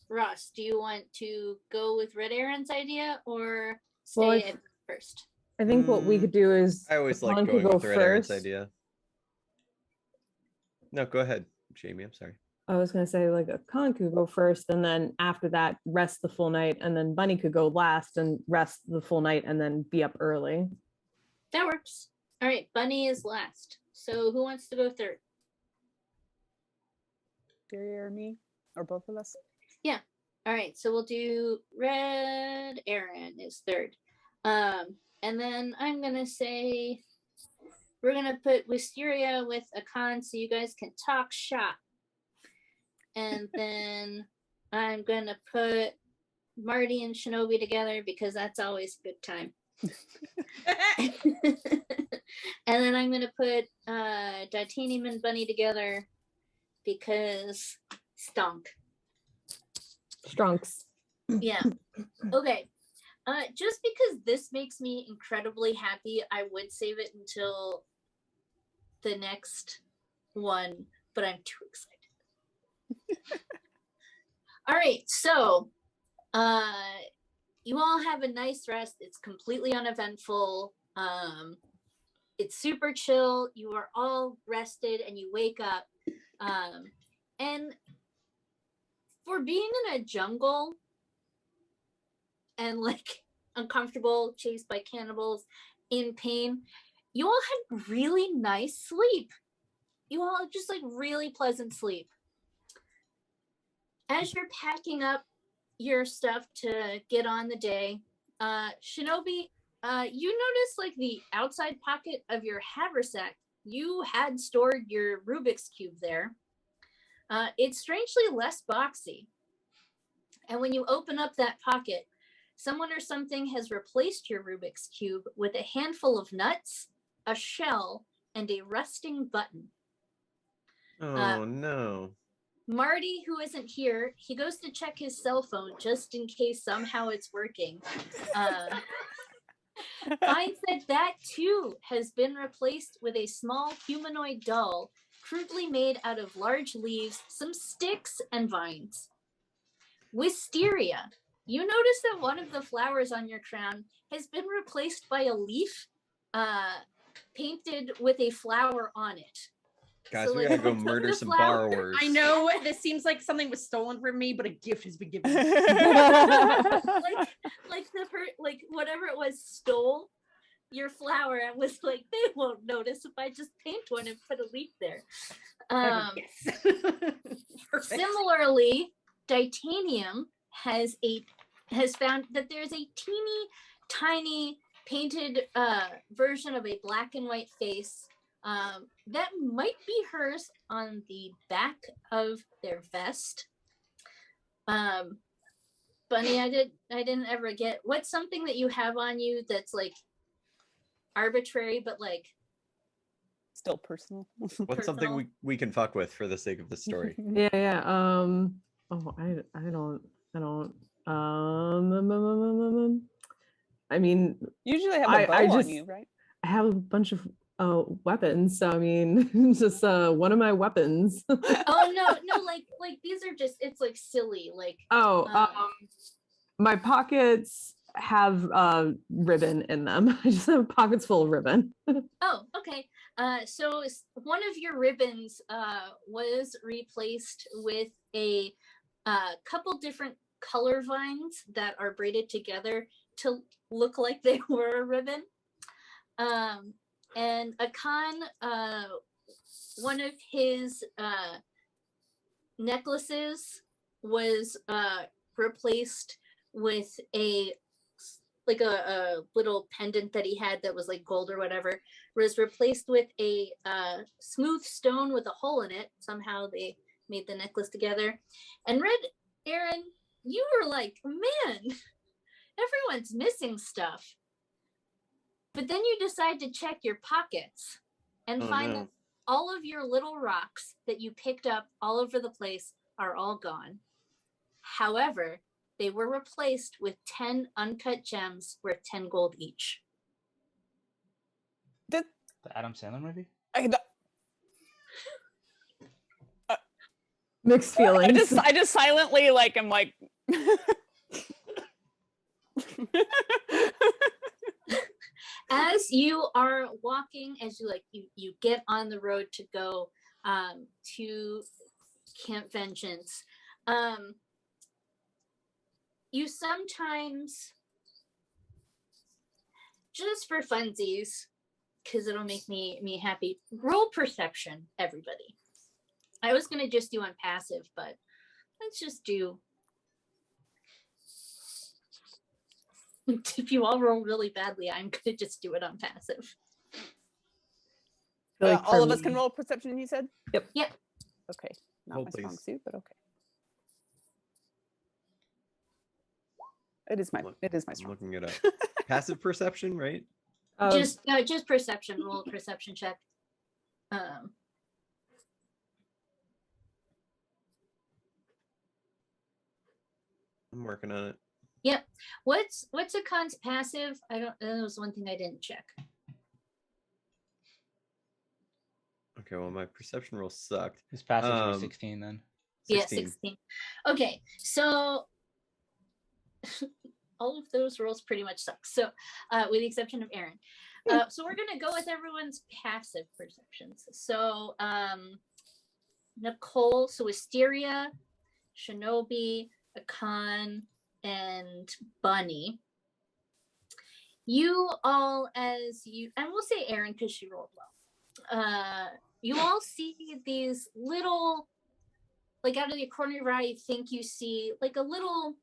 Ross, do you want to go with Red Aaron's idea or stay Well, at first? I think what we could do is I always like Akan could going go with Red Aaron's first. idea. No, go ahead, Jamie. I'm sorry. I was gonna say like Akan could go first, and then after that rest the full night, and then Bunny could go last and rest the full night, and then be up early. That works. All right, Bunny is last. So who wants to go third? Gary or me, or both of us? Yeah. All right, so we'll do Red Aaron is third. And then I'm gonna say we're gonna put Wisteria with Akan so you guys can talk shop. And then I'm gonna put Marty and Shinobi together because that's always a good time. And then I'm gonna put Titanium and Bunny together because stunk. Strunks. Yeah. Okay. Just because this makes me incredibly happy, I would save it until the next one, but I'm too excited. All right, so you all have a nice rest. It's completely uneventful. It's super chill. You are all rested and you wake up. And for being in a jungle and like uncomfortable, chased by cannibals, in pain, you all had really nice sleep. You all had just like really pleasant sleep. As you're packing up your stuff to get on the day, Shinobi, you notice like the outside pocket of your haversack, you had stored your Rubik's Cube there. It's strangely less boxy. And when you open up that pocket, someone or something has replaced your Rubik's Cube with a handful of nuts, a shell, and a rusting button. Oh, no. Marty, who isn't here, he goes to check his cell phone just in case somehow it's working. Finds that too has been replaced with a small humanoid doll, crudely made out of large leaves, some sticks, and vines. Wisteria, you notice that one of the flowers on your crown has been replaced by a leaf painted with a flower on it. Guys, So, we like, gotta go you took murder the some flower- borrowers. I know this seems like something was stolen from me, but a gift has been given. like whatever it was stole your flower and was like, they won't notice if I just paint one and put a leaf there. Yes. Perfect. Similarly, Titanium has found that there's a teeny tiny painted version of a black and white face that might be hers on the back of their vest. Bunny, I didn't ever get what's something that you have on you that's like arbitrary but like Still personal. What's something we can fuck with for the sake of the story? Yeah. I don't. I mean, Usually have I a bow on just- you, right? I have a bunch of Oh, weapons. So I mean, just one of my weapons. Oh no, like these are just, it's like silly, like Oh, um, my pockets have ribbon in them. I just have pockets full of ribbon. oh, okay. So one of your ribbons was replaced with a couple different color vines that are braided together to look like they were a ribbon. And Akan, one of his necklaces was replaced with a little pendant that he had that was like gold or whatever, was replaced with a smooth stone with a hole in it. Somehow they made the necklace together. And Red Aaron, you were like, man, everyone's missing stuff. But then you decide to check your pockets and find that all of your little rocks that you picked up all over the place are all gone. However, they were replaced with 10 uncut gems worth 10 gold each. The Adam Sandler movie? Mixed feelings. I just silently like am like As you are walking, as you get on the road to go to Camp Vengeance, you sometimes, just for funsies, because it'll make me happy, roll perception, everybody. I was gonna just do on passive, but let's just do. If you all roll really badly, I'm gonna just do it on passive. Like all of us can roll perception, you said? Yep. Yep. Okay. Not Roll, my strong please. suit, but okay. It is my I'm strong. looking it up. Passive perception, right? Just perception. Roll a perception check. I'm working on it. Yep. What's Akan's passive? I don't. That was one thing I didn't check. Okay, well, my perception roll sucked. His passives were 16 then. 16. Yeah, 16. Okay, so all of those rolls pretty much suck. So, with the exception of Aaron. So we're gonna go with everyone's passive perceptions. So, Nicole, so Wisteria, Shinobi, Akan, and Bunny. You all, and we'll say Aaron because she rolled well. You all see these little, like out of the corner of your eye, you think you see like a little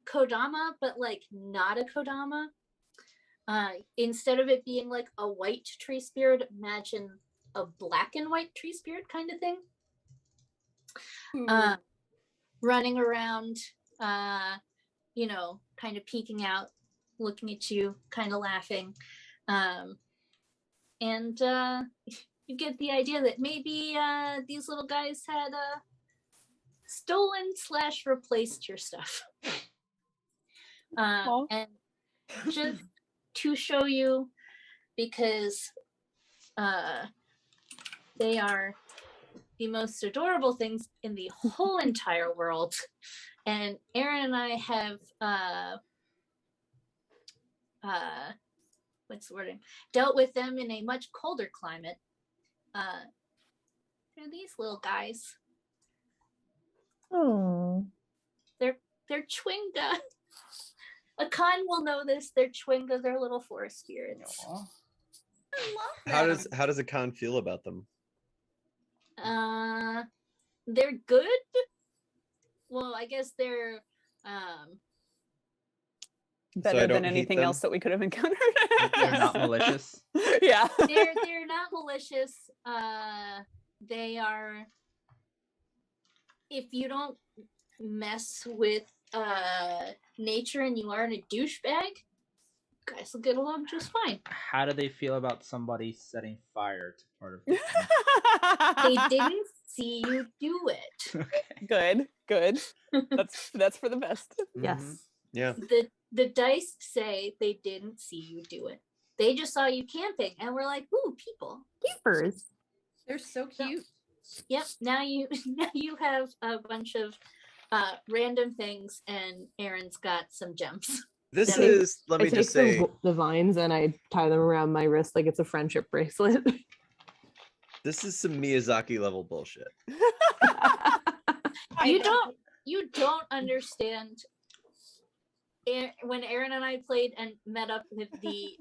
kodama, but like not a kodama. Instead of it being like a white tree spirit, imagine a black and white tree spirit kind of thing. Running around, kind of peeking out, looking at you, kind of laughing. And you get the idea that maybe these little guys had stolen / replaced your stuff. And just to show you, because they are the most adorable things in the whole entire world. And Aaron and I have what's the wording? Dealt with them in a much colder climate. They're these little guys. Oh. They're Chwinga. Akan will know this. They're Chwinga. They're little forest spirits. Aww. I love them. How does Akan feel about them? They're good. Well, I guess they're better I don't than hate anything them? else that we could have encountered. They're not malicious. Yeah. they're not malicious. They are, if you don't mess with nature and you aren't a douchebag, guys will get along just fine. How do they feel about somebody setting fire to part of They didn't see you do it. Okay. Good. That's for the best. Yes. Mhm. Yeah. the dice say they didn't see you do it. They just saw you camping and we're like, ooh, people. Keepers. They're so cute. Yep. Now you have a bunch of random things, and Aaron's got some gems. This Yeah. is, let I me take just say, the vines and I tie them around my wrist like it's a friendship bracelet. this is some Miyazaki level bullshit. You don't understand. When Aaron and I played and met up with the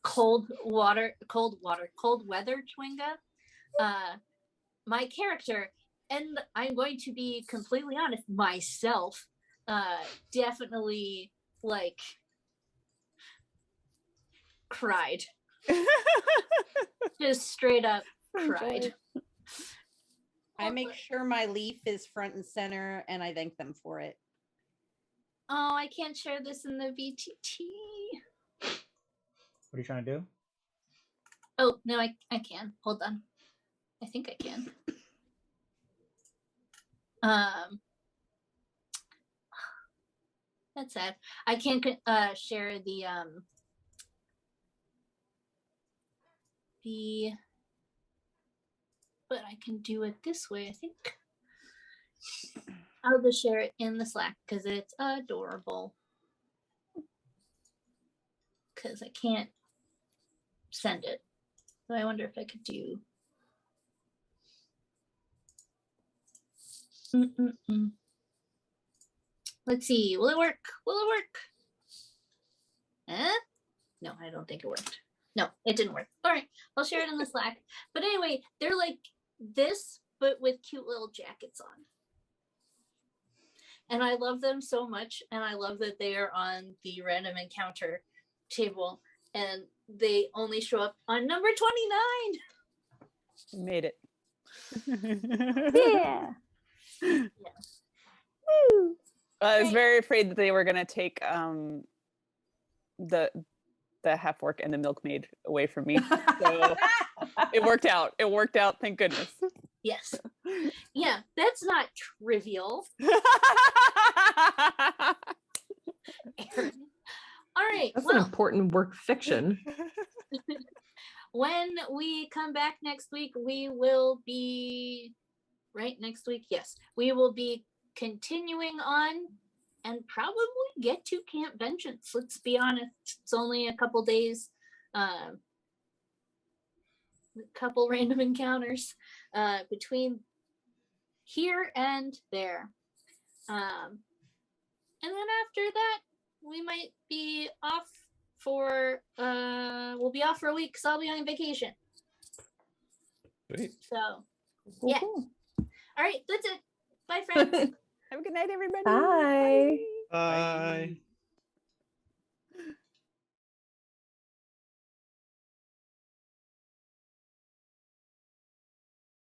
cold weather Chwinga, my character, and I'm going to be completely honest, myself, definitely like cried. Just straight up cried. I make sure my leaf is front and center, and I thank them for it. Oh, I can't share this in the VTT. What are you trying to do? Oh, no, I can. Hold on. I think I can. That's sad. I can't share the but I can do it this way, I think. I'll just share it in the Slack because it's adorable. Because I can't send it. So I wonder if I could do. Let's see. Will it work? Will it work? No, I don't think it worked. No, it didn't work. All right, I'll share it in the Slack. But anyway, they're like this, but with cute little jackets on. And I love them so much. And I love that they are on the random encounter table. And they only show up on number 29. Made it. Yeah. Woo. I was very afraid that they were gonna take the half orc and the milkmaid away from me. So it worked out. It worked out. Thank goodness. Yes. Yeah, that's not trivial. Aaron. All right. That's an important work fiction. When we come back next week, we will be next week. Yes, we will be continuing on and probably get to Camp Vengeance. Let's be honest, it's only a couple days, a couple random encounters between here and there, and then after that we might be off for we'll be off for a week because I'll be on vacation. Sweet. So yeah. All right, that's it. Bye, friends. Have a good night, everybody. Bye. Bye.